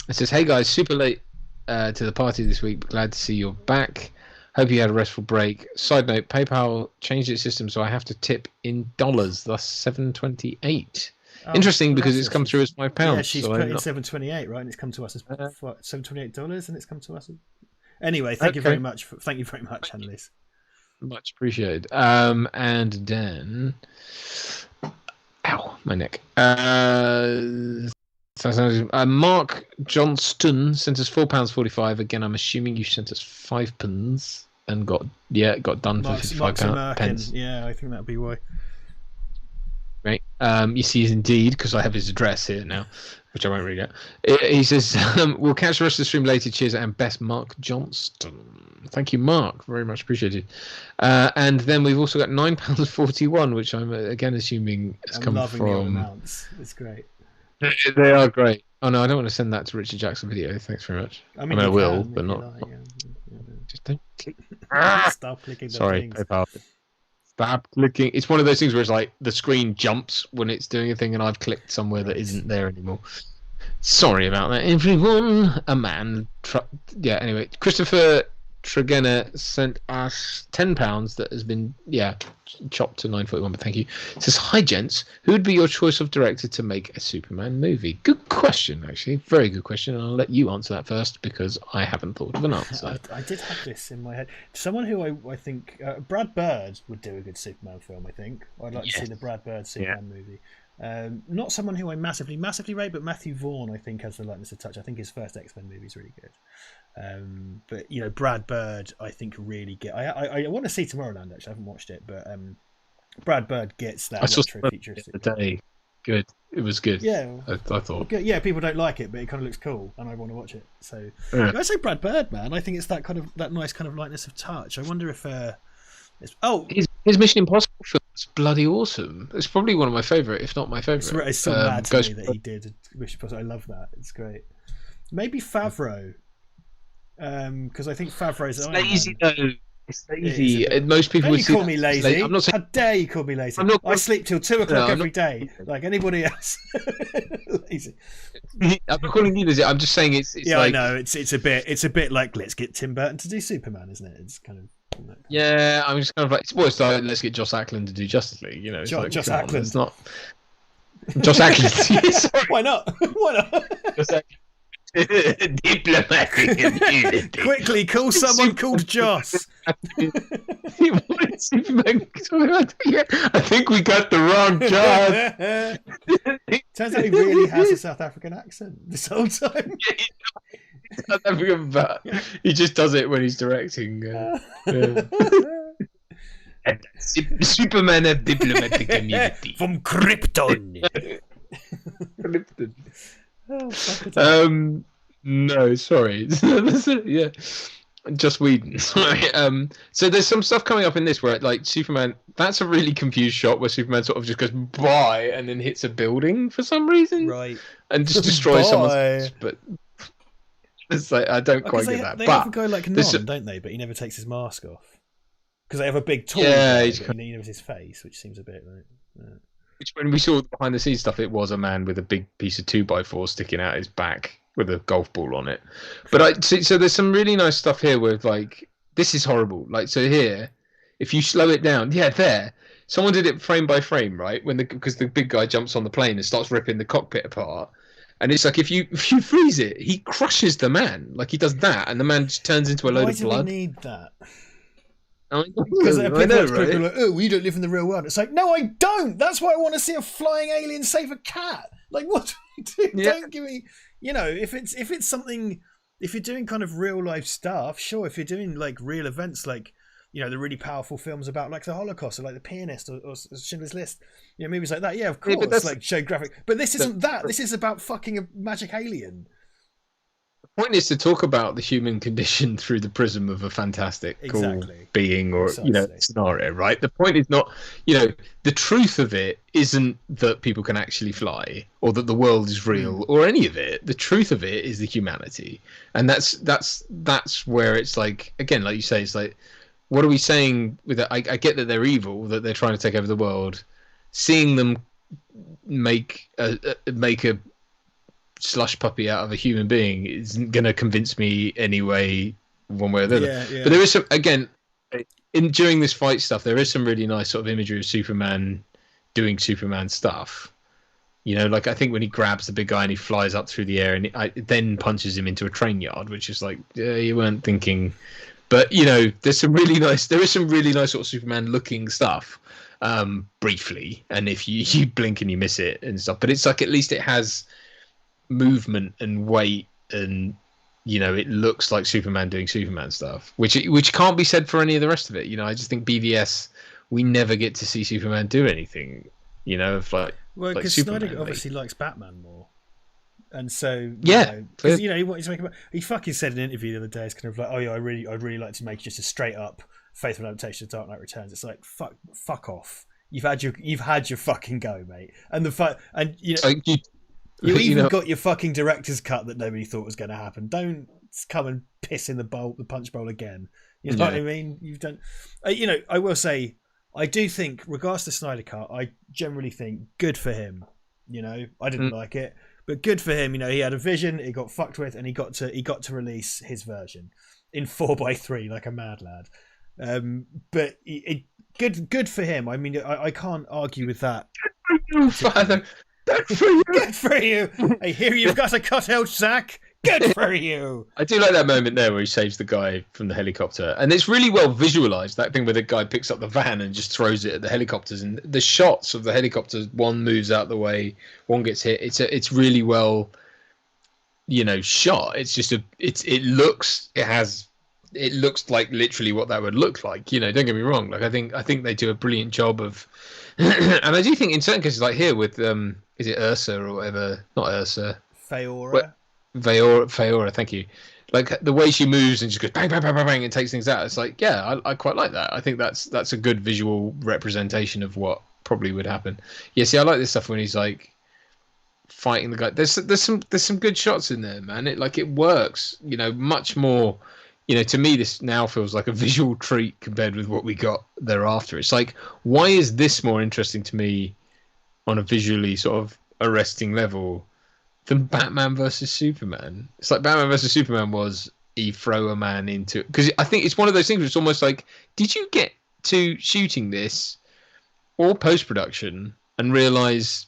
It says, "Hey guys, super late to the party this week. But glad to see you're back. Hope you had a restful break. Side note: PayPal changed its system, so I have to tip in dollars, thus $7.28. Interesting, because it's come through as £5. Yeah, she's put in $7.28, right? And it's come to us as $728, and it's come to us. Anyway, thank you very much. Thank you very much, Annalise. Much appreciated. And then, ow, my neck. Mark Johnston sent us £4.45. Again, I'm assuming you sent us £5 and got done for £55. Yeah, I think that'd be why. Right. You see, indeed, because I have his address here now, which I won't read out. He says, "We'll catch the rest of the stream later. Cheers, and best, Mark Johnston." Thank you, Mark. Very much appreciated. And then we've also got £9.41, which I'm again assuming has come from. Your amounts. It's great. They are great. Oh no, I don't want to send that to Richard Jackson video. Thanks very much. I mean I will, but not. Just don't click. Stop clicking. Sorry, PayPal. Stop clicking. It's one of those things where it's like the screen jumps when it's doing a thing, and I've clicked somewhere that isn't there anymore. Sorry about that, everyone. A man. Yeah. Anyway, Christopher Tregenna sent us £10 that has been chopped to 9.41. But thank you. It says, "Hi gents, who would be your choice of director to make a Superman movie?" Good question, actually. Very good question. And I'll let you answer that first because I haven't thought of an answer. I did have this in my head. Someone who I think Brad Bird would do a good Superman film. I think I'd like to see the Brad Bird Superman movie. Not someone who I massively rate, but Matthew Vaughn I think has the lightness of touch. I think his first X-Men movie is really good. But Brad Bird I think really get. I want to see Tomorrowland actually. I haven't watched it, but Brad Bird gets that retro futuristic. The day, good. It was good. Yeah, I thought. Good. Yeah, people don't like it, but it kind of looks cool, and I want to watch it. So I say Brad Bird, man. I think it's that nice kind of lightness of touch. I wonder if his Mission Impossible film is bloody awesome. It's probably one of my favourite, if not my favourite. It's so mad to me that he did Mission Impossible. I love that. It's great. Maybe Favreau, because I think Favreau's lazy though. It's lazy. Most people would call me lazy. I'm not saying, how dare you call me lazy? I sleep till 2 o'clock every day, like anybody else. Lazy. I'm not calling you lazy. I'm just saying it's like, I know it's a bit like, let's get Tim Burton to do Superman, isn't it? It's kind of. Yeah, I'm just kind of like, it's like, let's get Joss Ackland to do Justice League. Joss Ackland. It's not Joss Ackland. Why not? Joss Ackland. Diplomatic immunity. Quickly, call someone called Joss. I think we got the wrong Joss. Turns out he really has a South African accent this whole time. South African, but he just does it when he's directing. Superman have diplomatic immunity from Krypton. No, sorry. Yeah, just Whedon. Sorry. So there's some stuff coming up in this where, like, Superman. That's a really confused shot where Superman sort of just goes by and then hits a building for some reason, right? And just destroys someone's. But it's like I don't quite get that. They but have a guy like Non, don't they? But he never takes his mask off because they have a big tall guy, and he knows his face, which seems a bit like. Which, when we saw the behind the scenes stuff, it was a man with a big piece of 2x4 sticking out his back with a golf ball on it. But so there's some really nice stuff here with, like, this is horrible. Like, so here, if you slow it down, there, someone did it frame by frame, right? Because the big guy jumps on the plane and starts ripping the cockpit apart. And it's like, if you freeze it, he crushes the man. Like, he does that, and the man just turns into a load of blood. Why do we need that? Because people are like, oh, we don't live in the real world. It's like, no, I don't. That's why I want to see a flying alien save a cat. Like, what do we do? Yeah. Don't give me, if it's something, if you're doing kind of real life stuff, sure. If you're doing like real events, like you know, the really powerful films about like the Holocaust, or like The Pianist, or Schindler's List, you know, movies like that. Yeah, of course, but like show graphic. But this isn't that. This is about fucking a magic alien. The point is to talk about the human condition through the prism of a fantastical being or scenario, right? The point is not, the truth of it isn't that people can actually fly or that the world is real or any of it. The truth of it is the humanity, and that's where it's like, again, like you say, it's like, what are we saying with that? I get that they're evil, that they're trying to take over the world. Seeing them make a slush puppy out of a human being isn't going to convince me anyway, one way or the other. But there is some, again, during this fight stuff, there is some really nice sort of imagery of Superman doing Superman stuff. You know, like I think when he grabs the big guy and he flies up through the air and then punches him into a train yard, which is like, you weren't thinking. But there is some really nice sort of Superman looking stuff, briefly, and if you blink and you miss it and stuff. But it's like, at least it has movement and weight, and it looks like Superman doing Superman stuff, which can't be said for any of the rest of it. I just think BVS, we never get to see Superman do anything, because Snyder obviously likes Batman more, and so because he wanted to make he fucking said in an interview the other day, it's kind of like, I'd really like to make just a straight up faithful adaptation of Dark Knight Returns. It's like, fuck off, you've had your fucking go, mate, and you even got your fucking director's cut that nobody thought was going to happen. Don't come and piss in the punch bowl again. You know what I mean? You've done. I will say, I do think, regards to Snyder Cut, I generally think good for him. I didn't like it, but good for him. He had a vision, it got fucked with, and he got to release his version in 4:3 like a mad lad. But good for him. I mean, I can't argue with that. Father. Good for you. Good for you. I hear you've got a cutout, Zach. Good for you. I do like that moment there where he saves the guy from the helicopter, and it's really well visualized. That thing where the guy picks up the van and just throws it at the helicopters, and the shots of the helicopters, one moves out the way, one gets hit. It's really well, shot. It's just it looks like literally what that would look like. Don't get me wrong. Like I think they do a brilliant job of, and I do think in certain cases, like here with is it Ursa or whatever? Not Ursa. Feora, thank you. Like the way she moves and just goes bang, bang, bang, bang, bang, and takes things out. It's like, I quite like that. I think that's a good visual representation of what probably would happen. Yeah, see, I like this stuff when he's like fighting the guy. There's some good shots in there, man. It works. Much more. To me, this now feels like a visual treat compared with what we got thereafter. It's like, why is this more interesting to me on a visually sort of arresting level than Batman versus Superman? It's like Batman versus Superman was you throw a man into, because I think it's one of those things where it's almost like, did you get to shooting this or post-production and realize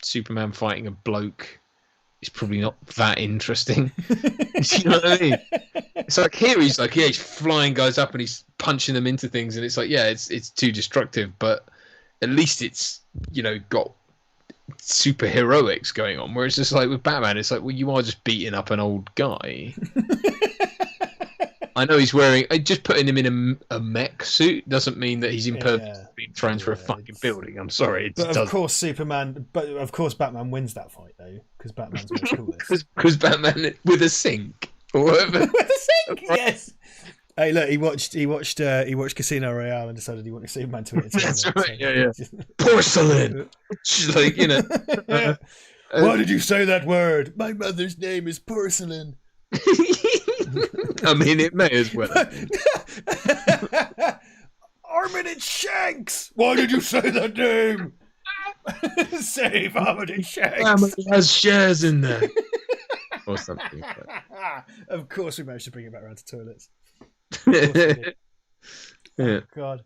Superman fighting a bloke is probably not that interesting? You know what I mean? It's like here he's like, he's flying guys up and he's punching them into things, and it's like, it's too destructive, but at least it's got super heroics going on. Whereas just like with Batman, it's like, well, you are just beating up an old guy. I know he's wearing, just putting him in a mech suit doesn't mean that he's impervious to being thrown through a fucking building. I'm sorry. But of course Batman wins that fight though, because Batman's more coolest. Because Batman with a sink or whatever. With a sink, yes. Hey, look, he watched Casino Royale and decided he wanted Superman to win it. That's right. Yeah. Porcelain. She's like, Why did you say that word? My mother's name is Porcelain. I mean, it may as well. Armitage Shanks. Why did you say that name? Save Armitage Shanks. Family has shares in there. Or something. Of course we managed to bring it back around to toilets. Yeah. Oh, God.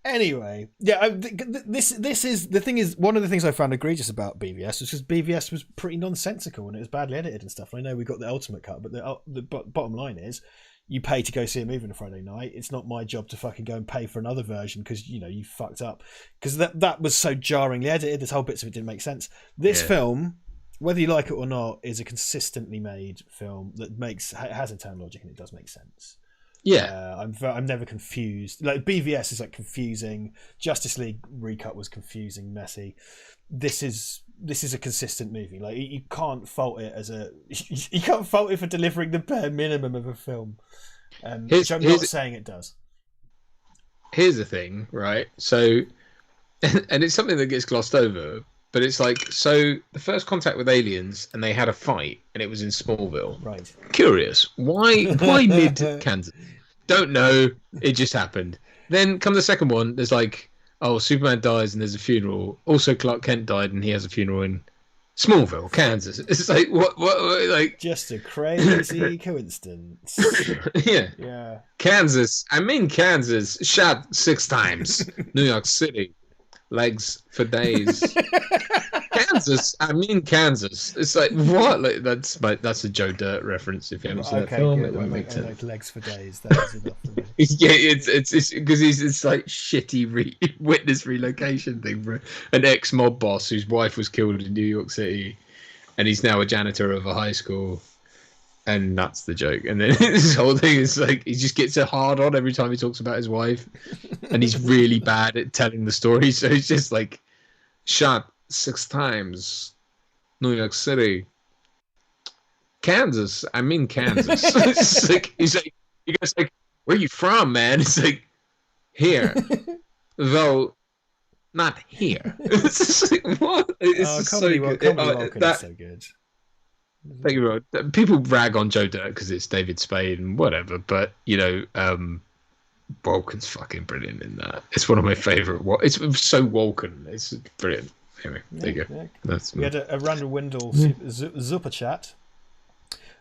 Anyway, this is the thing. Is one of the things I found egregious about BVS was because BVS was pretty nonsensical and it was badly edited and stuff. I know we got the ultimate cut, but the bottom line is, you pay to go see a movie on a Friday night. It's not my job to fucking go and pay for another version because you fucked up, because that was so jarringly edited. There's whole bits of it didn't make sense. This film, whether you like it or not, is a consistently made film that has internal logic and it does make sense. Yeah, I'm never confused. Like BVS is like confusing. Justice League recut was confusing, messy. This is a consistent movie. Like you can't fault it you can't fault it for delivering the bare minimum of a film. Which I'm not saying it does. Here's the thing, right? So, and it's something that gets glossed over, but it's like, so the first contact with aliens, and they had a fight, and it was in Smallville. Right. Curious. Why mid Kansas? Don't know. It just happened. Then come the second one. There's like, oh, Superman dies, and there's a funeral. Also, Clark Kent died, and he has a funeral in Smallville, Kansas. It's like what like just a crazy coincidence. Yeah. Kansas. I'm in Kansas. Shot 6 times. New York City. Legs for days. Kansas. I mean Kansas. It's like what? Like that's a Joe Dirt reference. If you haven't seen that film, it doesn't make sense. Like legs for days. That is enough for me. Yeah, it's because it's like shitty witness relocation thing for an ex-mob boss whose wife was killed in New York City, and he's now a janitor of a high school, and that's the joke. And then this whole thing is like he just gets a hard on every time he talks about his wife, and he's really bad at telling the story. So he's just like shot 6 times, New York City, Kansas. I mean Kansas. It's like he goes like, where are you from, man? It's like, here. Though, not here. It's just like, what? It's comedy so good. Comedy is so good. Thank you, bro. People rag on Joe Dirt because it's David Spade and whatever, but, you know, Walken's fucking brilliant in that. It's one of my favourite. It's so Walken. It's brilliant. Anyway, there you go. Yeah. We had a Randall Windle super chat.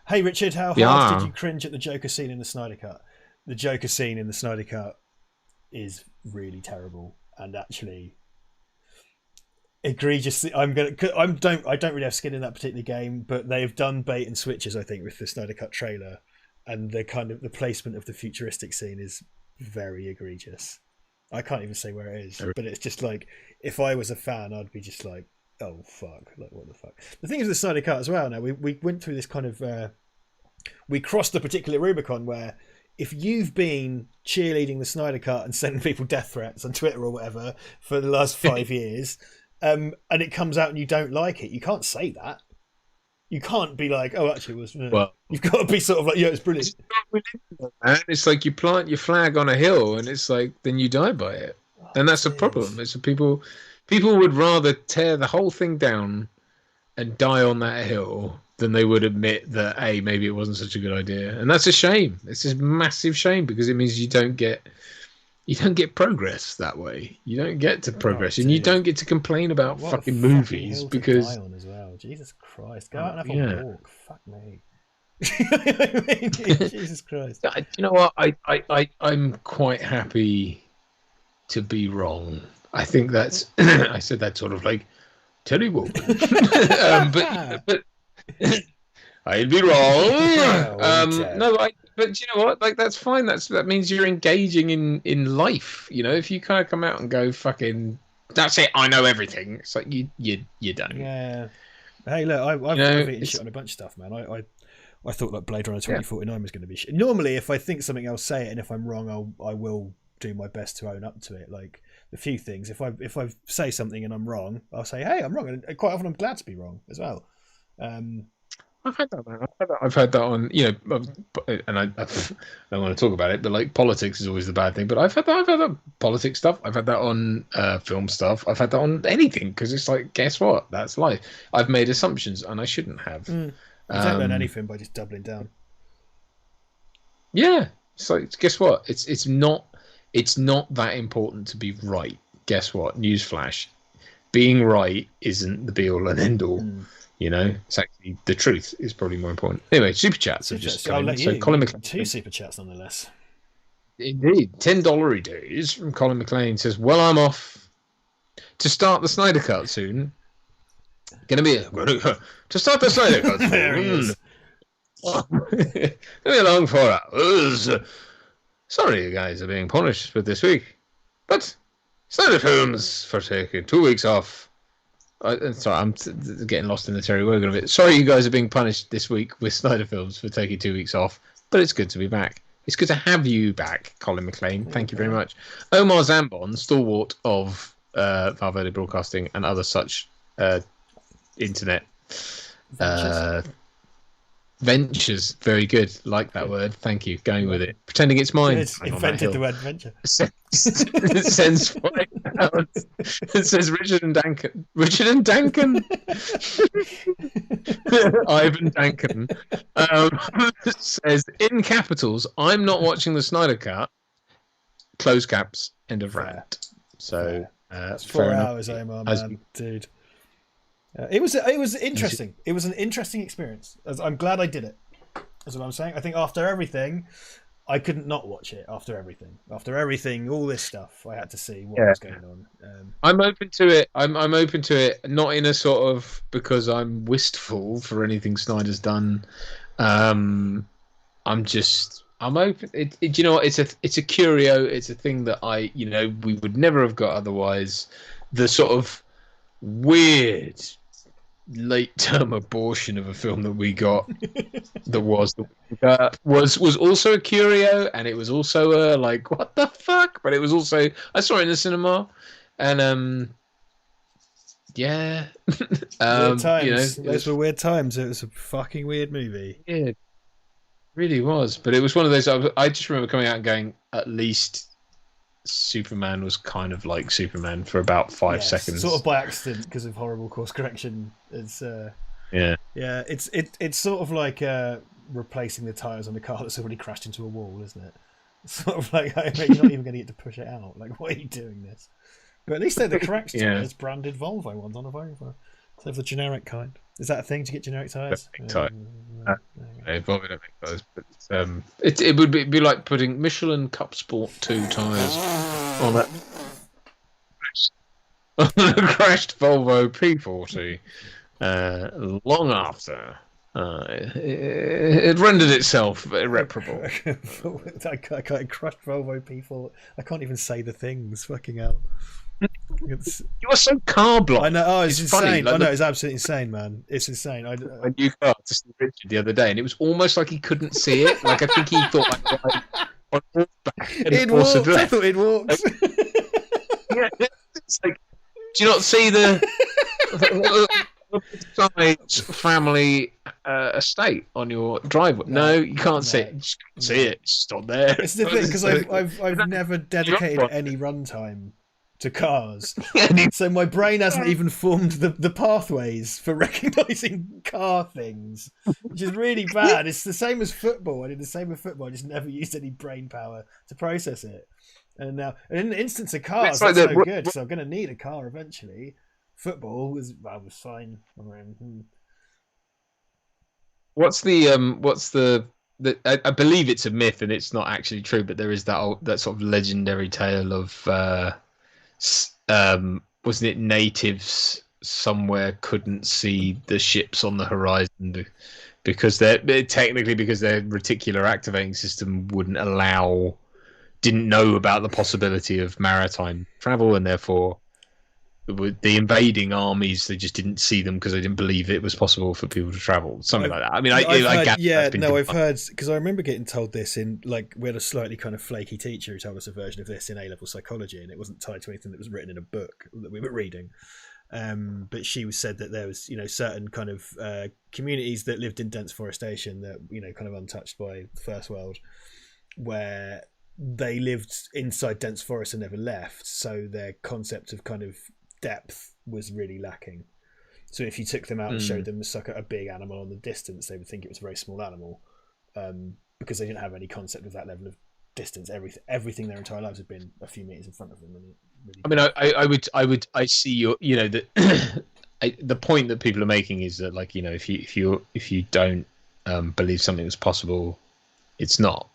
Hey, Richard, how hard did you cringe at the Joker scene in the Snyder Cut? The Joker scene in the Snyder Cut is really terrible and actually egregiously. I don't really have skin in that particular game, but they have done bait and switches, I think, with the Snyder Cut trailer, and the placement of the futuristic scene is very egregious. I can't even say where it is, but it's just like, if I was a fan, I'd be just like, oh fuck, like what the fuck. The thing is with the Snyder Cut as well. Now we went through this kind of we crossed the particular Rubicon where if you've been cheerleading the Snyder Cut and sending people death threats on Twitter or whatever for the last 5 years, and it comes out and you don't like it, you can't say that. You can't be like, oh, actually, it was. Well, you've got to be sort of like, yeah, it's brilliant. It's like you plant your flag on a hill, and it's like then you die by it, and that's the problem. It's people would rather tear the whole thing down and die on that hill than they would admit that maybe it wasn't such a good idea, and that's a shame. It's a massive shame because it means you don't get progress that way. You don't get to progress, and you don't get to complain about fucking movies because. As well. Jesus Christ, go out and have a walk. Fuck me. Jesus Christ. You know what? I'm quite happy to be wrong. I think that's. I said that sort of like Terry Wogan, but I'd be wrong. But you know what? Like that's fine. That means you're engaging in life. You know, if you kind of come out and go fucking, that's it. I know everything. It's like you don't. Yeah. Hey, look, I've eaten shit on a bunch of stuff, man. I thought like Blade Runner 2049 was going to be shit. Normally, if I think something, I'll say it, and if I'm wrong, I will do my best to own up to it. Like a few things. If I say something and I'm wrong, I'll say, hey, I'm wrong, and quite often I'm glad to be wrong as well. I've had that, man. I've had that on, you know, and I don't want to talk about it, but like politics is always the bad thing. But I've had that politics stuff. I've had that on film stuff. I've had that on anything because it's like, guess what? That's life. I've made assumptions and I shouldn't have. You don't learn anything by just doubling down. Yeah, it's like, guess what? It's not that important to be right. Guess what? Newsflash: being right isn't the be all and end all. You know, it's actually the truth is probably more important. Anyway, super chats have just come in. So Colin McLean, 2 super chats nonetheless. Indeed, $10 days from Colin McLean says, "Well, I'm off to start the Snyder Cut soon. Gonna be to start the Snyder Cut soon. There he is. Gonna be a long 4 hours. Sorry, you guys are being punished for this week, but Snyder Films for taking 2 weeks off." Sorry, getting lost in the Terry Wogan of it. Sorry, you guys are being punished this week with Snyder Films for taking 2 weeks off, but it's good to be back. It's good to have you back, Colin McLean. Thank you very much. Omar Zambon, stalwart of Val Verde Broadcasting and other such internet ventures. Very good. Like that word. Thank you. Going with it. Pretending it's mine. Invented the word venture. It sends £5. It says Richard and Duncan. Ivan Duncan says in capitals, I'm not watching the Snyder Cut. Close caps. End of rant. So it's 4 hours, Omar, man, dude. It was interesting. It was an interesting experience. I'm glad I did it. That's what I'm saying. I think after everything, I couldn't not watch it. After everything, all this stuff, I had to see what was going on. I'm open to it. I'm open to it. Not in a sort of because I'm wistful for anything Snyder's done. I'm open. You know what? It's a curio. It's a thing that we would never have got otherwise. The sort of weird late-term abortion of a film that we got that was also a curio, and it was also like, what the fuck? But it was also, I saw it in the cinema, and weird times. Those were weird times. It was a fucking weird movie. Yeah, it really was. But it was one of those. I just remember coming out and going, at least Superman was kind of like Superman for about 5 seconds, sort of by accident because of horrible course correction. It's it's sort of like replacing the tires on a car that's already crashed into a wall, isn't it? It's sort of like you're not even going to get to push it out. Like, why are you doing this? But at least they're the correct tires, branded Volvo ones on a Volvo. So the generic kind. Is that a thing to get generic tires? Volvo don't make those, but it would be like putting Michelin Cup Sport 2 tires on a crashed Volvo P40. Long after it rendered itself irreparable. I crushed Volvo P4. I can't even say the things. Fucking hell. You are so car blind. I know. Oh, it's insane. Funny. Like, I know, it's absolutely insane, man. It's insane. A new car to see Richard the other day, and it was almost like he couldn't see it. Like, I think he thought on horseback. It walked. I thought it walked. It's like, do you not see the size family estate on your driveway? No, you can't see it. You just can't see it. It's just on there. It's the thing, because I've never dedicated any runtime to cars, so my brain hasn't even formed the pathways for recognizing car things, which is really bad. It's the same as football. I did the same with football. I just never used any brain power to process it. And now, in the instance of cars, that's no good. So I'm going to need a car eventually. Football was fine. What's the I believe it's a myth and it's not actually true, but there is that sort of legendary tale of wasn't it natives somewhere couldn't see the ships on the horizon because their reticular activating system didn't know about the possibility of maritime travel, and therefore the invading armies, they just didn't see them because they didn't believe it was possible for people to travel, something like that. I mean, I've heard, because I remember getting told this in, like, we had a slightly kind of flaky teacher who told us a version of this in A-level psychology, and it wasn't tied to anything that was written in a book that we were reading. But she said that there was, certain kind of communities that lived in dense forestation that, kind of untouched by the first world, where they lived inside dense forests and never left. So their concept of kind of depth was really lacking. So if you took them out and showed them a big animal on the distance, they would think it was a very small animal, because they didn't have any concept of that level of distance. Everything their entire lives had been a few meters in front of them. And I see your, the point that people are making is that, like, if you don't believe something is possible, it's not.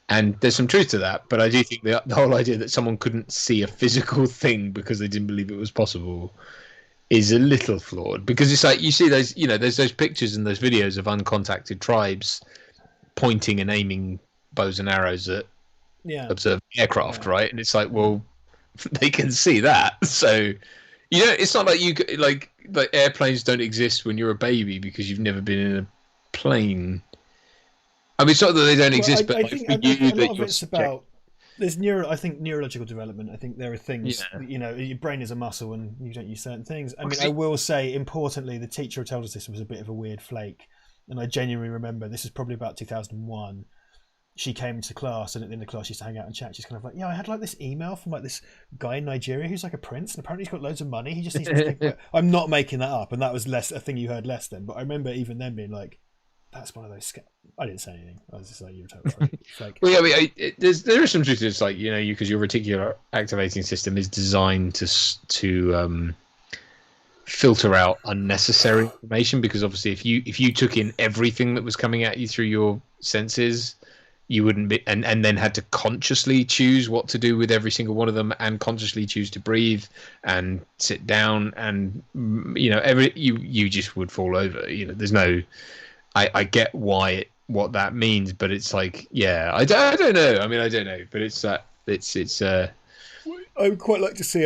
And there's some truth to that, but I do think the whole idea that someone couldn't see a physical thing because they didn't believe it was possible is a little flawed. Because it's like, you see those, there's those pictures and those videos of uncontacted tribes pointing and aiming bows and arrows at observing aircraft, right? And it's like, well, they can see that, so You know, it's not like like airplanes don't exist when you're a baby because you've never been in a plane. I mean, it's not that they don't Well, exist, but I like think for you a lot that of you're it's subject. about I think neurological development. I think there are things Yeah. your brain is a muscle and you don't use certain things. I Well, mean, 'cause I will say importantly, the teacher who told us this was a bit of a weird flake, and I genuinely remember this is probably about 2001. She came to class, and at the end of class, she used to hang out and chat. She's kind of like, yeah, I had like this email from like this guy in Nigeria who's like a prince, and apparently he's got loads of money. He just needs to think about it. I'm not making that up, and that was less a thing you heard less then. But I remember even then being like, that's one of those. I didn't say anything. I was just like, you're totally fake. Well, yeah, I mean, there is some truth to this, like because your reticular activating system is designed to filter out unnecessary information, because obviously if you took in everything that was coming at you through your senses, you wouldn't be, and then had to consciously choose what to do with every single one of them, and consciously choose to breathe and sit down, and you just would fall over. There's no. I get what that means, but it's like, yeah, I don't know. I mean, I don't know, but it's that it's I would quite like to see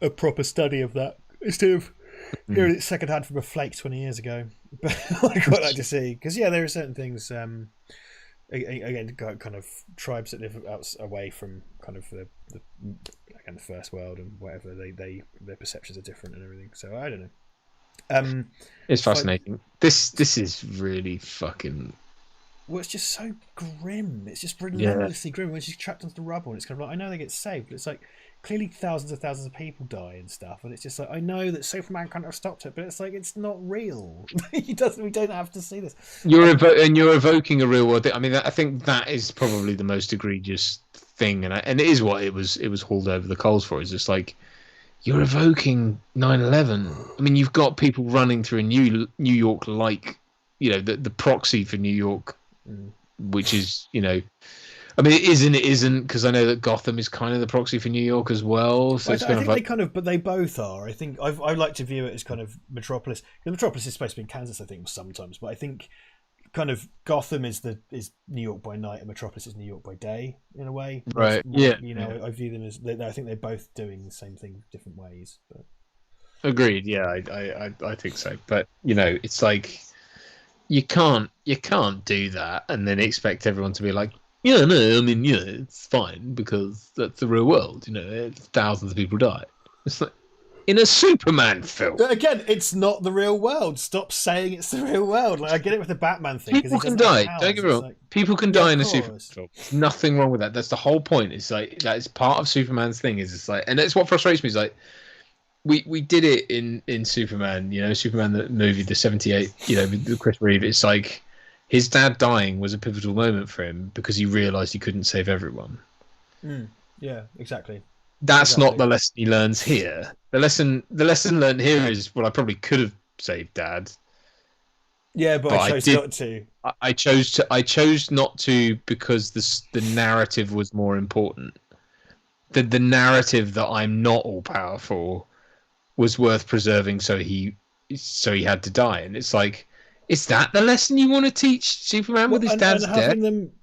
a proper study of that instead of hearing it secondhand from a flake 20 years ago. But I'd quite like to see, because there are certain things. Again, kind of tribes that live away from kind of the first world and whatever, their perceptions are different and everything. So I don't know. It's fascinating. This is really fucking. Well, it's just so grim. It's just relentlessly grim when she's trapped onto the rubble, and it's kind of like, I know they get saved, but it's like clearly thousands of people die and stuff, and it's just like, I know that Superman can't have stopped it, but it's like, it's not real. We don't have to see this. You're evoking a real world thing. I mean, I think that is probably the most egregious thing, and it is what it was hauled over the coals for. Is just like, you're evoking 9/11. I mean, you've got people running through New York, like, the proxy for New York, which is, I mean, it is and it isn't, because I know that Gotham is kind of the proxy for New York as well. So it's kind of like, but they both are. I think I like to view it as kind of Metropolis. Metropolis is supposed to be in Kansas, I think, sometimes, but I think kind of Gotham is New York by night, and Metropolis is New York by day, in a way. Right? I view them as I think they're both doing the same thing different ways. But Agreed. Yeah, I think so. But it's like, you can't do that and then expect everyone to be like, yeah, no, I mean, it's fine because that's the real world. Thousands of people die. It's like, in a Superman film. But again, it's not the real world. Stop saying it's the real world. Like, I get it with the Batman thing. People can die. Don't get me wrong. People can die in a Superman film. There's nothing wrong with that. That's the whole point. It's like, that is part of Superman's thing. Is it's like, and it's what frustrates me. Is like, we did it in Superman. Superman the movie, the '78. With Chris Reeve. It's like, his dad dying was a pivotal moment for him because he realised he couldn't save everyone. Yeah, exactly. That's not the lesson he learns here. The lesson learned here is, well, I probably could have saved Dad. Yeah, but I chose not to. I chose not to because the narrative was more important. The narrative that I'm not all powerful was worth preserving, so he had to die. And it's like, is that the lesson you want to teach Superman with his dad's death?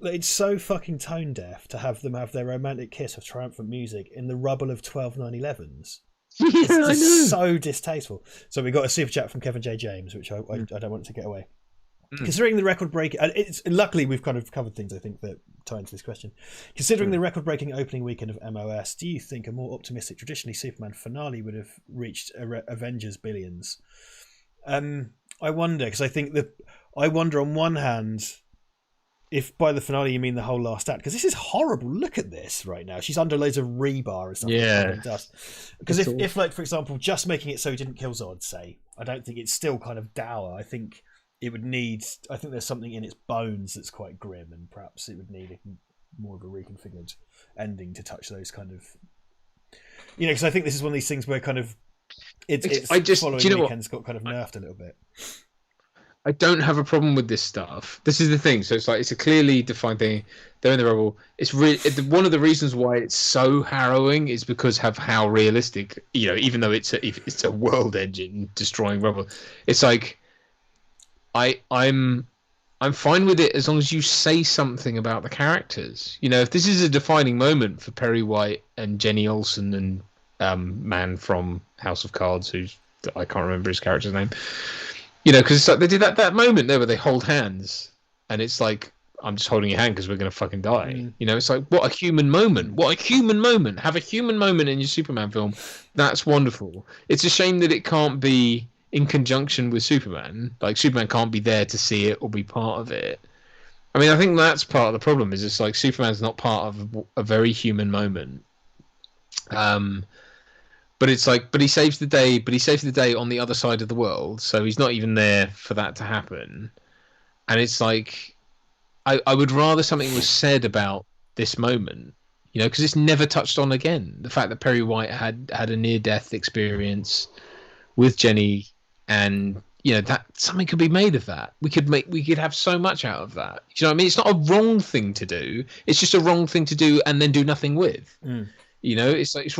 It's so fucking tone deaf to have them have their romantic kiss of triumphant music in the rubble of 12 9/11s. Yeah, it's so distasteful. So we got a super chat from Kevin J. James, which I don't want to get away. Considering the record-breaking, luckily we've kind of covered things I think that tie into this question. Considering the record-breaking opening weekend of MOS, do you think a more optimistic, traditionally Superman finale would have reached Avengers billions? I wonder, because I wonder on one hand if by the finale you mean the whole last act, because this is horrible. Look at this right now. She's under loads of rebar and stuff. Yeah. Because if like, for example, just making it so he didn't kill Zod, say, I don't think it's still kind of dour. I think it would need. I think there's something in its bones that's quite grim, and perhaps it would need more of a reconfigured ending to touch those kind of. Because I think this is one of these things where kind of it's following weekend's got kind of nerfed a little bit. I don't have a problem with this stuff. This is the thing. So it's like, it's a clearly defined thing. They're in the rubble. It's really one of the reasons why it's so harrowing is because of how realistic. Even though it's a world engine destroying rubble, it's like I'm fine with it as long as you say something about the characters. If this is a defining moment for Perry White and Jenny Olsen and man from House of Cards, who's I can't remember his character's name. You know, because it's like they did that moment there where they hold hands, and it's like, I'm just holding your hand because we're gonna fucking die. You know, it's like, what a human moment! What a human moment! Have a human moment in your Superman film. That's wonderful. It's a shame that it can't be in conjunction with Superman. Like, Superman can't be there to see it or be part of it. I mean, I think that's part of the problem. Is it's like Superman's not part of a very human moment. But it's like, but he saves the day. But he saves the day on the other side of the world, so he's not even there for that to happen. And it's like, I would rather something was said about this moment, you know, because it's never touched on again. The fact that Perry White had a near-death experience with Jenny, and you know that something could be made of that. We could have so much out of that. You know what I mean? It's not a wrong thing to do. It's just a wrong thing to do and then do nothing with. You know, it's like it's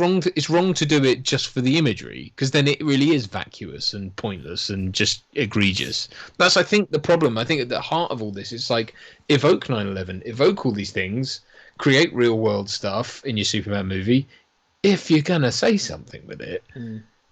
wrong to do it just for the imagery, because then it really is vacuous and pointless and just egregious. That's, I think, the problem. I think at the heart of all this, it's like, evoke 9/11, evoke all these things, create real world stuff in your Superman movie, if you're gonna say something with it.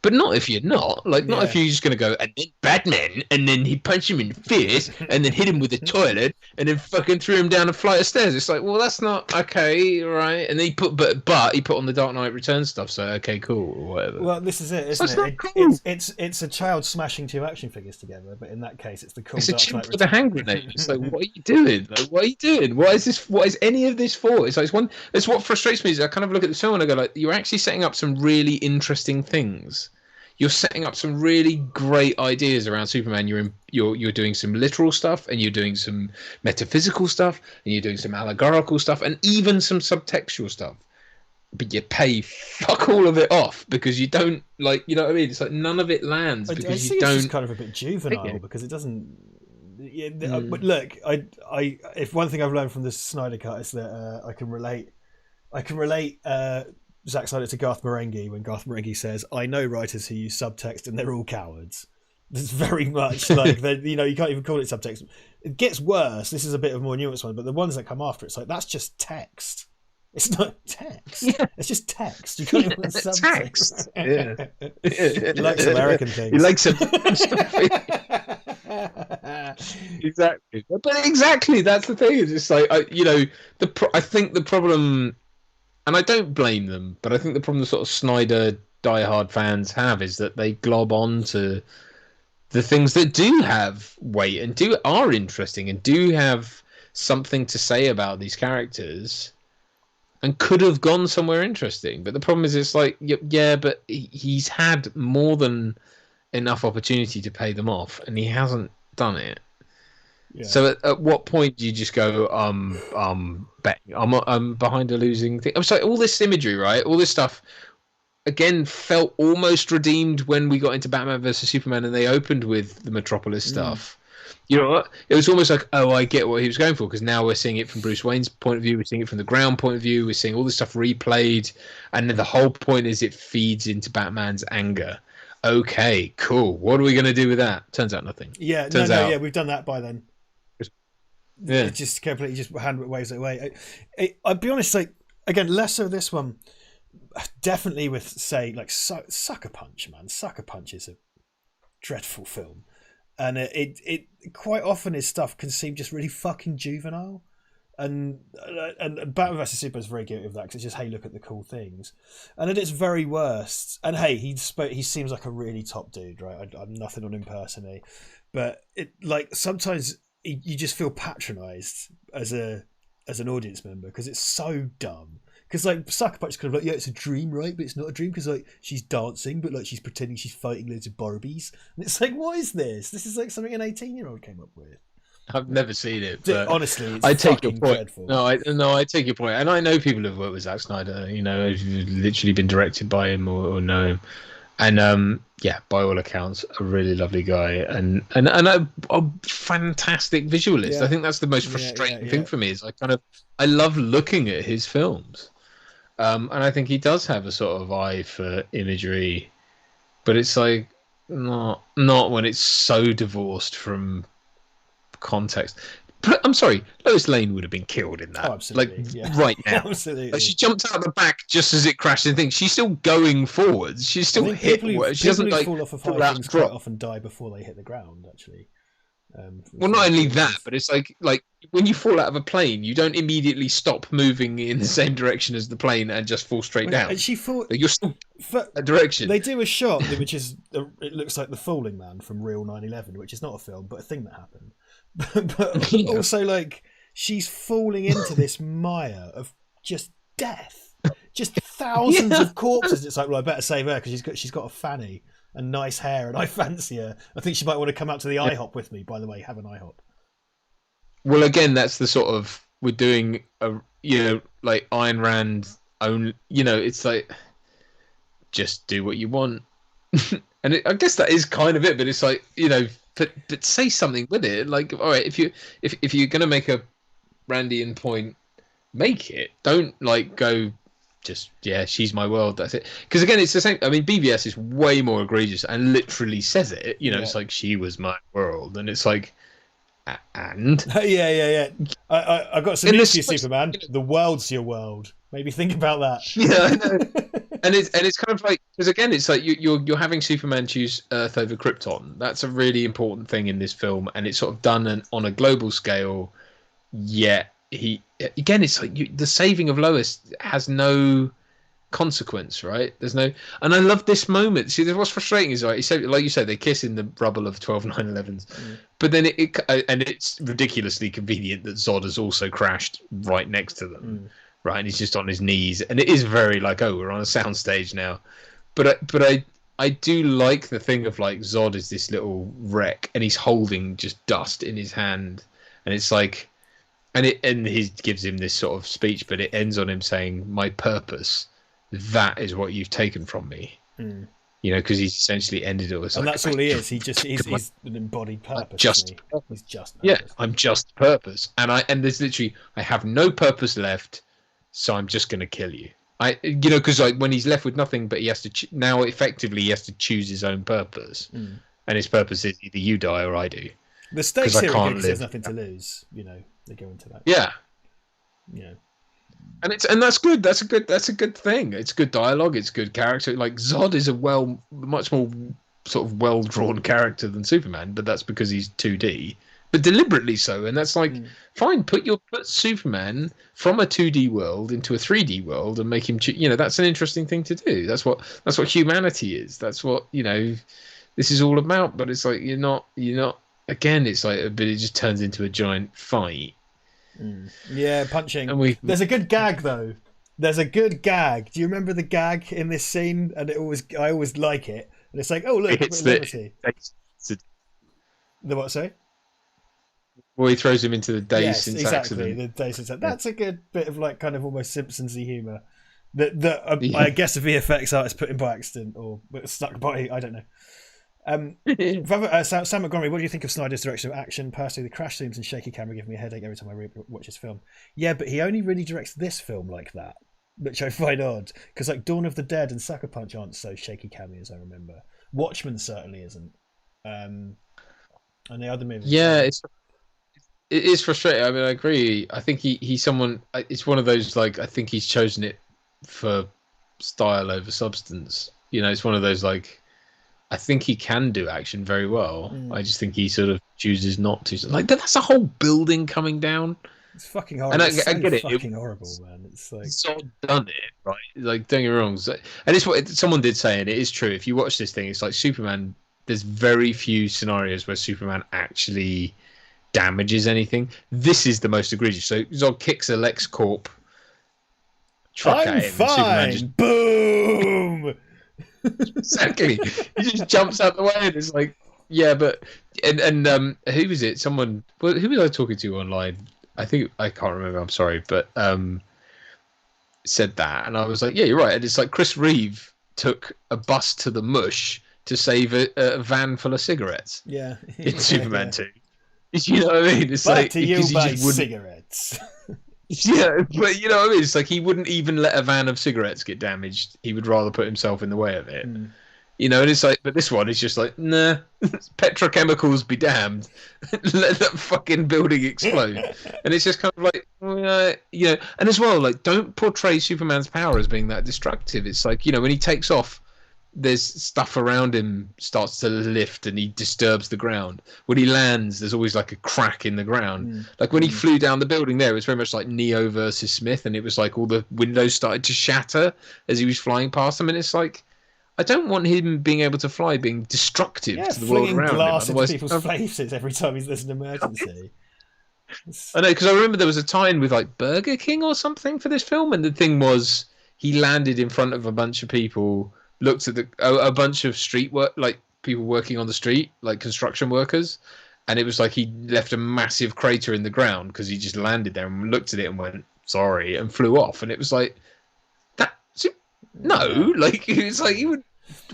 But not if you're not. Like, not if you're just going to go, and then Batman, and then he punched him in the face, and then hit him with a toilet, and then fucking threw him down a flight of stairs. It's like, well, that's not okay, right? And then he put, but he put on the Dark Knight Returns stuff, so okay, cool, or whatever. Well, this is it, isn't it? Cool. It's a child smashing two action figures together, but in that case, it's the cool. It's a chimp with a hand grenade. It's like, what are you doing? Like, what are you doing? What is this? What is any of this for? It's like, it's what frustrates me is I kind of look at the film and I go, like, you're actually setting up some really interesting things. You're setting up some really great ideas around Superman. You're doing some literal stuff, and you're doing some metaphysical stuff, and you're doing some allegorical stuff, and even some subtextual stuff. But you pay fuck all of it off because you don't, like, you know what I mean? It's like none of it lands because you don't. It's just kind of a bit juvenile because it doesn't. Yeah, but look, if one thing I've learned from this Snyder Cut is that I can relate. Zack Snyder to Garth Marenghi when Garth Marenghi says, "I know writers who use subtext and they're all cowards." It's very much like you know, you can't even call it subtext. It gets worse. This is a bit of a more nuanced one, but the ones that come after, it's like, that's just text. It's not text. Yeah. It's just text. You can't even subtext. Text. Yeah. He likes American things. He likes it. Exactly. But exactly, that's the thing. It's just like, I think the problem. And I don't blame them, but I think the problem the sort of Snyder diehard fans have is that they glob on to the things that do have weight and are interesting and do have something to say about these characters and could have gone somewhere interesting. But the problem is, it's like, yeah, but he's had more than enough opportunity to pay them off, and he hasn't done it. Yeah. So at what point do you just go, betting, I'm behind a losing thing? I'm sorry, all this imagery, right? All this stuff, again, felt almost redeemed when we got into Batman versus Superman and they opened with the Metropolis stuff. You know what? It was almost like, oh, I get what he was going for, because now we're seeing it from Bruce Wayne's point of view, we're seeing it from the ground point of view, we're seeing all this stuff replayed, and then the whole point is it feeds into Batman's anger. Okay, cool. What are we going to do with that? Turns out nothing. Yeah, we've done that by then. Yeah, it just completely just waves it away. I'll be honest, like, again, less so this one. Definitely with, say, like Sucker Punch, man. Sucker Punch is a dreadful film, and it quite often his stuff can seem just really fucking juvenile. And Batman vs Superman is very guilty of that, because it's just, hey, look at the cool things, and at its very worst, and hey, he seems like a really top dude, right? I'm nothing on him personally, but it, like, sometimes you just feel patronized as an audience member because it's so dumb. Because, like, Sucker Punch is kind of like, yeah, it's a dream, right? But it's not a dream because, like, she's dancing, but, like, she's pretending she's fighting loads of Barbies. And it's like, what is this? This is like something an 18-year-old came up with. I've never seen it, but honestly, it's I take your point. Dreadful. No, I take your point, and I know people who've worked with Zack Snyder. You know, who've literally been directed by him or know him, and yeah, by all accounts, a really lovely guy and a fantastic visualist. Yeah. I think that's the most frustrating thing for me. Is I love looking at his films, and I think he does have a sort of eye for imagery, but it's like not when it's so divorced from context. I'm sorry, Lois Lane would have been killed in that. Oh, absolutely. Like, yeah. right now. Absolutely. Like, she jumped out the back just as it crashed and things. She's still going forwards. She's still hit. She doesn't like fall off of fall high out things drop. quite often die before they hit the ground, actually. Well, not only that, but it's like when you fall out of a plane, you don't immediately stop moving in the same direction as the plane and just fall straight down. And she thought you're still that direction. They do a shot which is it looks like the Falling Man from Real 9/11, which is not a film but a thing that happened. But also like she's falling into this mire of just death, just thousands of corpses. It's like, well, I better save her because she's got a fanny and nice hair, and I fancy her. I think she might want to come out to the IHOP with me. By the way, have an IHOP. Well, again, that's the sort of we're doing a like Ayn Rand own. It's like just do what you want, and I guess that is kind of it. But it's like but say something with it. Like, all right, if you're gonna make a Randian point, make it. Don't like go. Just she's my world. That's it. Because again, it's the same. I mean, BVS is way more egregious and literally says it. It's like she was my world, and it's like, and yeah. I got some news for you, Superman. The world's your world. Maybe think about that. Yeah, I know. and it's kind of like because again, it's like you're having Superman choose Earth over Krypton. That's a really important thing in this film, and it's sort of done on a global scale. Yet it's like the saving of Lois has no consequence, right? There's no, and I love this moment. See, what's frustrating is like you said, they kiss in the rubble of 12 9/11s, but then and it's ridiculously convenient that Zod has also crashed right next to them, right? And he's just on his knees, and it is very like, oh, we're on a soundstage now, but I do like the thing of like Zod is this little wreck, and he's holding just dust in his hand, and it's like. And he gives him this sort of speech, but it ends on him saying, "My purpose, that is what you've taken from me." Because he's essentially ended it with. And that's all he is. He's an embodied purpose. He's just. Purpose. I'm just purpose, and there's literally I have no purpose left, so I'm just going to kill you. Because like when he's left with nothing, but he has to now effectively he has to choose his own purpose, and his purpose is either you die or I do. The stakes here are good because there's nothing to lose. They go into that. Yeah. And that's good. That's a good thing. It's good dialogue. It's good character. Like Zod is much more sort of well drawn character than Superman, but that's because he's 2D, but deliberately so. And that's like fine. Put Superman from a 2D world into a 3D world and make him. That's an interesting thing to do. That's what humanity is. That's what this is all about. But it's like you're not. Again, it's like, but it just turns into a giant fight. Yeah, punching. And there's a good gag though. There's a good gag. Do you remember the gag in this scene? And I always like it. And it's like, oh look, it's liberty. The what? Sorry. Well, he throws him into the days yes, since exactly, accident. The days since. That's a good bit of like kind of almost Simpsons-y humour. I guess a VFX artist put in by accident or stuck by. I don't know. Sam Montgomery, what do you think of Snyder's direction of action? Personally, the crash scenes and shaky camera give me a headache every time I watch his film. Yeah, but he only really directs this film like that, which I find odd. Because like Dawn of the Dead and Sucker Punch aren't so shaky cammy as I remember. Watchmen certainly isn't. And the other movies. Yeah, it is frustrating. I mean, I agree. I think he's someone. It's one of those like I think he's chosen it for style over substance. It's one of those like. I think he can do action very well. I just think he sort of chooses not to. Like that's a whole building coming down. It's fucking horrible. And I get it. Fucking horrible, man. It's like Zod done it, right? Like don't get me wrong. And it's what someone did say, and it is true. If you watch this thing, it's like Superman. There's very few scenarios where Superman actually damages anything. This is the most egregious. So Zod kicks a LexCorp truck at him. Fine. And Superman just boom. Exactly. He just jumps out the way and it's like, yeah, but and who was it? Someone. Who was I talking to online? I can't remember. I'm sorry, but said that, and I was like, yeah, you're right. And it's like Chris Reeve took a bus to the mush to save a van full of cigarettes. Yeah, in Superman 2. You know what I mean? It's back like to you buy cigarettes. Yeah, but you know what I mean? It's like he wouldn't even let a van of cigarettes get damaged. He would rather put himself in the way of it. You know, and it's like, but this one is just like, nah, petrochemicals be damned. Let that fucking building explode. And it's just kind of like, you know, and as well, like, don't portray Superman's power as being that destructive. It's like, you know, when he takes off, there's stuff around him starts to lift and he disturbs the ground. When he lands, there's always like a crack in the ground. Like when he flew down the building there, it was very much like Neo versus Smith, and it was like all the windows started to shatter as he was flying past them, and it's like, I don't want him being able to fly being destructive to the world around him. Glass into people's faces every time there's an emergency. I know, because I remember there was a tie-in with like Burger King or something for this film, and the thing was he landed in front of a bunch of people, looked at a bunch of street work, like people working on the street, like construction workers, and it was like he left a massive crater in the ground because he just landed there and looked at it and went sorry and flew off, and it was like no, like it's like he would.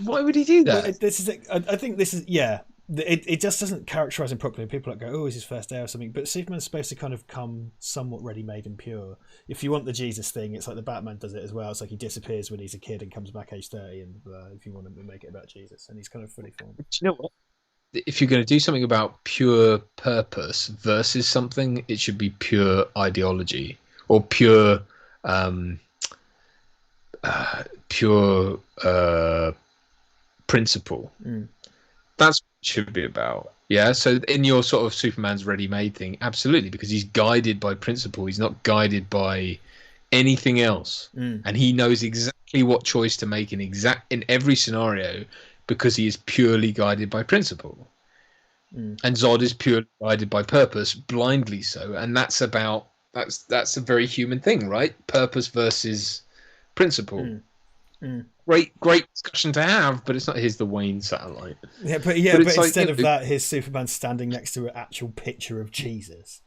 Why would he do that? Well, this is. I think this is. Yeah, it just doesn't characterize him properly. People like go, "Oh, it's his first day or something." But Superman's supposed to kind of come somewhat ready-made and pure. If you want the Jesus thing, it's like the Batman does it as well. It's like he disappears when he's a kid and comes back age 30. And if you want him to make it about Jesus, and he's kind of fully formed. Do you know what? If you're going to do something about pure purpose versus something, it should be pure ideology or pure. Pure principle. That's what it should be about. Yeah. So in your sort of Superman's ready-made thing, absolutely, because he's guided by principle. He's not guided by anything else, and he knows exactly what choice to make in every scenario because he is purely guided by principle. And Zod is purely guided by purpose, blindly so, and that's a very human thing, right? Purpose versus principle. Great discussion to have, but it's not his the Wayne satellite. But instead of that, his Superman standing next to an actual picture of Jesus.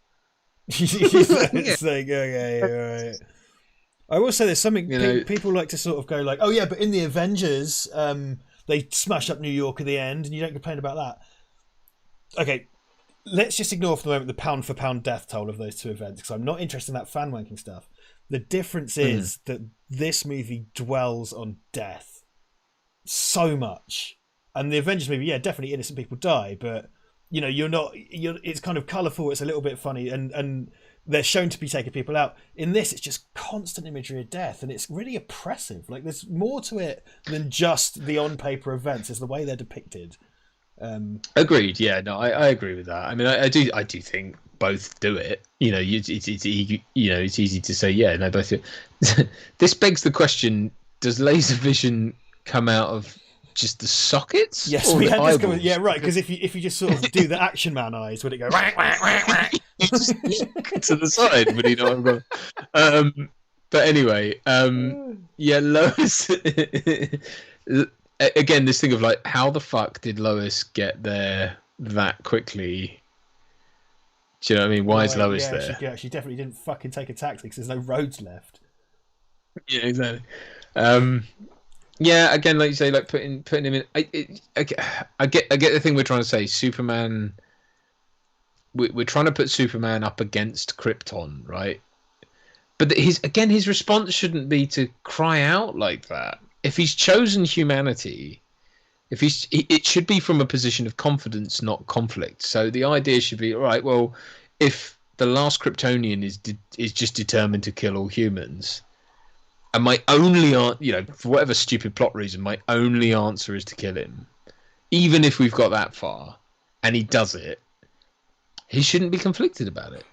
It's like, okay, all right. I will say there's something people like to sort of go like, oh yeah, but in the Avengers, they smash up New York at the end, and you don't complain about that. Okay, let's just ignore for the moment the pound for pound death toll of those two events, because I'm not interested in that fan wanking stuff. The difference is that this movie dwells on death so much, and the Avengers movie, yeah, definitely innocent people die, but you know, it's kind of colourful, it's a little bit funny, and they're shown to be taking people out. In this, it's just constant imagery of death, and it's really oppressive. Like, there's more to it than just the on paper events. It's the way they're depicted. Agreed. Yeah, no, I agree with that. I mean, I do think both do it. You know, it's easy to say, yeah, no, both do. This begs the question: does laser vision come out of just the sockets? Yes, we had this comment. Yeah, right. Because if you just sort of do the Action Man eyes, would it go whack, whack, whack, whack? To the side? Would he not have gone? But anyway, yeah, Lois. Again, this thing of like, how the fuck did Lois get there that quickly? Do you know what I mean? Why is Lois there? She definitely didn't fucking take a taxi because there's no roads left. Yeah, exactly. Yeah, again, like you say, like putting him in. I get the thing we're trying to say. Superman. We're trying to put Superman up against Krypton, right? But his response shouldn't be to cry out like that. If he's chosen humanity, it should be from a position of confidence, not conflict. So the idea should be, all right, well, if the last Kryptonian is just determined to kill all humans, and my only for whatever stupid plot reason, my only answer is to kill him, even if we've got that far, and he does it, he shouldn't be conflicted about it.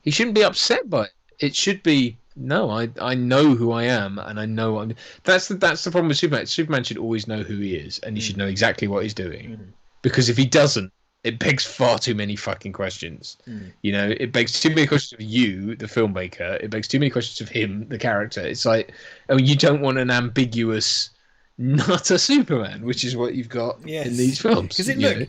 He shouldn't be upset by it. It should be, no, I know who I am, and I know what I'm. That's the problem with Superman. Superman should always know who he is, and he should know exactly what he's doing. Because if he doesn't, it begs far too many fucking questions. You know, it begs too many questions of you, the filmmaker. It begs too many questions of him, the character. It's like, you don't want an ambiguous, nutter Superman, which is what you've got in these films. Because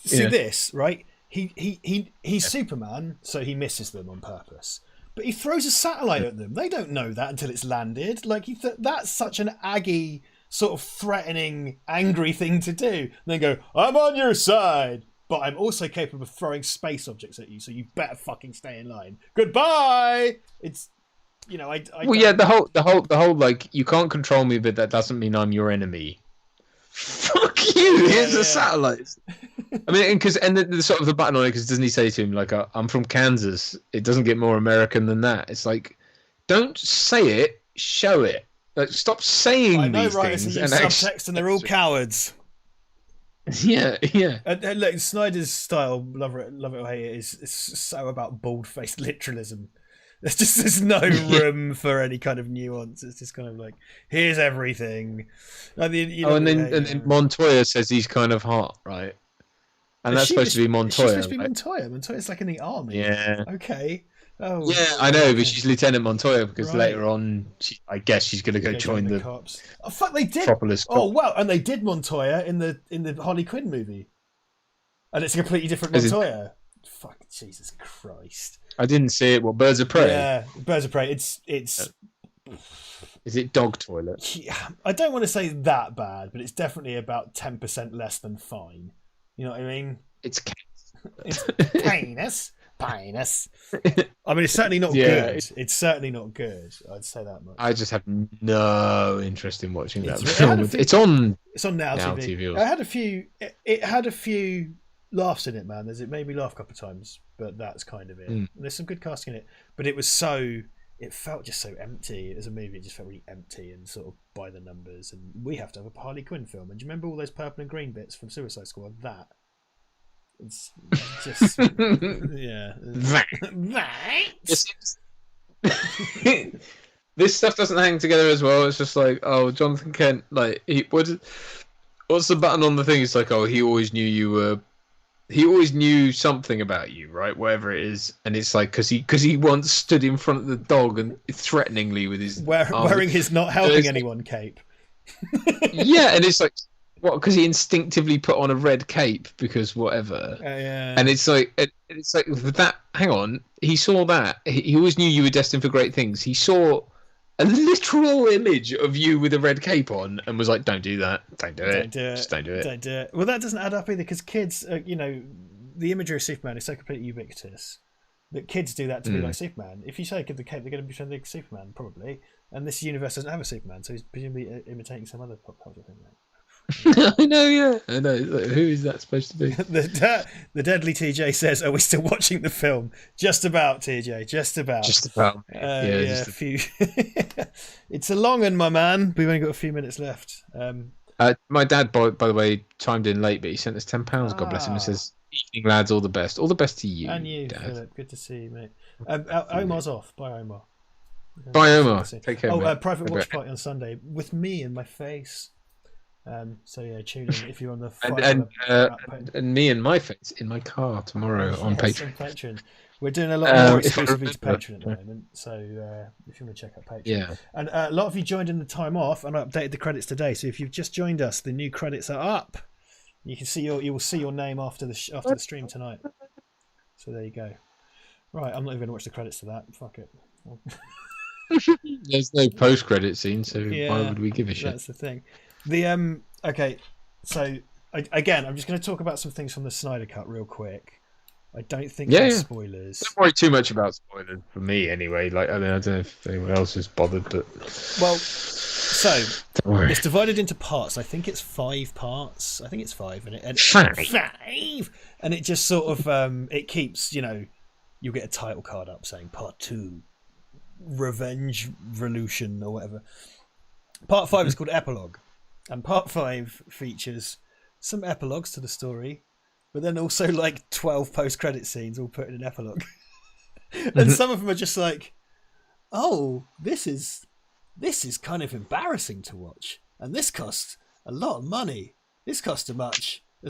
this, right? He's Superman, so he misses them on purpose. But he throws a satellite at them. They don't know that until it's landed. Like, that's such an aggy, sort of threatening, angry thing to do. And then go, I'm on your side, but I'm also capable of throwing space objects at you, so you better fucking stay in line. Goodbye! It's, the whole, like, you can't control me, but that doesn't mean I'm your enemy. Fuck you. Here's the satellites. I mean, and the sort of the button on it, because doesn't he say to him like, "I'm from Kansas"? It doesn't get more American than that. It's like, don't say it, show it. Like, stop saying these things. And subtext, and they're all cowards. Yeah. And look, Snyder's style, love it or hate it, is so about bald-faced literalism. There's no room for any kind of nuance. It's just kind of like, here's everything. Like and then Montoya says he's kind of hot, right? And that's supposed to be Montoya. She's supposed to be Montoya. Montoya's like in the army. Yeah. Okay. Oh. Yeah, I know, but she's Lieutenant Montoya because later on, I guess she's going to go join the cops. Oh fuck, they did. Metropolis Oh wow, and they did Montoya in the Harley Quinn movie, and it's a completely different Montoya. Fuck, Jesus Christ. I didn't see it. What, Birds of Prey? Yeah, Birds of Prey. It's. Is it Dog Toilet? Yeah, I don't want to say that bad, but it's definitely about 10% less than fine. You know what I mean? It's penis. I mean, it's certainly not good. It's certainly not good. I'd say that much. I just have no interest in watching that film. It's on Now TV. It had a few laughs in it, man. It made me laugh a couple of times, but that's kind of it. There's some good casting in it, but it felt just so empty. As a movie, it just felt really empty and sort of by the numbers. And we have to have a Harley Quinn film. And do you remember all those purple and green bits from Suicide Squad? It's just yeah. This stuff doesn't hang together as well. It's just like, oh, Jonathan Kent, like what's the button on the thing? It's like, oh, he always knew something about you, right? Whatever it is, and it's like because he once stood in front of the dog and threateningly with his wearing his not helping anyone cape. Yeah, and it's like, what? Because he instinctively put on a red cape because whatever. Yeah. And it's like with that. Hang on, he saw that. He always knew you were destined for great things. He saw a literal image of you with a red cape on and was like, "Don't do that. Don't do it. Just don't do it. Don't do it." Well, that doesn't add up either because kids, the imagery of Superman is so completely ubiquitous that kids do that to be like Superman. If you say give the cape, they're going to be pretending like Superman probably. And this universe doesn't have a Superman, so he's presumably imitating some other pop culture thing. Right? I know, yeah. I know. Like, who is that supposed to be? The deadly TJ says, "Are we still watching the film?" Just about, TJ. Just about. Just about. A few. It's a long one, my man. We've only got a few minutes left. My dad, by the way, chimed in late, but he sent us £10. God bless him. And says, "Evening, lads. All the best. All the best to you." And you, Dad. Philip. Good to see you, mate. Omar's off. Bye, Omar. Bye, Omar. Take care. Oh, private watch party on Sunday with me in my face. So yeah, tune in if you're on the and me and my face in my car tomorrow on Patreon. We're doing a lot more exclusively to Patreon at the moment, so if you want to check out Patreon. And a lot of you joined in the time off, and I updated the credits today. So if you've just joined us, the new credits are up. You can see you will see your name after the stream tonight. So there you go. Right, I'm not even going to watch the credits to that. Fuck it. There's no post-credit scene, so why would we give a shit? That's the thing. Okay, so again, I'm just going to talk about some things from the Snyder Cut real quick. I don't think there's spoilers. Don't worry too much about spoilers for me, anyway. Like, I mean, I don't know if anyone else is bothered, but so it's divided into parts. I think it's 5 parts. I think it's 5, and five, and it just sort of it keeps, you'll get a title card up saying Part 2, Revenge Revolution or whatever. Part 5 is called Epilogue. And Part 5 features some epilogues to the story, but then also like 12 post-credit scenes all put in an epilogue. And some of them are just like, oh, this is kind of embarrassing to watch. And this cost a lot of money. This cost as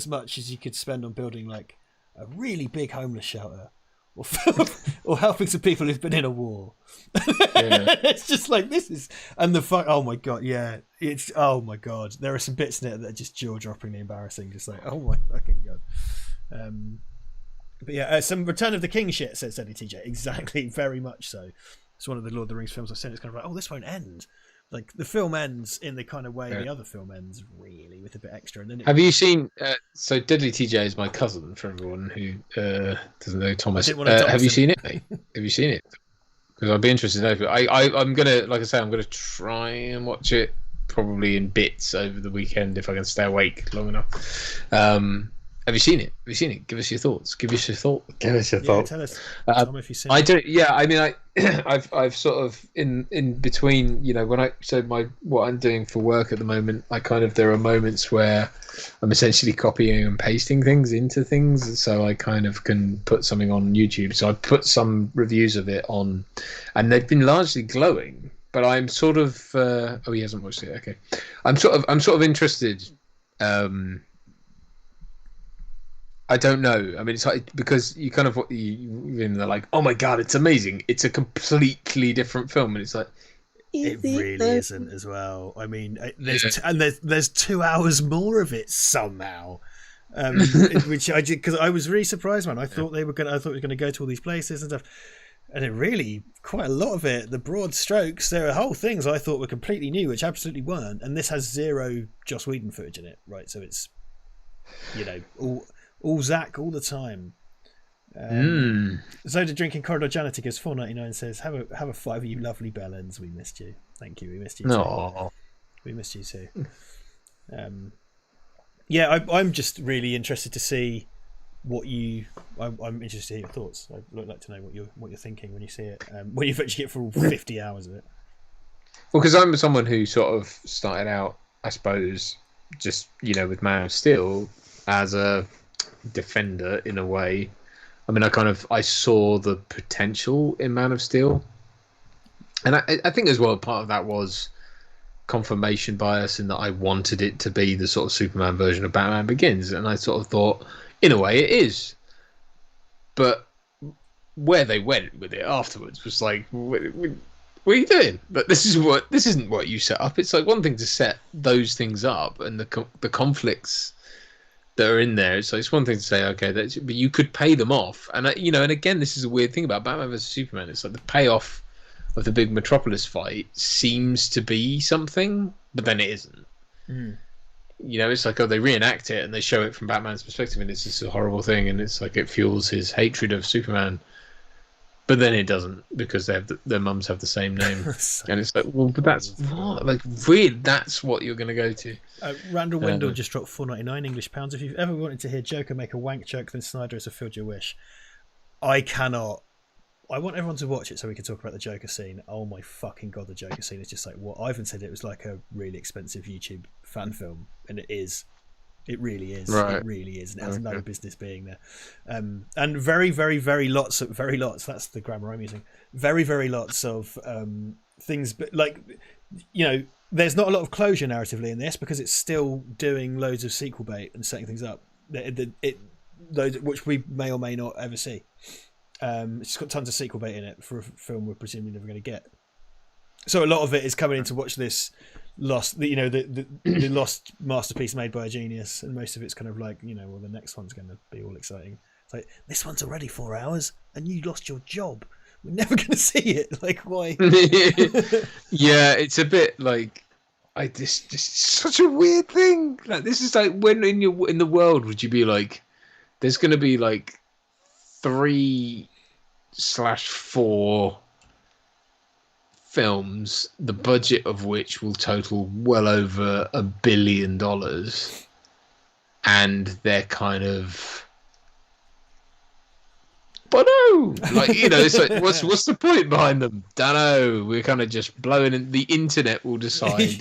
much as you could spend on building like a really big homeless shelter. Or helping some people who've been in a war. It's just like oh my god, oh my god, there are some bits in it that are just jaw-droppingly embarrassing, just like, oh my fucking god. But yeah, some Return of the King shit, says Eddie TJ. Exactly, very much so. It's one of the Lord of the Rings films I've seen. It's kind of like, oh, this won't end. Like the film ends in the kind of way the other film ends, really, with a bit extra. And then have you seen? So Deadly TJ is my cousin. For everyone who doesn't know Thomas, have you seen it? Have you seen it? Because I'd be interested to know. I'm gonna, like I say, I'm gonna try and watch it probably in bits over the weekend if I can stay awake long enough. Have you seen it? Have you seen it? Give us your thoughts. Give us your thoughts. Yeah, tell us. Tell me if you've seen I it. don't. Yeah, I mean, I've sort of in between. What I'm doing for work at the moment, there are moments where I'm essentially copying and pasting things into things, so I kind of can put something on YouTube. So I put some reviews of it on, and they've been largely glowing. But I'm sort of. Oh, he hasn't watched it. Okay, I'm sort of interested. I don't know. I mean, it's like because you kind of they're like, oh my god, it's amazing. It's a completely different film, and it's like it really isn't as well. I mean, there's 2 hours more of it somehow, which I did because I was really surprised, man. I thought it was going to go to all these places and stuff, and it really quite a lot of it. The broad strokes, there are whole things I thought were completely new, which absolutely weren't. And this has zero Joss Whedon footage in it, right? So it's all Zach all the time. Zoda drinking corridor janitor gives $4.99, says have a five, you lovely bellends. We missed you. Thank you. We missed you too. Aww. We missed you too. I'm just really interested to see what you. I'm interested to hear your thoughts. I'd like to know what you're thinking when you see it. When you've actually get for all 50 hours of it. Well, because I'm someone who sort of started out, I suppose, just with Man of Steel as a defender in a way. I mean, I saw the potential in Man of Steel, and I think as well part of that was confirmation bias in that I wanted it to be the sort of Superman version of Batman Begins, and I sort of thought in a way it is, but where they went with it afterwards was like, what are you doing? But this isn't what you set up. It's like one thing to set those things up and the conflicts that are in there. So it's one thing to say, okay, but you could pay them off. And and again, this is a weird thing about Batman vs Superman. It's like the payoff of the big Metropolis fight seems to be something, but then it isn't. It's like, they reenact it and they show it from Batman's perspective, and it's just a horrible thing, and it's like it fuels his hatred of Superman. But then it doesn't, because their mums have the same name, and it's like, well, but that's what, like, really, that's what you're going to go to. Randall Wendell just dropped £4.99 English pounds. If you've ever wanted to hear Joker make a wank joke, then Snyder has fulfilled your wish. I want everyone to watch it so we can talk about the Joker scene. Oh my fucking god, the Joker scene is just like what Ivan said. It was like a really expensive YouTube fan film, and it is. It really is. Right. It really is, and it has no business being there. And very, very, very lots. That's the grammar I'm using. Very, very lots of things, but like, there's not a lot of closure narratively in this because it's still doing loads of sequel bait and setting things up. Which we may or may not ever see. It's got tons of sequel bait in it for a film we're presumably never going to get. So a lot of it is coming in to watch this lost, the lost masterpiece made by a genius, and most of it's kind of like, well, the next one's going to be all exciting. It's like, this one's already 4 hours, and you lost your job. We're never going to see it. Like, why? Yeah, it's a bit like this. Just such a weird thing. Like, this is like, when in the world would you be like, there's going to be like 3/4 films, the budget of which will total well over $1 billion, and they're kind of, but no, like, it's like, what's the point behind them? Don't know. We're kind of just blowing in. The internet will decide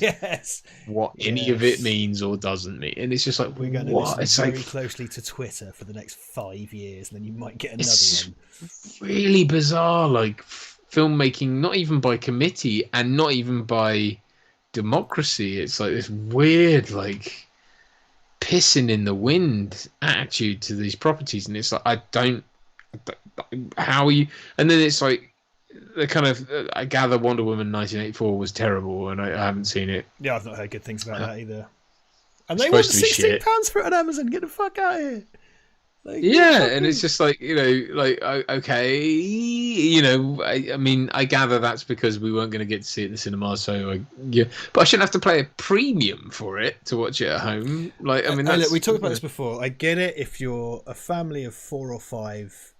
what any of it means or doesn't mean, and it's just like, we're going to listen very closely to Twitter for the next 5 years, and then you might get another one. Really bizarre, like, filmmaking, not even by committee and not even by democracy. It's like this weird, like, pissing in the wind attitude to these properties, and it's like, how are you? And then it's like, the kind of, I gather Wonder Woman 1984 was terrible, and I haven't seen it. Yeah, I've not heard good things about that either. And they want £16 for it on Amazon. Get the fuck out of here. Like, yeah, and it's just like, okay, I mean, I gather that's because we weren't going to get to see it in the cinema, so but I shouldn't have to pay a premium for it to watch it at home. Like, I mean, look, we talked about this before. I get it if you're a family of 4 or 5,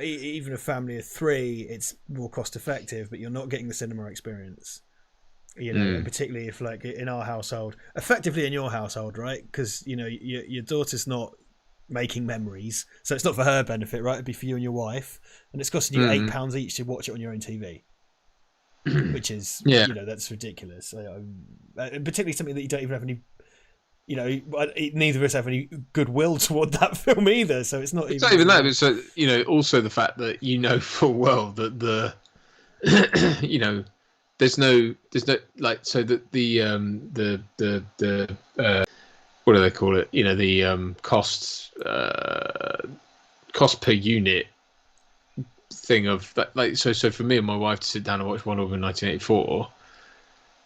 even a family of 3, it's more cost effective, but you're not getting the cinema experience. You know, and particularly if, like, in our household, effectively in your household, right? Because, you know, your daughter's not making memories, so it's not for her benefit, right? It'd be for you and your wife, and it's costing you £8 each to watch it on your own TV, which is, you know, that's ridiculous. Particularly something that you don't even have any, you know, neither of us have any goodwill toward that film either. So it's not even that. But so, you know, also the fact that, you know, full well that the, you know, there's no like, so that the what do they call it? You know, the cost per unit thing of that. Like, so for me and my wife to sit down and watch Wonder Woman 1984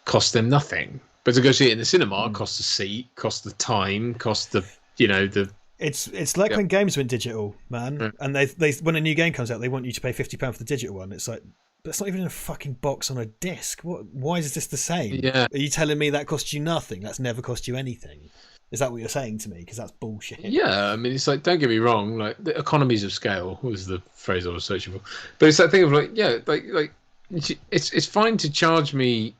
cost them nothing, but to go see it in the cinema costs the seat, costs the time, costs the, you know, the. It's like when games went digital, man, and they when a new game comes out, they want you to pay £50 for the digital one. It's like, but it's not even in a fucking box on a disc. Why is this the same? Yeah. Are you telling me that cost you nothing? That's never cost you anything. Is that what you're saying to me? Because that's bullshit. Yeah, I mean, it's like, don't get me wrong, like, the economies of scale was the phrase I was searching for, but it's that thing of, like, yeah, like it's fine to charge me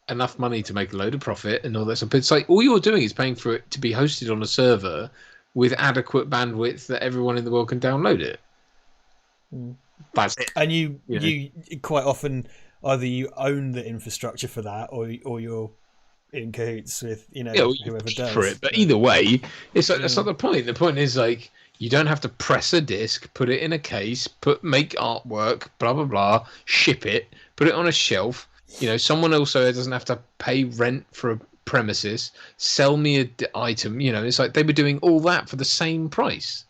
enough money to make a load of profit and all that stuff, but it's like all you're doing is paying for it to be hosted on a server with adequate bandwidth that everyone in the world can download it. That's it. And you quite often either you own the infrastructure for that, or you're in cahoots with, you know, whoever does for it. But either way, it's like, that's not the point. The point is, like, you don't have to press a disc, put it in a case, make artwork, blah blah blah, ship it, put it on a shelf. You know, someone also doesn't have to pay rent for a premises, sell me a item. You know, it's like they were doing all that for the same price.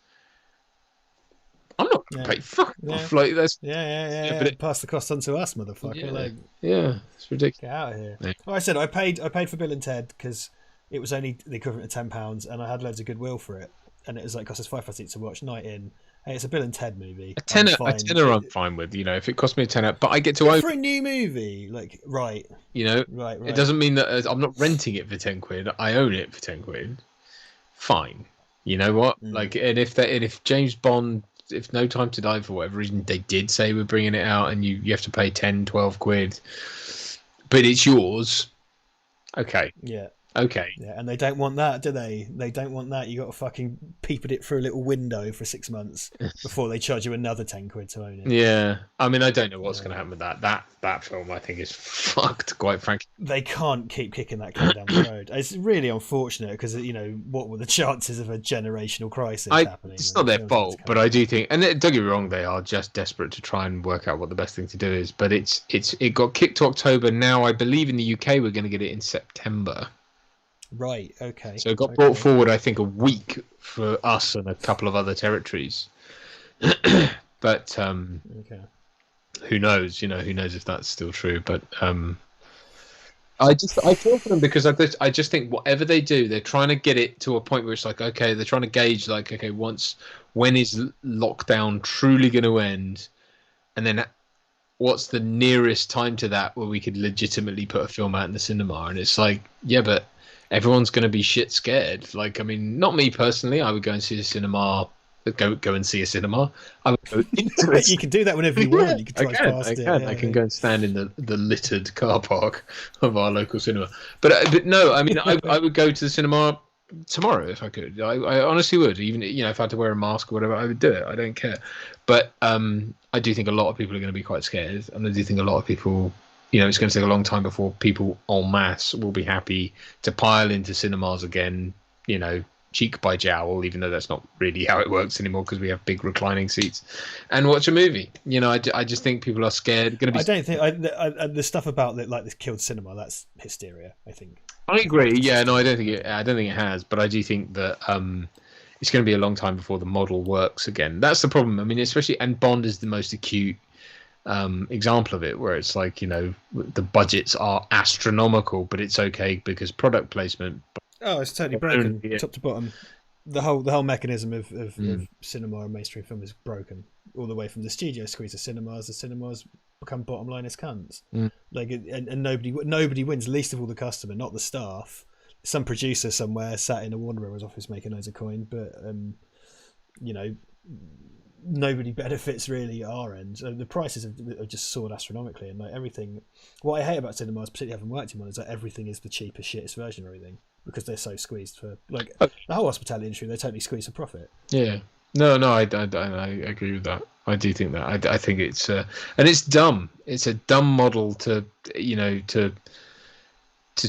I'm not going to pay fuck off like this. Yeah. But pass the cost on to us, motherfucker. It's ridiculous. Get out of here. Yeah. Like I said, I paid for Bill and Ted because it was only the equivalent of £10, and I had loads of goodwill for it. And it was like, cost us £5 each to watch night in. Hey, it's a Bill and Ted movie. A tenner I'm fine with, you know, if it costs me a tenner, but I get to own for a new movie, like, right. You know, right. It doesn't mean that I'm not renting it for £10. I own it for £10. Fine. You know what? Like, and if James Bond, if No Time to Die, for whatever reason, they did say we're bringing it out and you have to pay 10, 12 quid, but it's yours. Okay. Yeah. Okay. Yeah, and they don't want that, do they? They don't want that. You got to fucking peep at it through a little window for 6 months before they charge you another 10 quid to own it. Yeah. I mean, I don't know what's going to happen with that. That film, I think, is fucked, quite frankly. They can't keep kicking that can down the road. It's really unfortunate because, you know, what were the chances of a generational crisis happening? It's not their fault, but I do think, and don't get me wrong, they are just desperate to try and work out what the best thing to do is. But it got kicked to October. Now, I believe in the UK we're going to get it in September. Right, okay. So it got brought forward, I think, a week for us and a couple of other territories. But who knows? You know, who knows if that's still true? But I feel for them because I just think whatever they do, they're trying to get it to a point where it's like, okay, they're trying to gauge, like, okay, when is lockdown truly going to end, and then what's the nearest time to that where we could legitimately put a film out in the cinema? And it's like, yeah, but everyone's going to be shit scared. Like, I mean, not me personally. I would go and see a cinema. Go and see a cinema. I would go into it. You can do that whenever you want. You can drive past it. I can go and stand in the littered car park of our local cinema. But no, I mean, I would go to the cinema tomorrow if I could. I honestly would. Even, you know, if I had to wear a mask or whatever, I would do it. I don't care. But I do think a lot of people are going to be quite scared, and I do think a lot of people, you know, it's going to take a long time before people en masse will be happy to pile into cinemas again, you know, cheek by jowl, even though that's not really how it works anymore because we have big reclining seats, and watch a movie. You know, I just think people are scared. I don't think the stuff about like this killed cinema, that's hysteria, I think. I agree. Yeah, no, I don't think it has, but I do think that it's going to be a long time before the model works again. That's the problem. I mean, especially, and Bond is the most acute example of it, where it's like, you know, the budgets are astronomical, but it's okay because product placement. Oh, it's totally broken, top to bottom. The whole mechanism of cinema and mainstream film is broken, all the way from the studio squeeze to cinemas. The cinemas become bottom line as cunts. Like, and nobody wins, least of all the customer, not the staff. Some producer somewhere sat in a Warner Bros office making loads of coin, but you know, nobody benefits really at our end. So the prices have just soared astronomically, and like everything. What I hate about cinemas, particularly having worked in one, is that everything is the cheapest, shittest version of everything because they're so squeezed for like the whole hospitality industry. They're totally squeezed for profit. Yeah. No, I agree with that. I do think that. I think it's and it's dumb. It's a dumb model to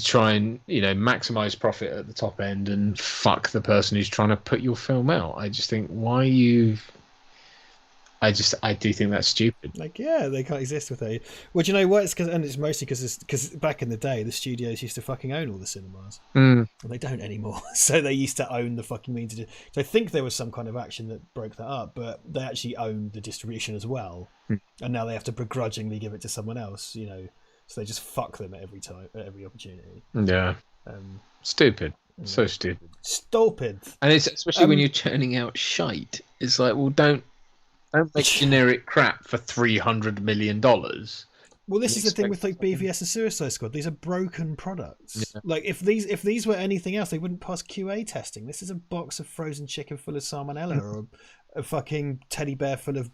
try and maximize profit at the top end and fuck the person who's trying to put your film out. I just think I do think that's stupid. Like, yeah, they can't exist with it. Well, do you know what? It's mostly because back in the day, the studios used to fucking own all the cinemas, and they don't anymore. So they used to own the fucking means to do. So I think there was some kind of action that broke that up, but they actually owned the distribution as well, and now they have to begrudgingly give it to someone else. So they just fuck them at every opportunity. Yeah, stupid. So stupid. Stupid. And it's especially when you're churning out shite. It's like, well, don't make generic crap for $300 million. Well, this is the thing with like BVS and Suicide Squad. These are broken products. Yeah. Like if these were anything else, they wouldn't pass QA testing. This is a box of frozen chicken full of salmonella, or a fucking teddy bear full of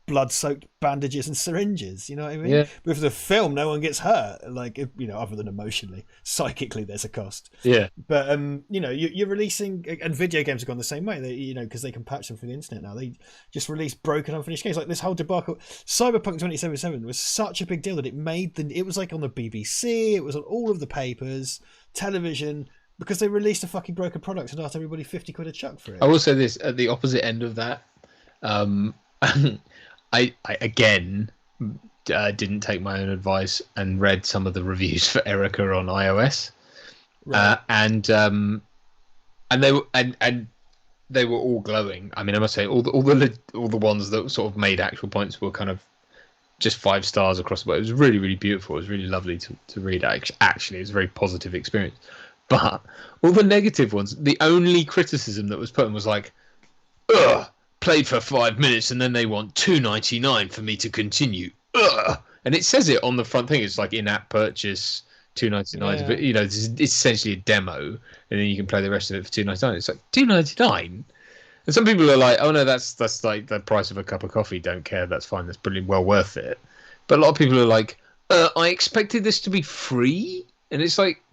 blood-soaked bandages and syringes. You know what I mean? Yeah. But with the film, no one gets hurt. Like other than emotionally, psychically, there's a cost. Yeah. But you're releasing, and video games have gone the same way. They because they can patch them through the internet now. They just release broken, unfinished games. Like this whole debacle, Cyberpunk 2077 was such a big deal that it was like on the BBC. It was on all of the papers, television. Because they released a fucking broken product and asked everybody 50 quid a chuck for it. I will say this, at the opposite end of that, I again didn't take my own advice and read some of the reviews for Erica on iOS, right. and they were all glowing. I mean, I must say all the ones that sort of made actual points were kind of just 5 stars across the board. It was really, really beautiful. It was really lovely to read. Actually, it was a very positive experience. But all the negative ones, the only criticism that was put in was like, ugh. Played for 5 minutes and then they want $2.99 for me to continue. Ugh! And it says it on the front thing. It's like in-app purchase $2.99. Yeah. But it's essentially a demo, and then you can play the rest of it for $2.99. It's like $2.99. And some people are like, "Oh no, that's like the price of a cup of coffee. Don't care. That's fine. That's brilliant. Well worth it." But a lot of people are like, "I expected this to be free," and it's like,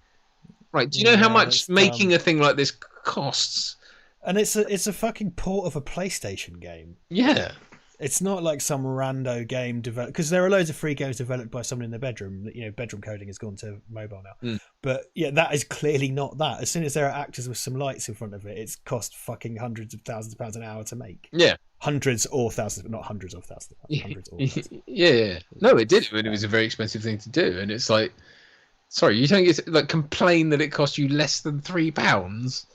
right? Do you know how much making a thing like this costs? And it's a fucking port of a PlayStation game. Yeah. It's not like some rando game developed, because there are loads of free games developed by someone in their bedroom. Bedroom coding has gone to mobile now. But yeah, that is clearly not that. As soon as there are actors with some lights in front of it, it's cost fucking hundreds of thousands of pounds an hour to make. Yeah. Hundreds or thousands, but not hundreds of thousands. Hundreds or thousands. Yeah. No, it did. It was a very expensive thing to do, and it's like, sorry, you don't get to, like, complain that it cost you less than £3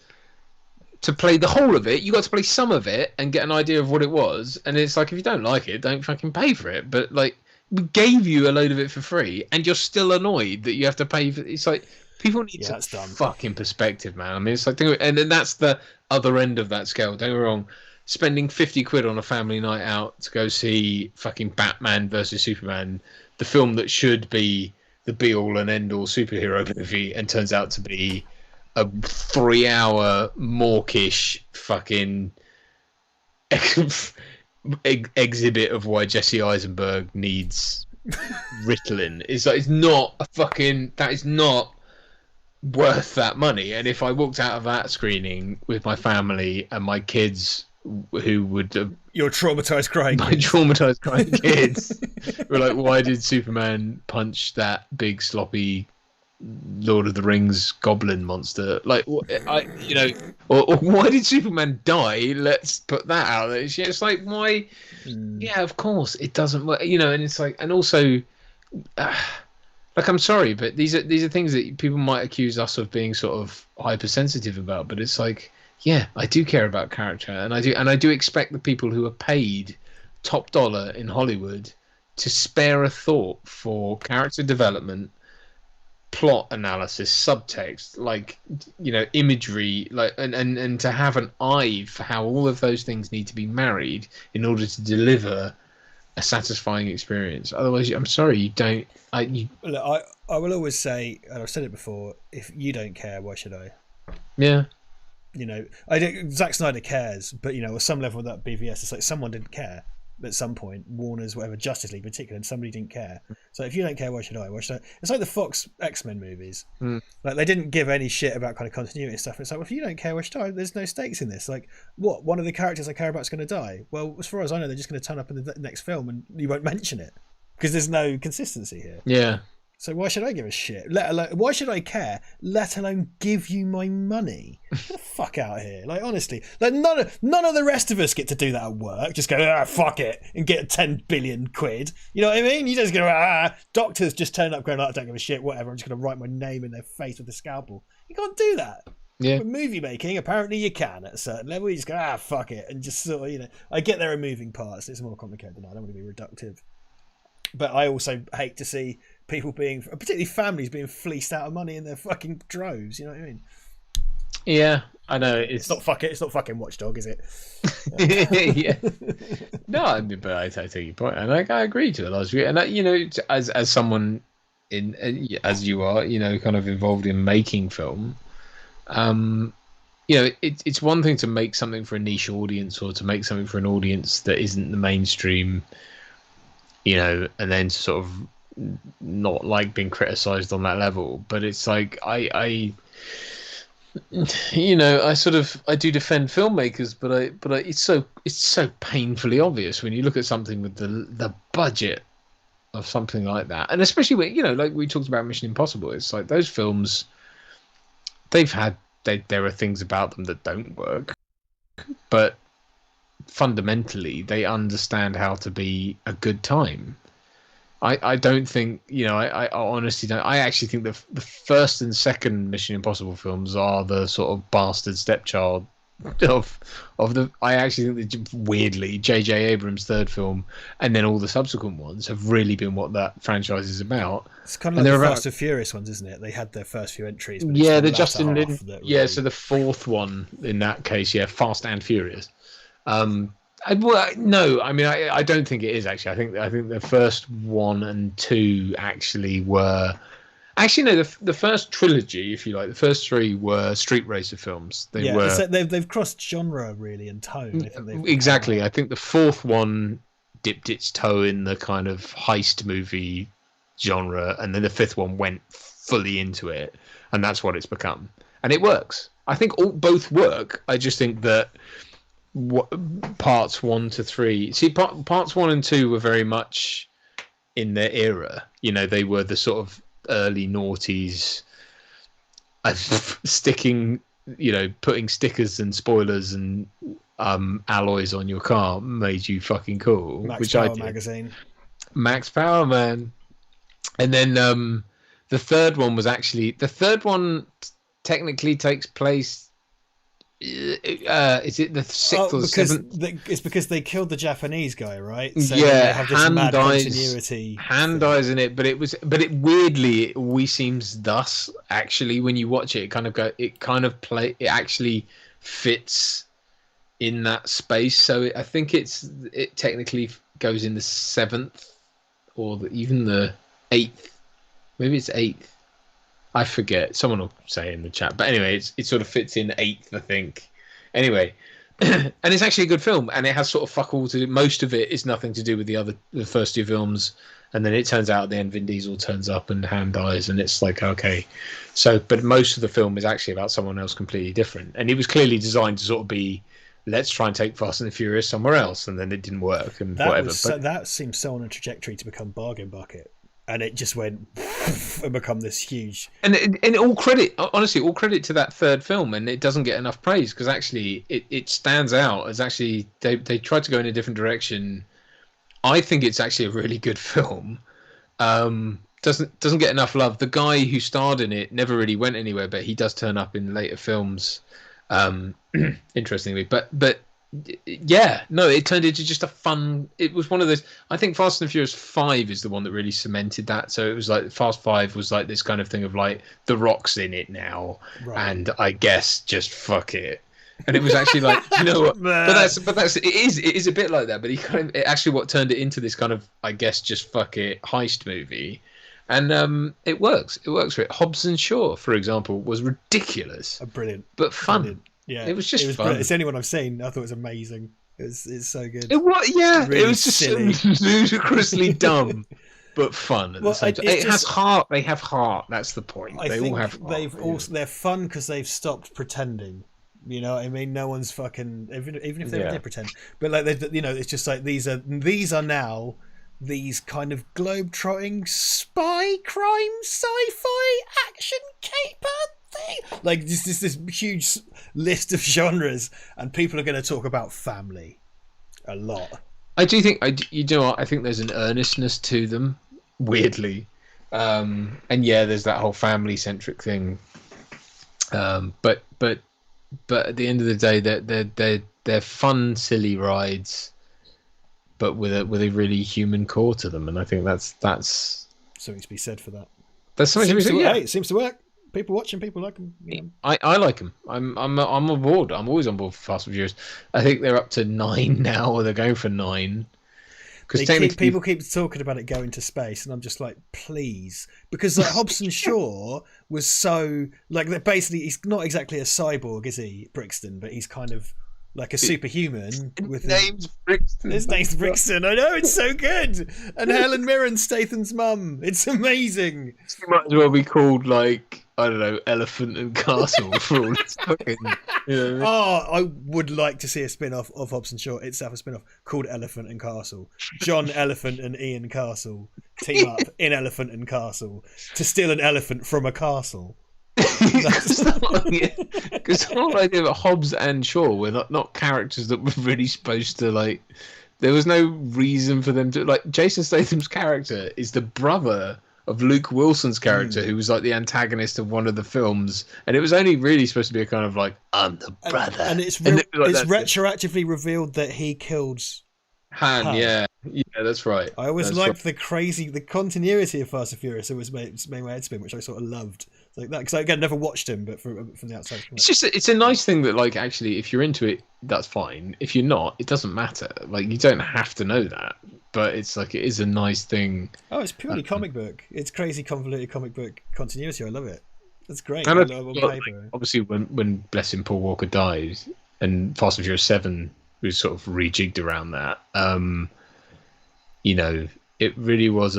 to play the whole of it. You got to play some of it and get an idea of what it was. And it's like, if you don't like it, don't fucking pay for it. But like, we gave you a load of it for free, and you're still annoyed that you have to pay for. It's like, people need some fucking perspective, man. I mean, it's like, and then that's the other end of that scale. Don't get me wrong. Spending 50 quid on a family night out to go see fucking Batman versus Superman, the film that should be the be all and end all superhero movie, and turns out to be a 3-hour mawkish fucking exhibit of why Jesse Eisenberg needs Ritalin. It's like, it's not a fucking, that is not worth that money. And if I walked out of that screening with my family and my kids, who would your traumatized crying kids were like, why did Superman punch that big sloppy Lord of the Rings goblin monster? Like, or why did Superman die? Let's put that out there. It's like, why? Yeah, of course it doesn't work, and it's like, and also, like, I'm sorry, but these are things that people might accuse us of being sort of hypersensitive about, but it's like, yeah, I do care about character, and I do expect the people who are paid top dollar in Hollywood to spare a thought for character development, plot analysis, subtext, like, imagery, like, and to have an eye for how all of those things need to be married in order to deliver a satisfying experience. Otherwise, I'm sorry, you don't. Look, I will always say, and I've said it before, if you don't care, why should I? Yeah. you know, I don't, Zack Snyder cares, but you know, at some level of that BVS, it's like someone didn't care at some point. Warner's, whatever, Justice League in particular, and somebody didn't care. So if you don't care, why should I? Why should I? It's like the Fox X-Men movies. Like they didn't give any shit about kind of continuity and stuff. It's like, well, if you don't care, why should I? There's no stakes in this. Like, what? One of the characters I care about is going to die. Well, as far as I know, they're just going to turn up in the next film, and you won't mention it because there's no consistency here. Yeah. So why should I give a shit? Let alone, why should I care? Let alone give you my money. Get the fuck out of here! Like honestly, like none of the rest of us get to do that at work. Just go fuck it and get 10 billion quid. You know what I mean? You just go doctors just turn up going I don't give a shit. Whatever. I'm just going to write my name in their face with a scalpel. You can't do that. Yeah. With movie making, apparently you can at a certain level. You just go fuck it and just sort of, you know. I get there are moving parts. It's more complicated than that. I don't want to be reductive. But I also hate to see people being, particularly families, being fleeced out of money in their fucking droves. You know what I mean? Yeah, I know. It's not fucking Watchdog, is it? Yeah. No, I mean, but I take your point, and I agree to a large degree. And you know, as someone as you are, you know, kind of involved in making film, you know, it's one thing to make something for a niche audience or to make something for an audience that isn't the mainstream. You know, and then sort of not like being criticized on that level, but it's like I you know, I do defend filmmakers, but it's so painfully obvious when you look at something with the budget of something like that, and especially when, you know, like we talked about Mission Impossible, it's like those films, there are things about them that don't work, but fundamentally they understand how to be a good time. I don't think, you know, I honestly don't. I actually think the first and second Mission Impossible films are the sort of bastard stepchild of the. I actually think that weirdly J.J. Abrams' third film and then all the subsequent ones have really been what that franchise is about. It's kind of like the Fast and Furious ones, isn't it? They had their first few entries. But yeah, the Justin Lin. Really... Yeah, so the fourth one in that case, yeah, Fast and Furious. No, I mean, I don't think it is actually. I think the first 1 and 2 actually were. Actually, no, the first trilogy, if you like, the first 3 were street racer films. They've crossed genre really and tone. Exactly. I think the fourth one dipped its toe in the kind of heist movie genre, and then the fifth one went fully into it, and that's what it's become. And it works. I think both work. I just think that. Parts 1 to 3. See, parts 1 and 2 were very much in their era. You know, they were the sort of early noughties, sticking, you know, putting stickers and spoilers and alloys on your car made you fucking cool. Max Power magazine. Max Power, man. And then the third one technically takes place. Is it the sixth or seventh? It's because they killed the Japanese guy, right? So yeah, they have this mad continuity. Hand dies in it, but it weirdly always seems thus. Actually, when you watch it, it actually fits in that space. So I think it technically goes in the 7th or even the 8th. Maybe it's 8th. I forget. Someone will say in the chat. But anyway, it sort of fits in 8th, I think. Anyway, and it's actually a good film, and it has sort of fuck all to do. Most of it is nothing to do with the first 2 films, and then it turns out at the end Vin Diesel turns up and Han dies, and it's like, okay. So, but most of the film is actually about someone else completely different, and it was clearly designed to sort of be, let's try and take Fast and the Furious somewhere else, and then it didn't work, and whatever. That seems so on a trajectory to become Bargain Bucket. And it just went and become this huge. And all credit to that third film, and it doesn't get enough praise because actually it stands out as actually they tried to go in a different direction. I think it's actually a really good film. Doesn't get enough love. The guy who starred in it never really went anywhere, but he does turn up in later films. Interestingly, but. Yeah, no, it turned into just a fun. It was one of those. I think Fast and Furious 5 is the one that really cemented that. So it was like Fast 5 was like this kind of thing of like The Rock's in it now, right. And I guess just fuck it. And it was actually like, you know what? but it is a bit like that. But it actually what turned it into this kind of, I guess, just fuck it heist movie. And it works. It works for it. Hobbs and Shaw, for example, was ridiculous, brilliant, but fun. Brilliant. Yeah, It was just fun. brilliant. It's the only one I've seen. I thought it was amazing. It's so good. It was just silly. ludicrously dumb, but fun at the same time. It has heart. They have heart. That's the point. I they think all have heart. they're fun because they've stopped pretending. You know what I mean? No one's fucking even if they did pretend. But like it's just like these are now these kind of globe-trotting spy crime sci-fi action caper thing. Like this huge list of genres, and people are going to talk about family a lot. I do think you know what? I think there's an earnestness to them, weirdly, and yeah, there's that whole family-centric thing. But at the end of the day, they're fun, silly rides, but with a really human core to them, and I think that's something to be said for that. That's something to be said. Yeah, it seems to work. People watching, people like them. You know. I like them. I'm on board. I'm always on board for Fast and Furious. I think they're up to 9 now, or they're going for 9. Because people keep talking about it going to space, and I'm just like, please, because like Hobson Shaw was so like basically he's not exactly a cyborg, is he, Brixton? But he's kind of like a superhuman. With name's Brixton. His name's Brixton. I know, it's so good. And Helen Mirren, Statham's mum. It's amazing. It might as well be called like, I don't know, Elephant and Castle for all its fucking. You know what I mean? Oh, I would like to see a spin-off of Hobson Shaw itself, a spin-off called Elephant and Castle. John Elephant and Ian Castle team up in Elephant and Castle to steal an elephant from a castle. Because the whole idea of Hobbs and Shaw were not characters that were really supposed to like. There was no reason for them to like. Jason Statham's character is the brother of Luke Wilson's character, who was like the antagonist of one of the films, and it was only really supposed to be a kind of like, I'm the brother, and it's retroactively revealed that he killed Han. Yeah, that's right. I always liked the continuity of Fast and Furious. It was made my head spin, which I sort of loved. Like that, because I never watched him, but from the outside, it's a nice thing that like actually, if you're into it, that's fine. If you're not, it doesn't matter. Like you don't have to know that, but it's like it is a nice thing. Oh, it's purely comic book. It's crazy convoluted comic book continuity. I love it. That's great. And obviously, when bless him, Paul Walker died, and Fast and Furious 7 was sort of rejigged around that. You know, it really was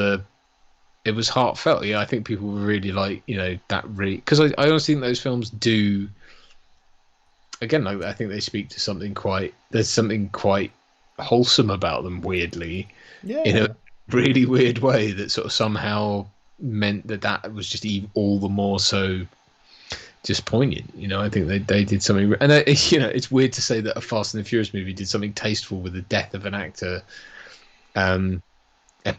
it was heartfelt. Yeah, I think people were really like, you know, that really, because I honestly think those films do. Again, I think they speak to something there's something quite wholesome about them, weirdly, in a really weird way that sort of somehow meant that was just even all the more so just poignant. You know, I think they did something, and you know, it's weird to say that a Fast and the Furious movie did something tasteful with the death of an actor.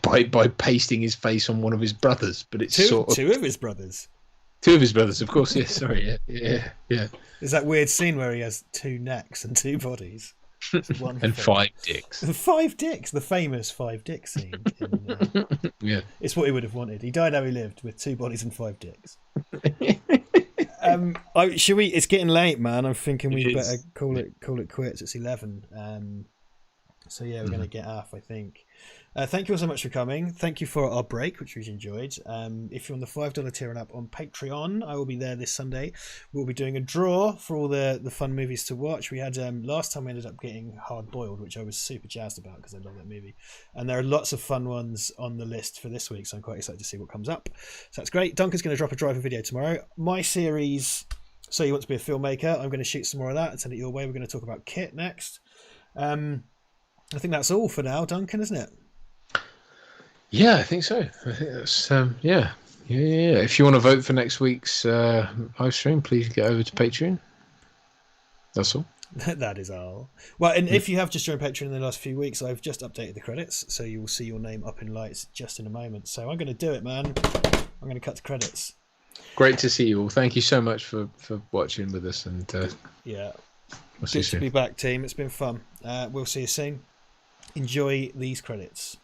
By pasting his face on one of his brothers, but it's two of his brothers. Two of his brothers, of course. Yes, sorry. Yeah. There's that weird scene where he has 2 necks and 2 bodies, and 5 dicks. 5 dicks, the famous 5 dick scene. Yeah, it's what he would have wanted. He died how he lived, with 2 bodies and 5 dicks. Should we? It's getting late, man. I'm thinking we better call it quits. It's 11. So yeah, we're going to get off, I think. Thank you all so much for coming. Thank you for our break, which we enjoyed. If you're on the $5 tier and up on Patreon, I will be there this Sunday. We'll be doing a draw for all the fun movies to watch. We had last time we ended up getting Hard Boiled, which I was super jazzed about because I love that movie. And there are lots of fun ones on the list for this week, so I'm quite excited to see what comes up. So that's great. Duncan's going to drop a driver video tomorrow. My series, So You Want to Be a Filmmaker, I'm going to shoot some more of that and send it your way. We're going to talk about Kit next. I think that's all for now, Duncan, isn't it? Yeah, I think so. I think that's yeah. If you want to vote for next week's live stream, please get over to Patreon. That's all. That is all. Well, and if you have just joined Patreon in the last few weeks, I've just updated the credits, so you will see your name up in lights just in a moment. So I'm going to do it, man. I'm going to cut to credits. Great to see you all. Thank you so much for watching with us, and yeah, we'll see you soon. Good to be back, team. It's been fun. We'll see you soon. Enjoy these credits.